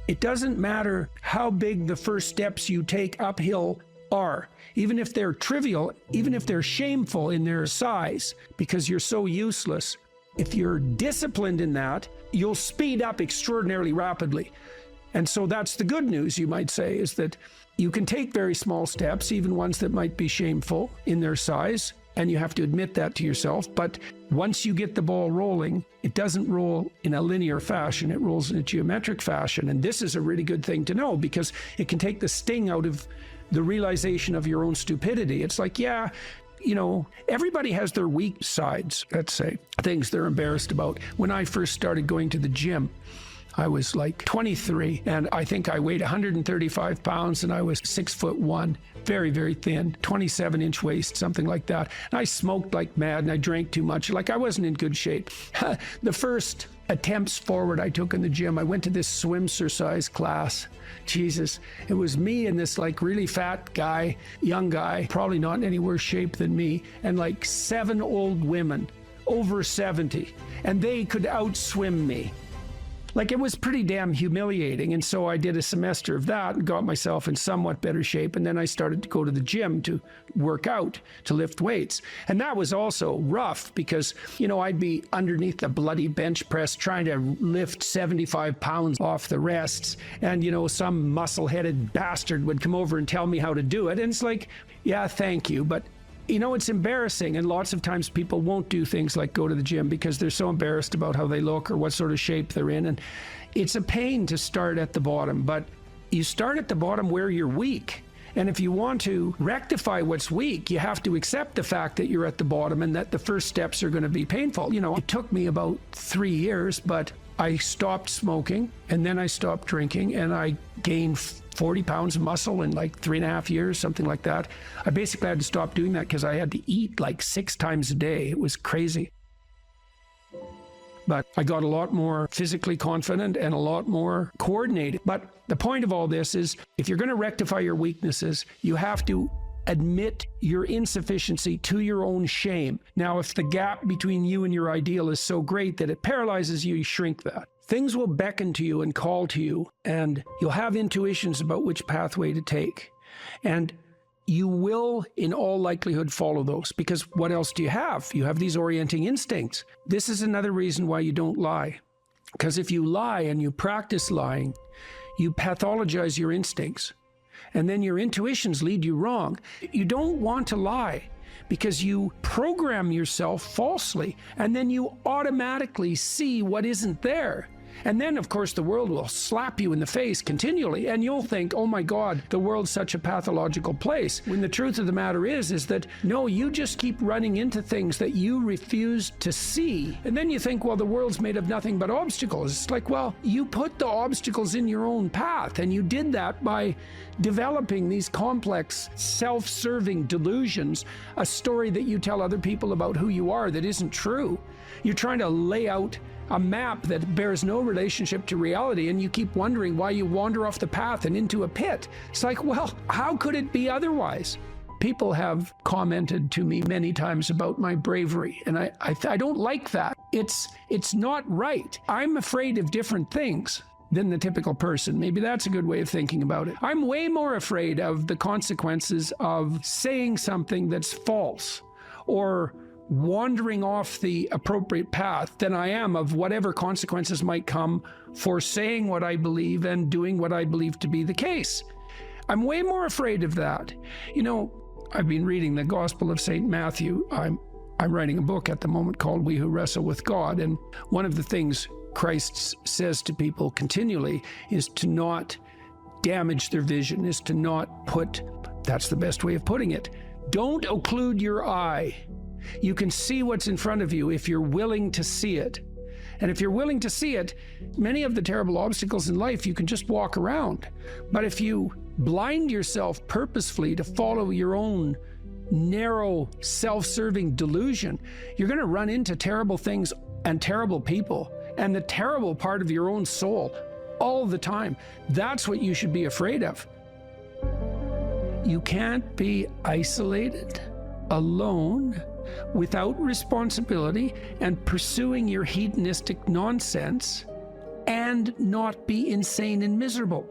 it doesn't matter how big the first steps you take uphill are, even if they're trivial, even if they're shameful in their size, because you're so useless. if you're disciplined in that, you'll speed up extraordinarily rapidly. And so that's the good news, you might say, is that you can take very small steps, even ones that might be shameful in their size, and you have to admit that to yourself. But once you get the ball rolling, it doesn't roll in a linear fashion, it rolls in a geometric fashion. And this is a really good thing to know, because it can take the sting out of the realization of your own stupidity. It's like, yeah, you know, everybody has their weak sides, let's say, things they're embarrassed about. When I first started going to the gym, I was like 23, and I think I weighed 135 pounds, and I was 6'1", very, very thin, 27-inch waist, something like that. And I smoked like mad, and I drank too much. Like, I wasn't in good shape. The first attempts forward I took in the gym, I went to this swimsuit class. Jesus, it was me and this like really fat guy, young guy, probably not in any worse shape than me, and like 7 old women over 70, and they could outswim me. Like, it was pretty damn humiliating. And so I did a semester of that and got myself in somewhat better shape. And then I started to go to the gym to work out, to lift weights. And that was also rough because, you know, I'd be underneath the bloody bench press trying to lift 75 pounds off the rests. And, you know, some muscle-headed bastard would come over and tell me how to do it. And it's like, yeah, thank you. But you know, it's embarrassing, and lots of times people won't do things like go to the gym because they're so embarrassed about how they look or what sort of shape they're in. And it's a pain to start at the bottom, but you start at the bottom where you're weak. And if you want to rectify what's weak, you have to accept the fact that you're at the bottom and that the first steps are going to be painful. You know, it took me about 3 years, but I stopped smoking, and then I stopped drinking, and I gained 40 pounds of muscle in like 3.5 years, something like that. I basically had to stop doing that because I had to eat like 6 times a day. It was crazy. But I got a lot more physically confident and a lot more coordinated. But the point of all this is, if you're going to rectify your weaknesses, you have to admit your insufficiency to your own shame. Now, if the gap between you and your ideal is so great that it paralyzes you, you shrink that. Things will beckon to you and call to you, and you'll have intuitions about which pathway to take. And you will, in all likelihood, follow those, because what else do you have? You have these orienting instincts. This is another reason why you don't lie. Because if you lie and you practice lying, you pathologize your instincts. And then your intuitions lead you wrong. You don't want to lie because you program yourself falsely, and then you automatically see what isn't there. And then, of course, the world will slap you in the face continually, and you'll think, oh my God, the world's such a pathological place. When the truth of the matter is that, no, you just keep running into things that you refuse to see. And then you think, well, the world's made of nothing but obstacles. It's like, well, you put the obstacles in your own path, and you did that by developing these complex, self-serving delusions, a story that you tell other people about who you are that isn't true. You're trying to lay out a map that bears no relationship to reality, and you keep wondering why you wander off the path and into a pit. It's like, well, how could it be otherwise? People have commented to me many times about my bravery, and I don't like that. It's not right. I'm afraid of different things than the typical person. Maybe that's a good way of thinking about it. I'm way more afraid of the consequences of saying something that's false or wandering off the appropriate path than I am of whatever consequences might come for saying what I believe and doing what I believe to be the case. I'm way more afraid of that. You know, I've been reading the Gospel of St. Matthew. I'm writing a book at the moment called We Who Wrestle with God, and one of the things Christ says to people continually is to not damage their vision, is to not put, that's the best way of putting it, don't occlude your eye. You can see what's in front of you if you're willing to see it. And if you're willing to see it, many of the terrible obstacles in life you can just walk around. But if you blind yourself purposefully to follow your own narrow, self-serving delusion, you're going to run into terrible things and terrible people and the terrible part of your own soul all the time. That's what you should be afraid of. You can't be isolated, alone, without responsibility and pursuing your hedonistic nonsense and not be insane and miserable.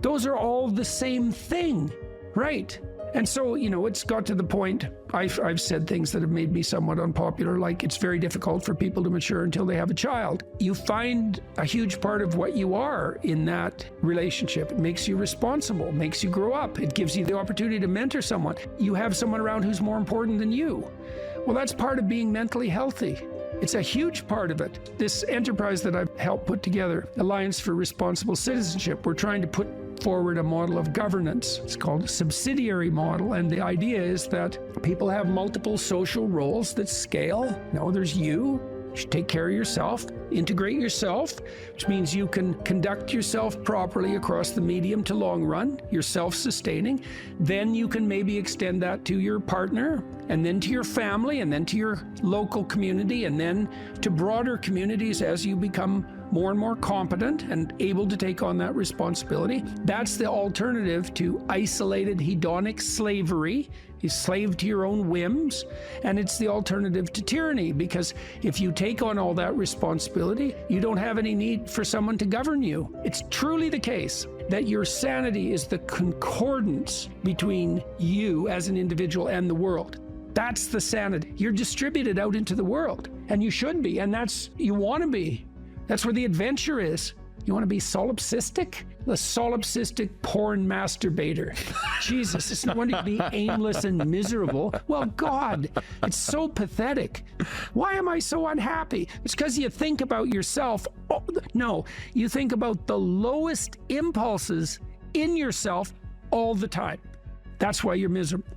Those are all the same thing, right? And so, it's got to the point, I've said things that have made me somewhat unpopular, like it's very difficult for people to mature until they have a child. You find a huge part of what you are in that relationship. It makes you responsible, makes you grow up. It gives you the opportunity to mentor someone. You have someone around who's more important than you. Well, that's part of being mentally healthy. It's a huge part of it. This enterprise that I've helped put together, Alliance for Responsible Citizenship, we're trying to put forward a model of governance. It's called a subsidiary model, and the idea is that people have multiple social roles that scale. There's you should take care of yourself, integrate yourself, which means you can conduct yourself properly across the medium to long run. You're self-sustaining. Then you can maybe extend that to your partner, and then to your family, and then to your local community, and then to broader communities as you become more and more competent and able to take on that responsibility. That's the alternative to isolated hedonic slavery. You're slave to your own whims. And it's the alternative to tyranny, because if you take on all that responsibility, you don't have any need for someone to govern you. It's truly the case that your sanity is the concordance between you as an individual and the world. That's the sanity. You're distributed out into the world, and you should be, and you want to be. That's where the adventure is. You want to be solipsistic? The solipsistic porn masturbator. Jesus, it's no wonder you'd be aimless and miserable. Well, God, it's so pathetic. Why am I so unhappy? It's because you think about yourself. Oh, no, you think about the lowest impulses in yourself all the time. That's why you're miserable.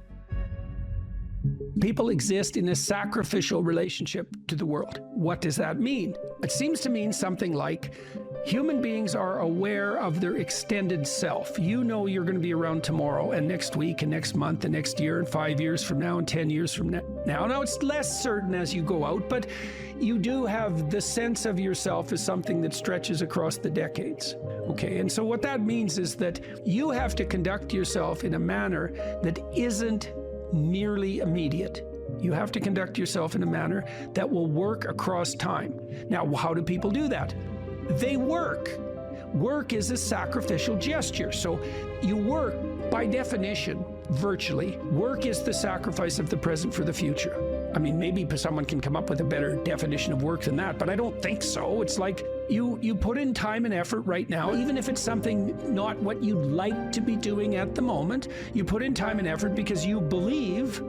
People exist in a sacrificial relationship to the world. What does that mean? It seems to mean something like human beings are aware of their extended self. You know you're going to be around tomorrow and next week and next month and next year and 5 years from now and 10 years from now. Now it's less certain as you go out, but you do have the sense of yourself as something that stretches across the decades. Okay, and so what that means is that you have to conduct yourself in a manner that isn't merely immediate. You have to conduct yourself in a manner that will work across time. Now, how do people do that? They work. Work is a sacrificial gesture. So you work, by definition, virtually. Work is the sacrifice of the present for the future. I mean, maybe someone can come up with a better definition of work than that, but I don't think so. It's like you put in time and effort right now, even if it's something not what you'd like to be doing at the moment. You put in time and effort because you believe.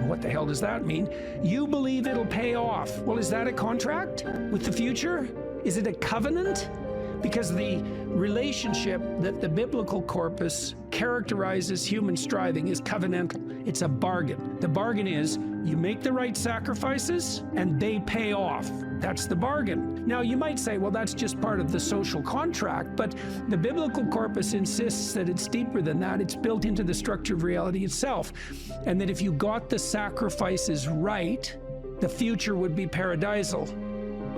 What the hell does that mean? You believe it'll pay off. Well, is that a contract with the future? Is it a covenant? Because the relationship that the biblical corpus characterizes human striving is covenantal. It's a bargain. The bargain is you make the right sacrifices and they pay off. That's the bargain. Now, you might say, well, that's just part of the social contract, but the biblical corpus insists that it's deeper than that. It's built into the structure of reality itself. And that if you got the sacrifices right, the future would be paradisal.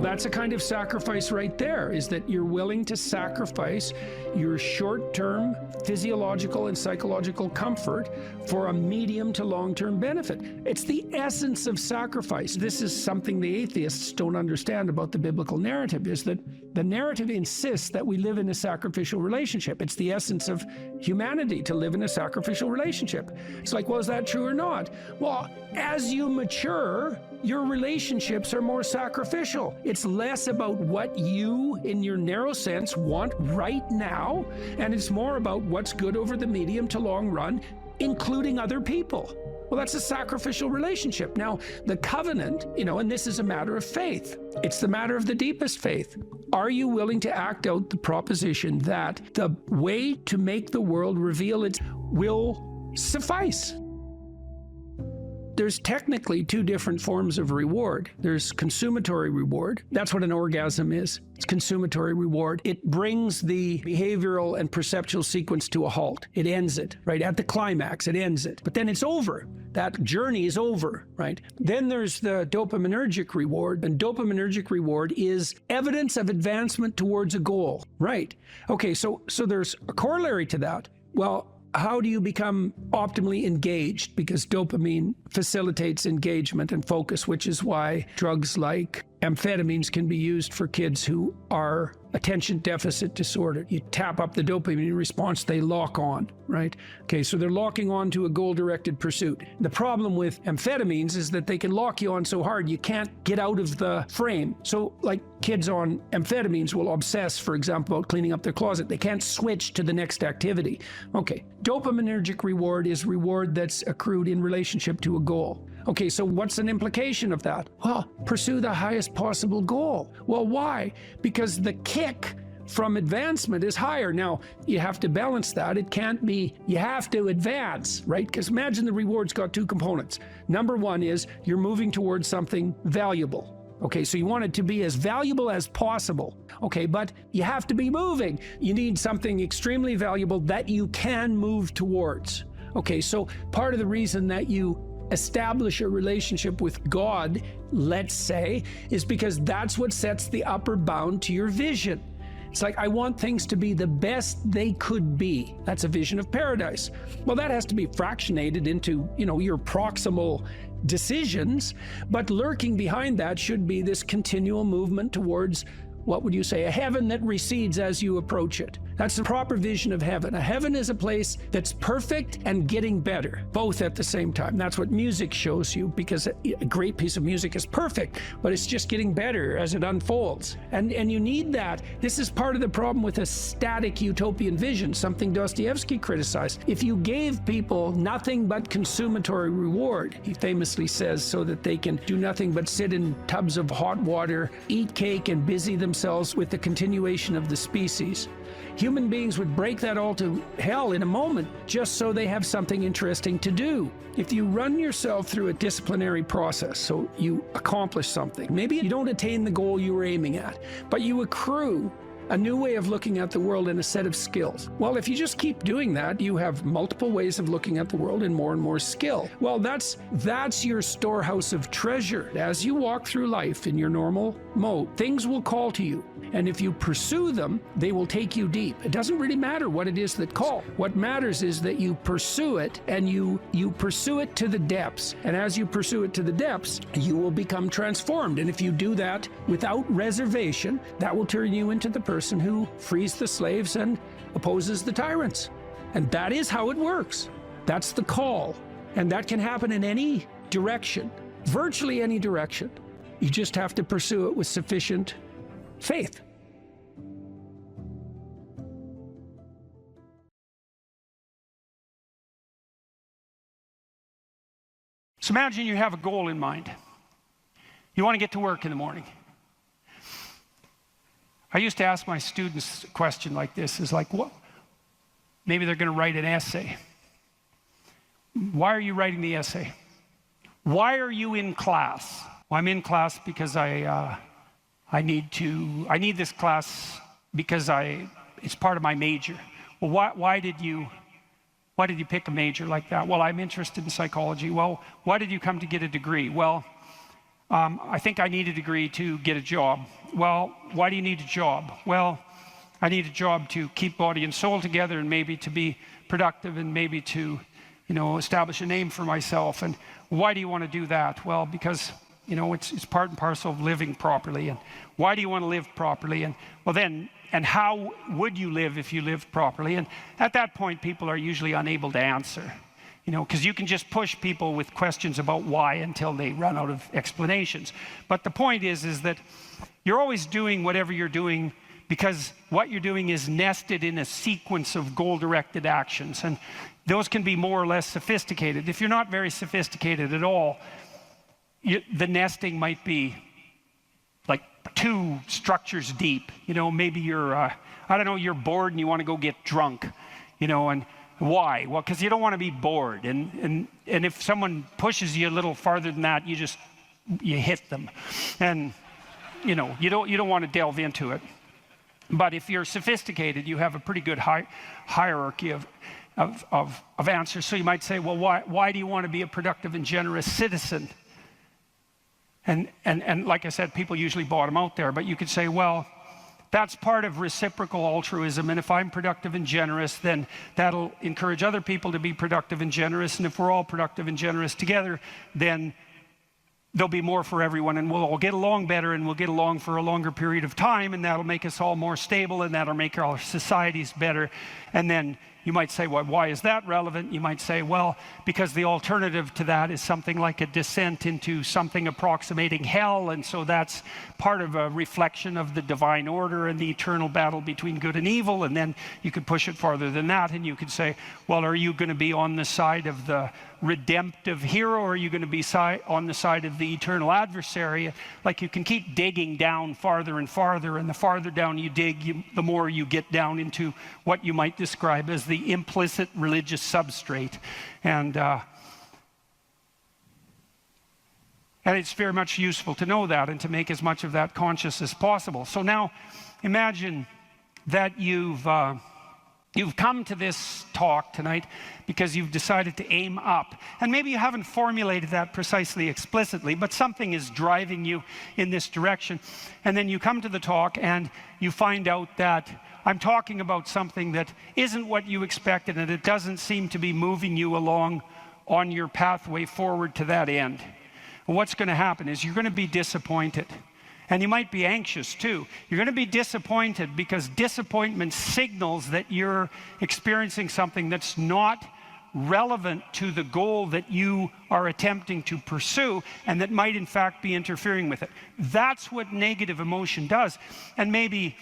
That's a kind of sacrifice right there, is that you're willing to sacrifice your short-term physiological and psychological comfort for a medium to long-term benefit. It's the essence of sacrifice. This is something the atheists don't understand about the biblical narrative, is that the narrative insists that we live in a sacrificial relationship. It's the essence of humanity to live in a sacrificial relationship. It's like, well, is that true or not? Well, as you mature, your relationships are more sacrificial. It's less about what you, in your narrow sense, want right now, and it's more about what's good over the medium to long run, including other people. Well, that's a sacrificial relationship. Now, the covenant, and this is a matter of faith. It's the matter of the deepest faith. Are you willing to act out the proposition that the way to make the world reveal its will suffice? There's technically two different forms of reward. There's consummatory reward. That's what an orgasm is. It's consummatory reward. It brings the behavioral and perceptual sequence to a halt. It ends it, right? At the climax, it ends it. But then it's over. That journey is over, right? Then there's the dopaminergic reward, and dopaminergic reward is evidence of advancement towards a goal, right? Okay, so there's a corollary to that. Well, how do you become optimally engaged? Because dopamine facilitates engagement and focus, which is why drugs like amphetamines can be used for kids who are attention deficit disorder. You tap up the dopamine response, they lock on, right? Okay, so they're locking on to a goal-directed pursuit. The problem with amphetamines is that they can lock you on so hard you can't get out of the frame. So like kids on amphetamines will obsess, for example, about cleaning up their closet. They can't switch to the next activity. Okay, dopaminergic reward is reward that's accrued in relationship to a goal. Okay, so what's an implication of that? Well, pursue the highest possible goal. Well, why? Because the kick from advancement is higher. Now, you have to balance that. It can't be, you have to advance, right? Because imagine the reward's got two components. Number one is you're moving towards something valuable. Okay, so you want it to be as valuable as possible. Okay, but you have to be moving. You need something extremely valuable that you can move towards. Okay, so part of the reason that you establish a relationship with God, let's say, is because that's what sets the upper bound to your vision. It's like, I want things to be the best they could be. That's a vision of paradise. Well, that has to be fractionated into, your proximal decisions, but lurking behind that should be this continual movement towards, what would you say, a heaven that recedes as you approach it. That's the proper vision of heaven. A heaven is a place that's perfect and getting better, both at the same time. That's what music shows you, because a great piece of music is perfect, but it's just getting better as it unfolds. And you need that. This is part of the problem with a static utopian vision, something Dostoevsky criticized. If you gave people nothing but consummatory reward, he famously says, so that they can do nothing but sit in tubs of hot water, eat cake, and busy themselves with the continuation of the species, human beings would break that all to hell in a moment just so they have something interesting to do. If you run yourself through a disciplinary process, so you accomplish something, maybe you don't attain the goal you were aiming at, but you accrue a new way of looking at the world and a set of skills. Well, if you just keep doing that, you have multiple ways of looking at the world and more skill. Well, that's your storehouse of treasure. As you walk through life in your normal mode, things will call to you. And if you pursue them, they will take you deep. It doesn't really matter what it is that call. What matters is that you pursue it, and you pursue it to the depths. And as you pursue it to the depths, you will become transformed. And if you do that without reservation, that will turn you into the person who frees the slaves and opposes the tyrants. And that is how it works. That's the call. And that can happen in any direction, virtually any direction. You just have to pursue it with sufficient faith. So imagine you have a goal in mind. You want to get to work in the morning. I used to ask my students a question like this, is like, what? Maybe they're going to write an essay. Why are you writing the essay? Why are you in class? Well, I'm in class because I need this class because it's part of my major. Well, why did you pick a major like that? Well, I'm interested in psychology. Well, why did you come to get a degree? Well, I think I need a degree to get a job. Well, why do you need a job? Well, I need a job to keep body and soul together, and maybe to be productive, and maybe to, establish a name for myself. And why do you want to do that? Well, because, it's part and parcel of living properly. And why do you want to live properly? And well, then, and how would you live if you lived properly? And at that point, people are usually unable to answer. Because you can just push people with questions about why until they run out of explanations. But the point is that you're always doing whatever you're doing because what you're doing is nested in a sequence of goal-directed actions. And those can be more or less sophisticated. If you're not very sophisticated at all, the nesting might be like 2 structures deep. Maybe you're, you're bored and you want to go get drunk, and why? Well, because you don't want to be bored. And if someone pushes you a little farther than that, you hit them. And, you don't want to delve into it. But if you're sophisticated, you have a pretty good hierarchy of answers. So you might say, well, why do you want to be a productive and generous citizen? And like I said, people usually bottom out there. But you could say, well, that's part of reciprocal altruism. And if I'm productive and generous, then that'll encourage other people to be productive and generous. And if we're all productive and generous together, then there'll be more for everyone, and we'll all get along better, and we'll get along for a longer period of time, and that'll make us all more stable, and that'll make our societies better. And then you might say, well, why is that relevant? You might say, well, because the alternative to that is something like a descent into something approximating hell, and so that's part of a reflection of the divine order and the eternal battle between good and evil. And then you could push it farther than that, and you could say, well, are you going to be on the side of the redemptive hero, or are you going to be on the side of the eternal adversary? Like, you can keep digging down farther and farther, and the farther down you dig, the more you get down into what you might describe as the implicit religious substrate. And it's very much useful to know that and to make as much of that conscious as possible. So now imagine that you've come to this talk tonight because you've decided to aim up. And maybe you haven't formulated that precisely explicitly, but something is driving you in this direction. And then you come to the talk and you find out that I'm talking about something that isn't what you expected, and it doesn't seem to be moving you along on your pathway forward to that end. And what's going to happen is you're going to be disappointed. And you might be anxious too. You're going to be disappointed because disappointment signals that you're experiencing something that's not relevant to the goal that you are attempting to pursue, and that might in fact be interfering with it. That's what negative emotion does. And maybe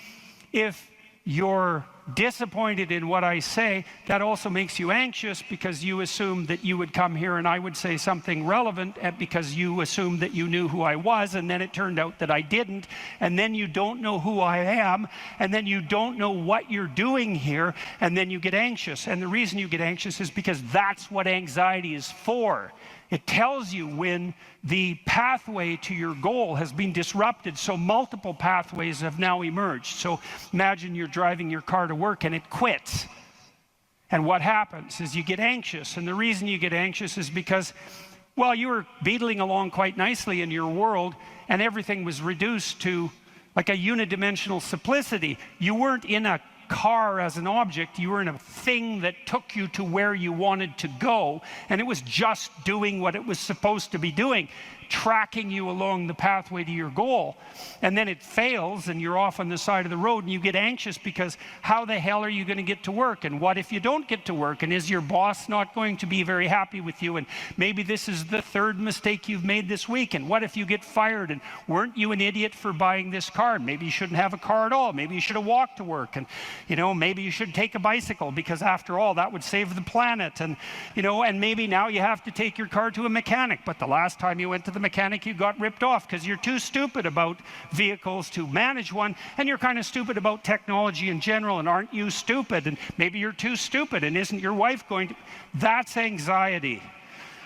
if you're disappointed in what I say, that also makes you anxious because you assumed that you would come here and I would say something relevant, because you assumed that you knew who I was, and then it turned out that I didn't, and then you don't know who I am, and then you don't know what you're doing here, and then you get anxious. And the reason you get anxious is because that's what anxiety is for. It tells you when the pathway to your goal has been disrupted, so multiple pathways have now emerged. So imagine you're driving your car to work and it quits. And what happens is you get anxious. And the reason you get anxious is because, well, you were beetling along quite nicely in your world, and everything was reduced to like a unidimensional simplicity. You weren't in a car as an object, you were in a thing that took you to where you wanted to go, and it was just doing what it was supposed to be doing, tracking you along the pathway to your goal. And then it fails and you're off on the side of the road, and you get anxious because how the hell are you going to get to work? And what if you don't get to work? And is your boss not going to be very happy with you? And maybe this is the third mistake you've made this week. And what if you get fired? And weren't you an idiot for buying this car? Maybe you shouldn't have a car at all. Maybe you should have walked to work. And maybe you should take a bicycle, because after all, that would save the planet. And and maybe now you have to take your car to a mechanic, but the last time you went to the mechanic, you got ripped off because you're too stupid about vehicles to manage one, and you're kind of stupid about technology in general. And aren't you stupid? And maybe you're too stupid, and isn't your wife going to? That's anxiety,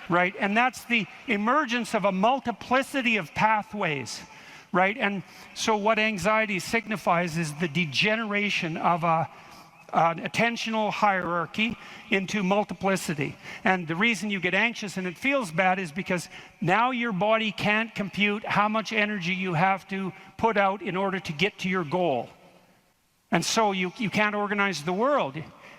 right? And that's the emergence of a multiplicity of pathways, right? And so what anxiety signifies is the degeneration of an attentional hierarchy into multiplicity. And the reason you get anxious and it feels bad is because now your body can't compute how much energy you have to put out in order to get to your goal. And so you can't organize the world.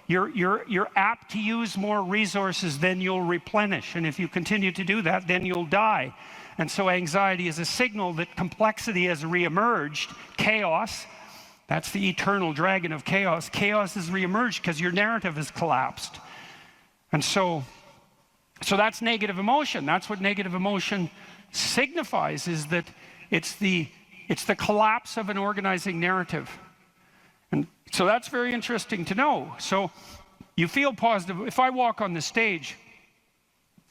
You're apt to use more resources than you'll replenish. And if you continue to do that, then you'll die. And so anxiety is a signal that complexity has reemerged, chaos. That's the eternal dragon of chaos. Chaos has reemerged because your narrative has collapsed. And so that's negative emotion. That's what negative emotion signifies, is that it's the collapse of an organizing narrative. And so that's very interesting to know. So you feel positive. If I walk on the stage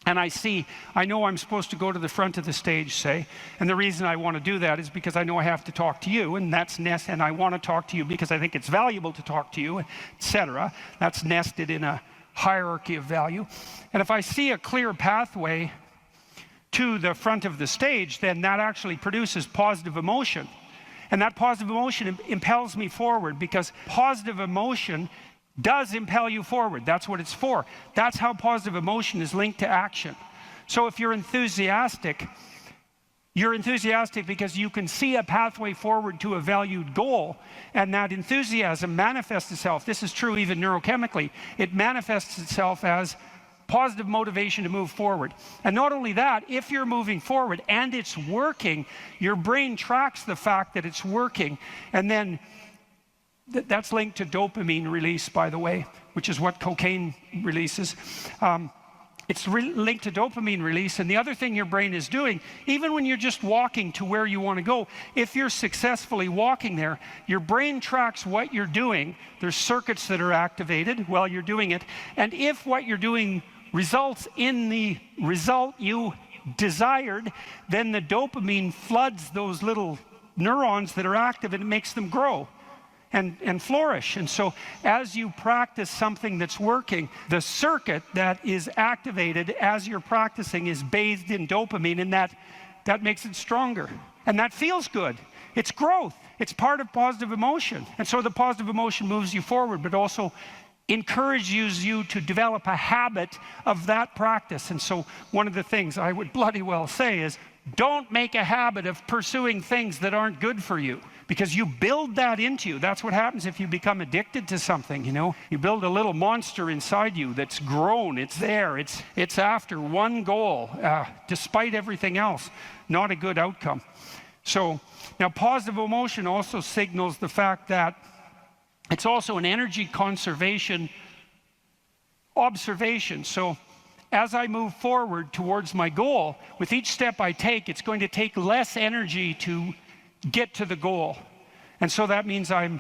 and I know I'm supposed to go to the front of the stage, say, and the reason I want to do that is because I know I have to talk to you, and that's and I want to talk to you because I think it's valuable to talk to you, etc. That's nested in a hierarchy of value. And if I see a clear pathway to the front of the stage, then that actually produces positive emotion. And that positive emotion impels me forward, because positive emotion does impel you forward. That's what it's for. That's how positive emotion is linked to action. So if you're enthusiastic because you can see a pathway forward to a valued goal, and that enthusiasm manifests itself. This is true even neurochemically. It manifests itself as positive motivation to move forward. And not only that, if you're moving forward and it's working, your brain tracks the fact that it's working. And then that's linked to dopamine release, by the way, which is what cocaine releases. It's linked to dopamine release. And the other thing your brain is doing, even when you're just walking to where you want to go, if you're successfully walking there, your brain tracks what you're doing. There's circuits that are activated while you're doing it. And if what you're doing results in the result you desired, then the dopamine floods those little neurons that are active and it makes them grow and flourish. And so as you practice something that's working, the circuit that is activated as you're practicing is bathed in dopamine, and that makes it stronger. And that feels good. It's growth. It's part of positive emotion. And so the positive emotion moves you forward, but also encourages you to develop a habit of that practice. And so one of the things I would bloody well say is, don't make a habit of pursuing things that aren't good for you, because you build that into you. That's what happens if you become addicted to something, you know. You build a little monster inside you that's grown, it's there, it's after one goal, despite everything else. Not a good outcome. So now positive emotion also signals the fact that it's also an energy conservation observation. So as I move forward towards my goal, with each step I take, it's going to take less energy to get to the goal. And so that means that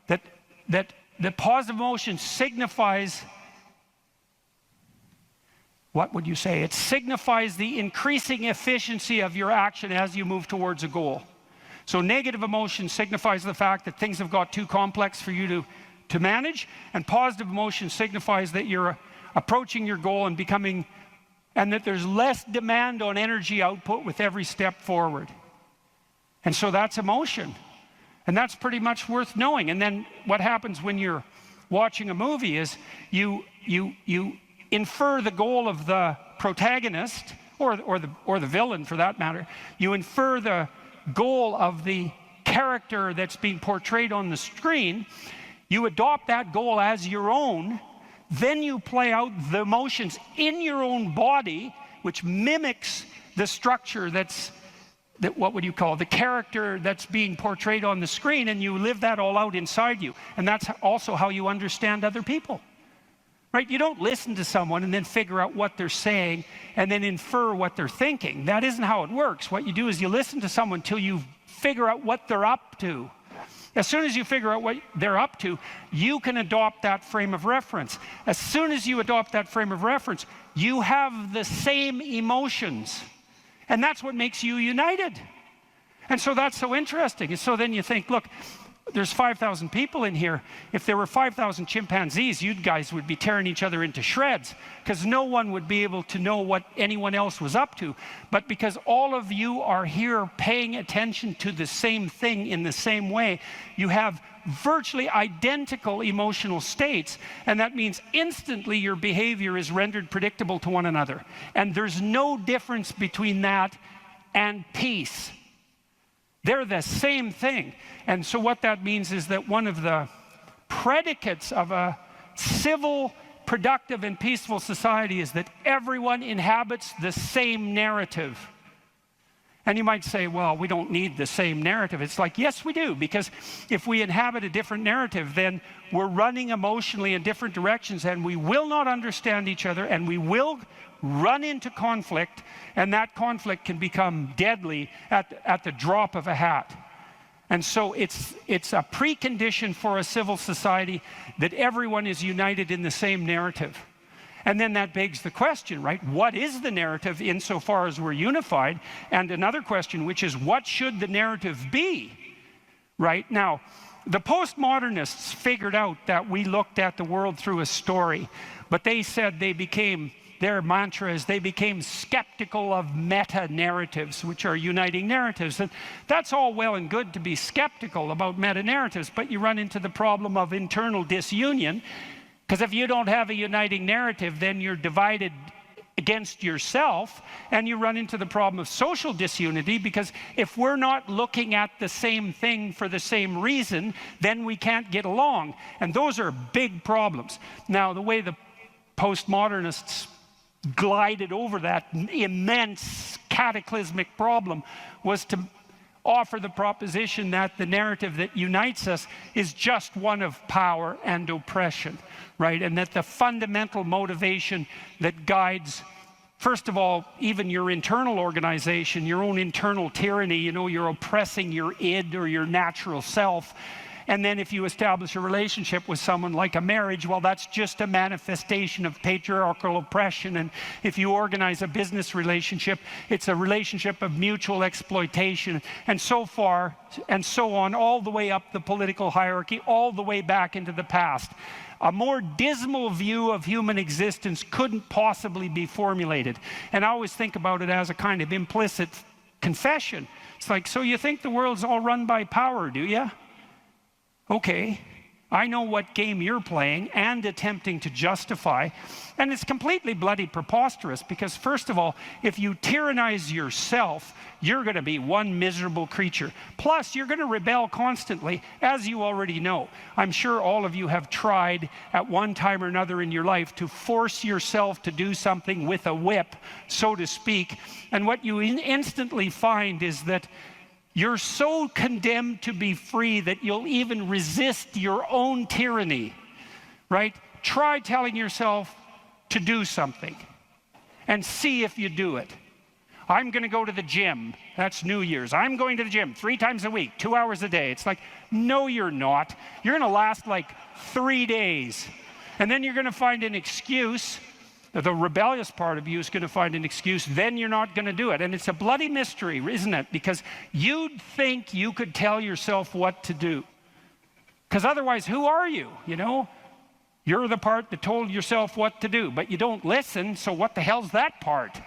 the positive emotion signifies, what would you say? It signifies the increasing efficiency of your action as you move towards a goal. So negative emotion signifies the fact that things have got too complex for you to manage, and positive emotion signifies that you're approaching your goal and becoming, and that there's less demand on energy output with every step forward. And so that's emotion. And that's pretty much worth knowing. And then what happens when you're watching a movie is you infer the goal of the protagonist, or the villain for that matter. You infer the goal of the character that's being portrayed on the screen. You adopt that goal as your own. Then you play out the emotions in your own body, which mimics the structure what would you call the character that's being portrayed on the screen, and you live that all out inside you. And that's also how you understand other people, right? You don't listen to someone and then figure out what they're saying and then infer what they're thinking. That isn't how it works. What you do is you listen to someone till you figure out what they're up to. As soon as you figure out what they're up to, you can adopt that frame of reference. As soon as you adopt that frame of reference, you have the same emotions. And that's what makes you united. And so that's so interesting. And so then you think, look, there's 5,000 people in here. If there were 5,000 chimpanzees, you guys would be tearing each other into shreds, because no one would be able to know what anyone else was up to. But because all of you are here paying attention to the same thing in the same way, you have virtually identical emotional states, and that means instantly your behavior is rendered predictable to one another. And there's no difference between that and peace. They're the same thing. And so what that means is that one of the predicates of a civil, productive, and peaceful society is that everyone inhabits the same narrative. And you might say, well, we don't need the same narrative. It's like, yes, we do, because if we inhabit a different narrative, then we're running emotionally in different directions, and we will not understand each other, and we will run into conflict, and that conflict can become deadly at the drop of a hat. And so it's a precondition for a civil society that everyone is united in the same narrative. And then that begs the question, right? What is the narrative insofar as we're unified? And another question, which is, what should the narrative be? Right? Now, the postmodernists figured out that we looked at the world through a story, but they said their mantra is they became skeptical of meta-narratives, which are uniting narratives. And that's all well and good to be skeptical about meta-narratives, but you run into the problem of internal disunion. Because if you don't have a uniting narrative, then you're divided against yourself, and you run into the problem of social disunity, because if we're not looking at the same thing for the same reason, then we can't get along. And those are big problems. Now, the way the postmodernists glided over that immense cataclysmic problem was to offer the proposition that the narrative that unites us is just one of power and oppression, right? And that the fundamental motivation that guides, first of all, even your internal organization, your own internal tyranny, you know, you're oppressing your id or your natural self. And then if you establish a relationship with someone like a marriage, well, that's just a manifestation of patriarchal oppression. And if you organize a business relationship, it's a relationship of mutual exploitation. And so far, and so on, all the way up the political hierarchy, all the way back into the past. A more dismal view of human existence couldn't possibly be formulated. And I always think about it as a kind of implicit confession. It's like, so you think the world's all run by power, do you? Okay, I know what game you're playing and attempting to justify, and it's completely bloody preposterous because, first of all, if you tyrannize yourself, you're going to be one miserable creature. Plus, you're going to rebel constantly, as you already know. I'm sure all of you have tried at one time or another in your life to force yourself to do something with a whip, so to speak, and what you instantly find is that you're so condemned to be free that you'll even resist your own tyranny, right? Try telling yourself to do something and see if you do it. I'm going to go to the gym. That's New Year's. I'm going to the gym 3 times a week, 2 hours a day. It's like, no, you're not. You're going to last like 3 days. And then you're going to find an excuse. The rebellious part of you is going to find an excuse, then you're not going to do it. And it's a bloody mystery, isn't it? Because you'd think you could tell yourself what to do. Because otherwise, who are you, you know? You're the part that told yourself what to do, but you don't listen, so what the hell's that part?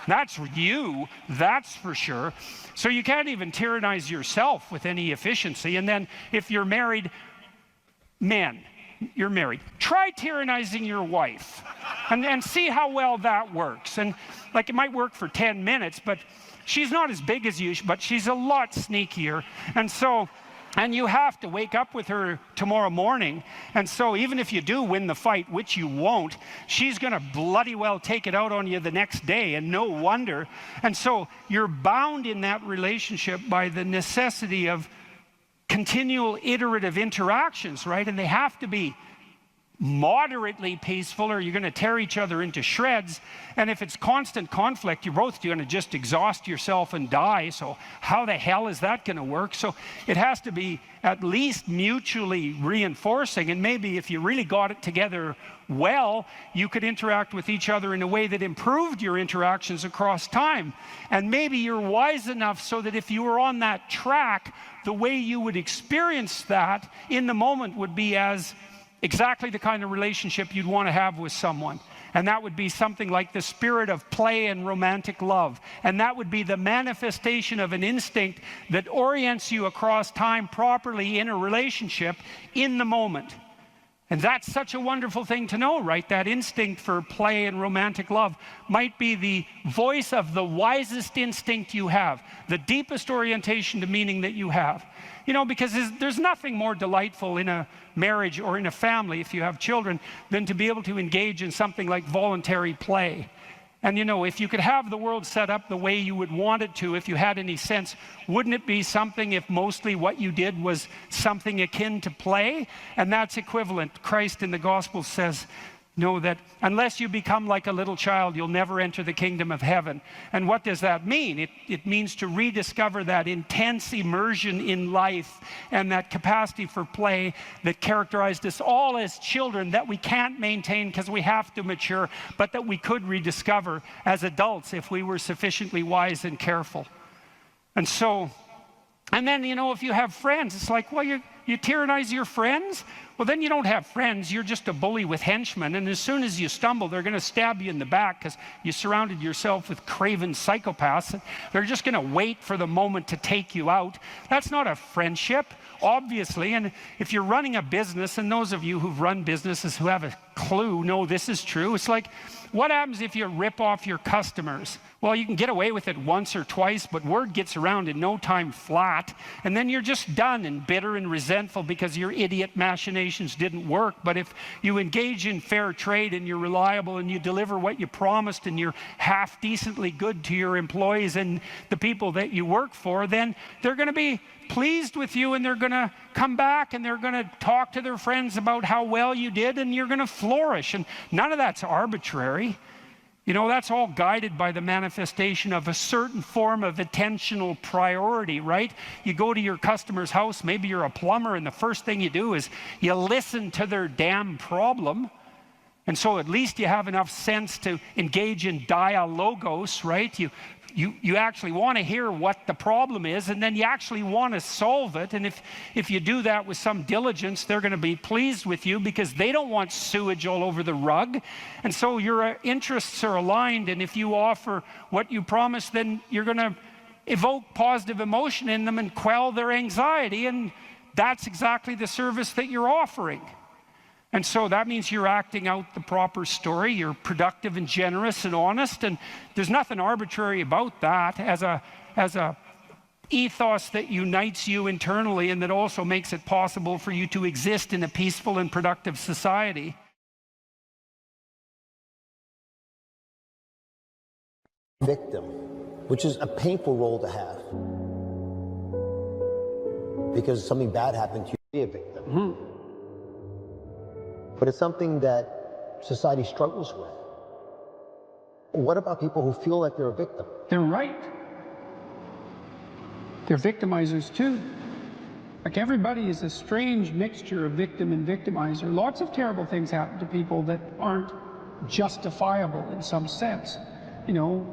That's you, that's for sure. So you can't even tyrannize yourself with any efficiency. And then if you're married, men, you're married, try tyrannizing your wife and see how well that works. And like, it might work for 10 minutes, but she's not as big as you, but she's a lot sneakier. And so, and you have to wake up with her tomorrow morning. And so even if you do win the fight, which you won't, she's going to bloody well take it out on you the next day, and no wonder. And so you're bound in that relationship by the necessity of continual iterative interactions, right? And they have to be moderately peaceful or you're going to tear each other into shreds. And if it's constant conflict, you're both going to just exhaust yourself and die. So how the hell is that going to work? So it has to be at least mutually reinforcing. And maybe if you really got it together well, you could interact with each other in a way that improved your interactions across time. And maybe you're wise enough so that if you were on that track, the way you would experience that in the moment would be as exactly the kind of relationship you'd want to have with someone. And that would be something like the spirit of play and romantic love. And that would be the manifestation of an instinct that orients you across time properly in a relationship in the moment. And that's such a wonderful thing to know, right? That instinct for play and romantic love might be the voice of the wisest instinct you have, the deepest orientation to meaning that you have. You know, because there's nothing more delightful in a marriage or in a family, if you have children, than to be able to engage in something like voluntary play. And you know, if you could have the world set up the way you would want it to, if you had any sense, wouldn't it be something if mostly what you did was something akin to play? And that's equivalent. Christ in the gospel says, know that unless you become like a little child, you'll never enter the kingdom of heaven. And what does that mean? It means to rediscover that intense immersion in life and that capacity for play that characterized us all as children that we can't maintain because we have to mature, but that we could rediscover as adults if we were sufficiently wise and careful. And so, and then, you know, if you have friends, it's like, well, you tyrannize your friends? Well, then you don't have friends. You're just a bully with henchmen. And as soon as you stumble, they're going to stab you in the back because you surrounded yourself with craven psychopaths. And they're just going to wait for the moment to take you out. That's not a friendship, obviously. And if you're running a business, and those of you who've run businesses who have a clue know this is true, it's like, what happens if you rip off your customers? well, you can get away with it once or twice, but word gets around in no time flat, and then you're just done and bitter and resentful because your idiot machinations didn't work. But if you engage in fair trade and you're reliable and you deliver what you promised and you're half decently good to your employees and the people that you work for, then they're going to be pleased with you, and they're going to come back and they're going to talk to their friends about how well you did, and you're going to flourish. And none of that's arbitrary. You know, that's all guided by the manifestation of a certain form of attentional priority, right? You go to your customer's house, maybe you're a plumber, and the first thing you do is you listen to their damn problem. And so at least you have enough sense to engage in dialogos, right? You actually want to hear what the problem is, and then you actually want to solve it. And if you do that with some diligence, they're going to be pleased with you because they don't want sewage all over the rug. And so your interests are aligned, and if you offer what you promise, then you're going to evoke positive emotion in them and quell their anxiety, and that's exactly the service that you're offering. And so that means you're acting out the proper story, you're productive and generous and honest, and there's nothing arbitrary about that as a ethos that unites you internally and that also makes it possible for you to exist in a peaceful and productive society. Victim, which is a painful role to have. Because something bad happened to you, be a victim. Mm-hmm. But it's something that society struggles with. What about people who feel like they're a victim? They're right. They're victimizers too. Like, everybody is a strange mixture of victim and victimizer. Lots of terrible things happen to people that aren't justifiable in some sense. You know,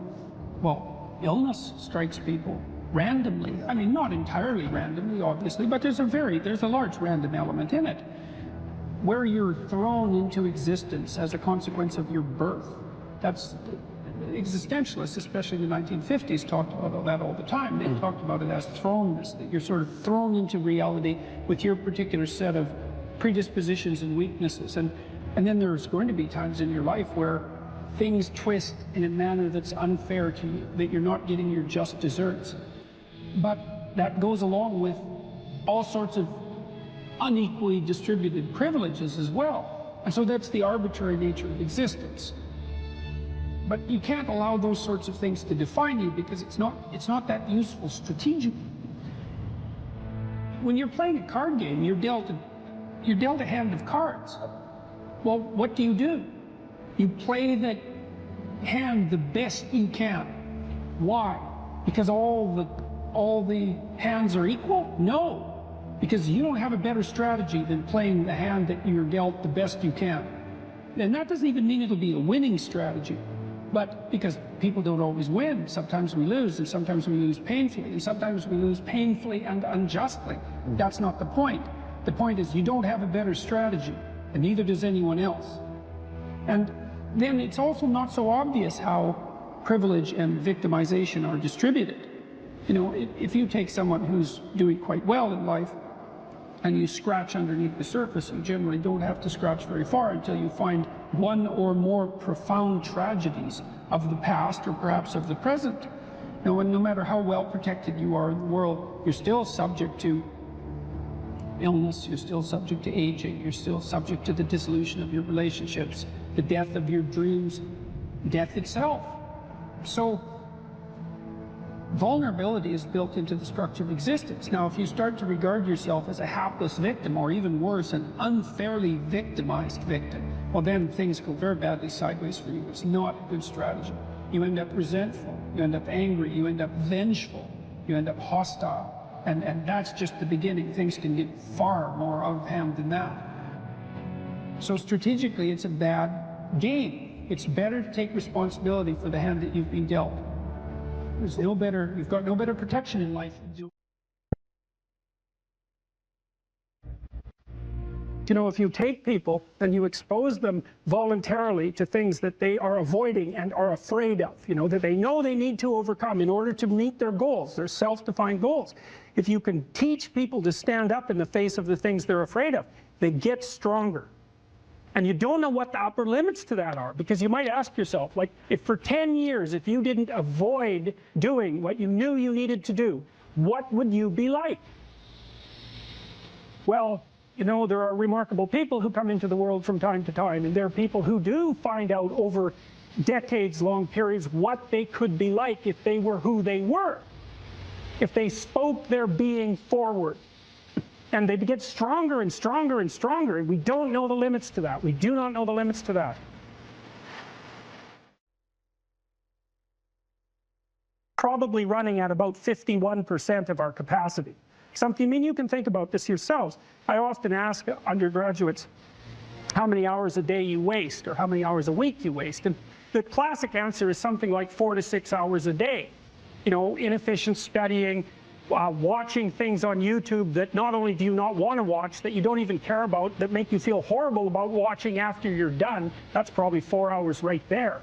well, illness strikes people randomly. I mean, not entirely randomly, obviously, but there's a large random element in it. Where you're thrown into existence as a consequence of your birth. That's existentialists, especially in the 1950s, talked about that all the time. They talked about it as thrownness, that you're sort of thrown into reality with your particular set of predispositions and weaknesses. And then there's going to be times in your life where things twist in a manner that's unfair to you, that you're not getting your just desserts. But that goes along with all sorts of unequally distributed privileges as well. And so that's the arbitrary nature of existence. But you can't allow those sorts of things to define you, because it's not that useful strategically. When you're playing a card game, you're dealt a hand of cards. Well, what do? You play that hand the best you can. Why? Because all the hands are equal? No. Because you don't have a better strategy than playing the hand that you're dealt the best you can. And that doesn't even mean it'll be a winning strategy. But because people don't always win, sometimes we lose, and sometimes we lose painfully, and sometimes we lose painfully and unjustly. That's not the point. The point is, you don't have a better strategy, and neither does anyone else. And then it's also not so obvious how privilege and victimization are distributed. You know, if you take someone who's doing quite well in life, and you scratch underneath the surface, you generally don't have to scratch very far until you find one or more profound tragedies of the past, or perhaps of the present. Now, and no matter how well protected you are in the world, you're still subject to illness, you're still subject to aging, you're still subject to the dissolution of your relationships, the death of your dreams, death itself. So vulnerability is built into the structure of existence. Now, if you start to regard yourself as a hapless victim, or even worse, an unfairly victimized victim, well, then things go very badly sideways for you. It's not a good strategy. You end up resentful, you end up angry, you end up vengeful, you end up hostile. And that's just the beginning. Things can get far more out of hand than that. So strategically, it's a bad game. It's better to take responsibility for the hand that you've been dealt. You've got no better protection in life than do. You know, if you take people and you expose them voluntarily to things that they are avoiding and are afraid of, you know, that they know they need to overcome in order to meet their goals, their self-defined goals. If you can teach people to stand up in the face of the things they're afraid of, they get stronger. And you don't know what the upper limits to that are, because you might ask yourself, like, if for 10 years, if you didn't avoid doing what you knew you needed to do, what would you be like? Well, you know, there are remarkable people who come into the world from time to time, and there are people who do find out over decades-long periods what they could be like if they were who they were, if they spoke their being forward. And they get stronger and stronger and stronger, and we don't know the limits to that. We do not know the limits to that. Probably running at about 51% of our capacity. Something, I mean, you can think about this yourselves. I often ask undergraduates how many hours a day you waste, or how many hours a week you waste. And the classic answer is something like 4 to 6 hours a day. You know, inefficient studying, watching things on YouTube that not only do you not want to watch, that you don't even care about, that make you feel horrible about watching after you're done. That's probably 4 hours right there.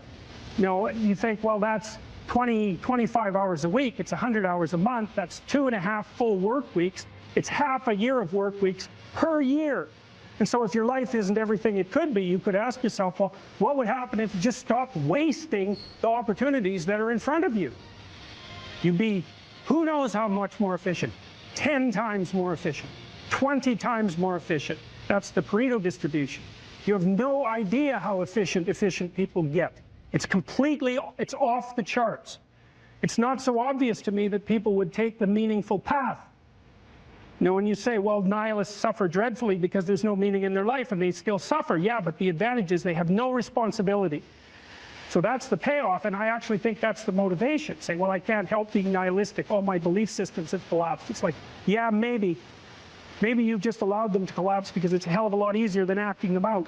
You know, you think, well, that's 25 hours a week. It's 100 hours a month. That's 2.5 full work weeks. It's half a year of work weeks per year. And so if your life isn't everything it could be, you could ask yourself, well, what would happen if you just stopped wasting the opportunities that are in front of you? You'd be, who knows how much more efficient? 10 times more efficient, 20 times more efficient. That's the Pareto distribution. You have no idea how efficient people get. It's completely, it's off the charts. It's not so obvious to me that people would take the meaningful path. You know, when you say, well, nihilists suffer dreadfully because there's no meaning in their life, and they still suffer. Yeah, but the advantage is they have no responsibility. So that's the payoff, and I actually think that's the motivation. Say, well, I can't help being nihilistic. All my belief systems have collapsed. It's like, yeah, maybe. Maybe you've just allowed them to collapse because it's a hell of a lot easier than acting them out.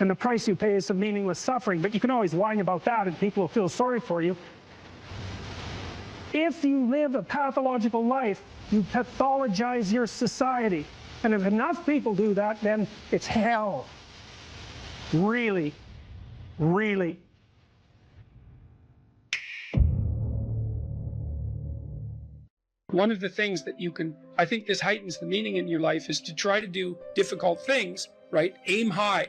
And the price you pay is some meaningless suffering. But you can always whine about that, and people will feel sorry for you. If you live a pathological life, you pathologize your society. And if enough people do that, then it's hell. Really, really. One of the things that you can, I think this heightens the meaning in your life, is to try to do difficult things, right? Aim high.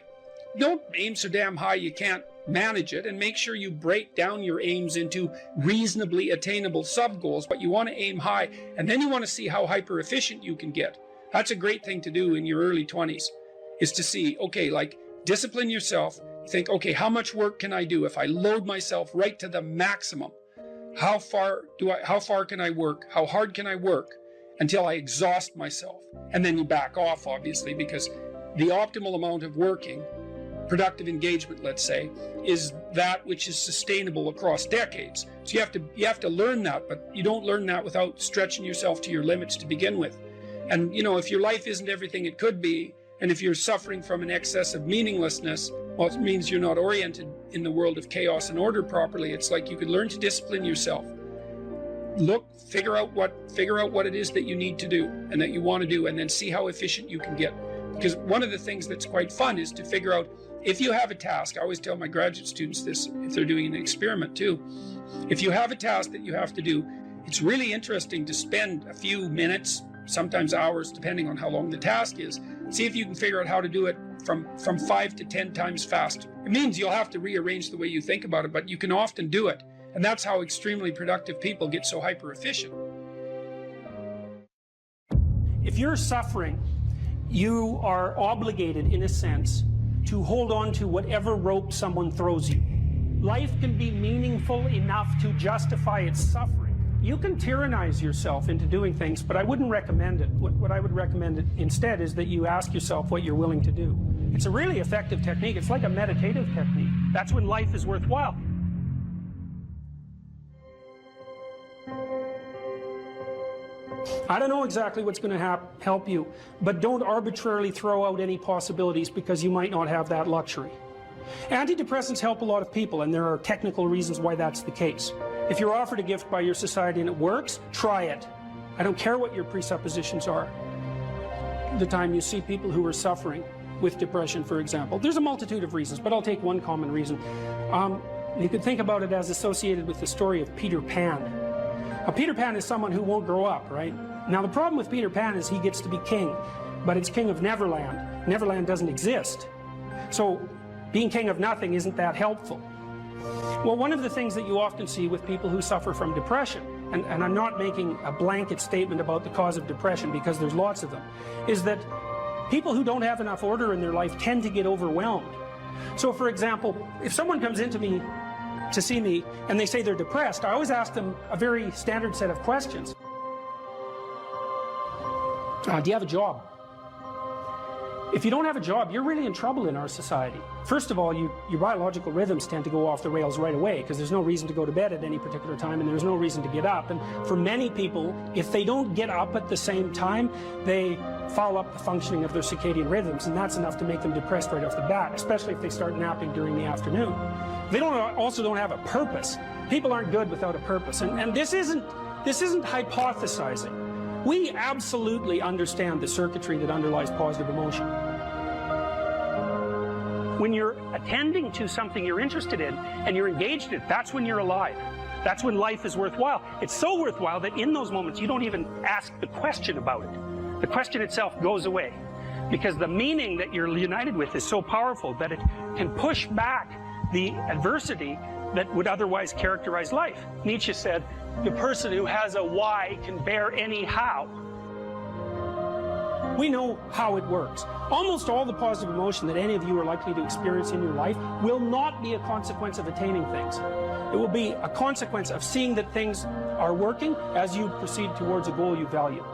Don't aim so damn high you can't manage it, and make sure you break down your aims into reasonably attainable sub-goals, but you want to aim high, and then you want to see how hyper-efficient you can get. That's a great thing to do in your early 20s, is to see, okay, like, discipline yourself. Think, okay, how much work can I do if I load myself right to the maximum? How far can I work? How hard can I work until I exhaust myself? And then you back off, obviously, because the optimal amount of working, productive engagement, let's say, is that which is sustainable across decades. So you have to learn that, but you don't learn that without stretching yourself to your limits to begin with. And, you know, if your life isn't everything it could be, and if you're suffering from an excess of meaninglessness, well, it means you're not oriented in the world of chaos and order properly. It's like you could learn to discipline yourself. Look, figure out what it is that you need to do and that you want to do, and then see how efficient you can get. Because one of the things that's quite fun is to figure out, if you have a task, I always tell my graduate students this if they're doing an experiment too. If you have a task that you have to do, it's really interesting to spend a few minutes, sometimes hours, depending on how long the task is. See if you can figure out how to do it from 5 to 10 times faster. It means you'll have to rearrange the way you think about it, but you can often do it. And that's how extremely productive people get so hyper efficient. If you're suffering, you are obligated, in a sense, to hold on to whatever rope someone throws you. Life can be meaningful enough to justify its suffering. You can tyrannize yourself into doing things, but I wouldn't recommend it. What I would recommend instead is that you ask yourself what you're willing to do. It's a really effective technique. It's like a meditative technique. That's when life is worthwhile. I don't know exactly what's going to help you, but don't arbitrarily throw out any possibilities because you might not have that luxury. Antidepressants help a lot of people, and there are technical reasons why that's the case. If you're offered a gift by your society and it works, try it. I don't care what your presuppositions are. The time you see people who are suffering with depression, for example, there's a multitude of reasons, but I'll take one common reason. You could think about it as associated with the story of Peter Pan. Peter Pan is someone who won't grow up, right? Now, the problem with Peter Pan is he gets to be king, but it's king of Neverland. Neverland doesn't exist. So being king of nothing isn't that helpful. Well, one of the things that you often see with people who suffer from depression, and I'm not making a blanket statement about the cause of depression because there's lots of them, is that people who don't have enough order in their life tend to get overwhelmed. So for example, if someone comes into me to see me and they say they're depressed, I always ask them a very standard set of questions. Do you have a job? If you don't have a job, you're really in trouble in our society. First of all, your biological rhythms tend to go off the rails right away because there's no reason to go to bed at any particular time and there's no reason to get up. And for many people, if they don't get up at the same time, they foul up the functioning of their circadian rhythms, and that's enough to make them depressed right off the bat, especially if they start napping during the afternoon. They also don't have a purpose. People aren't good without a purpose, and this isn't hypothesizing. We absolutely understand the circuitry that underlies positive emotion. When you're attending to something you're interested in and you're engaged in it, that's when you're alive. That's when life is worthwhile. It's so worthwhile that in those moments you don't even ask the question about it. The question itself goes away because the meaning that you're united with is so powerful that it can push back the adversity that would otherwise characterize life. Nietzsche said, the person who has a why can bear any how. We know how it works. Almost all the positive emotion that any of you are likely to experience in your life will not be a consequence of attaining things. It will be a consequence of seeing that things are working as you proceed towards a goal you value.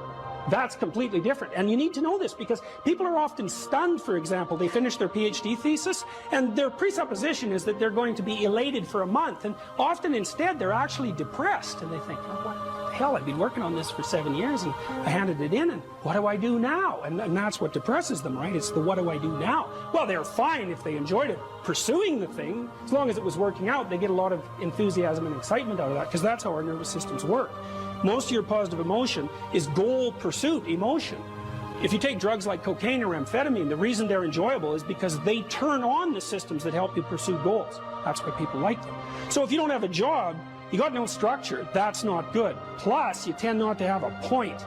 That's completely different. And you need to know this because people are often stunned, for example. They finish their PhD thesis and their presupposition is that they're going to be elated for a month. And often instead, they're actually depressed. And they think, oh, what the hell? I've been working on this for 7 years and I handed it in. And what do I do now? And that's what depresses them, right? It's the what do I do now? Well, they're fine if they enjoyed it, pursuing the thing. As long as it was working out, they get a lot of enthusiasm and excitement out of that because that's how our nervous systems work. Most of your positive emotion is goal pursuit emotion. If you take drugs like cocaine or amphetamine, the reason they're enjoyable is because they turn on the systems that help you pursue goals. That's why people like them. So if you don't have a job, you got no structure, that's not good. Plus, you tend not to have a point.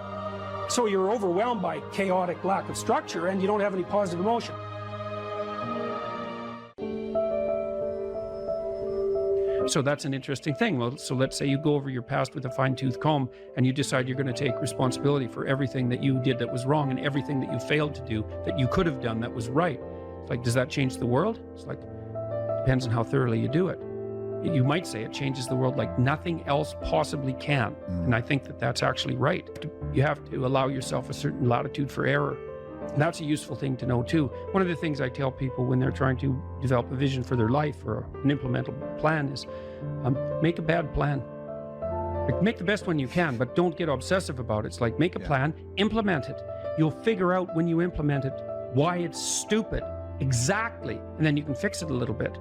So you're overwhelmed by chaotic lack of structure and you don't have any positive emotion. So that's an interesting thing. Well, so let's say you go over your past with a fine-tooth comb and you decide you're going to take responsibility for everything that you did that was wrong and everything that you failed to do that you could have done that was right. It's like, does that change the world? It's like, depends on how thoroughly you do it. You might say it changes the world like nothing else possibly can. And I think that that's actually right. You have to allow yourself a certain latitude for error. And that's a useful thing to know too. One of the things I tell people when they're trying to develop a vision for their life or an implementable plan is make a bad plan. Like, make the best one you can, but don't get obsessive about it. It's like, make a plan, implement it. You'll figure out when you implement it why it's stupid, exactly, and then you can fix it a little bit.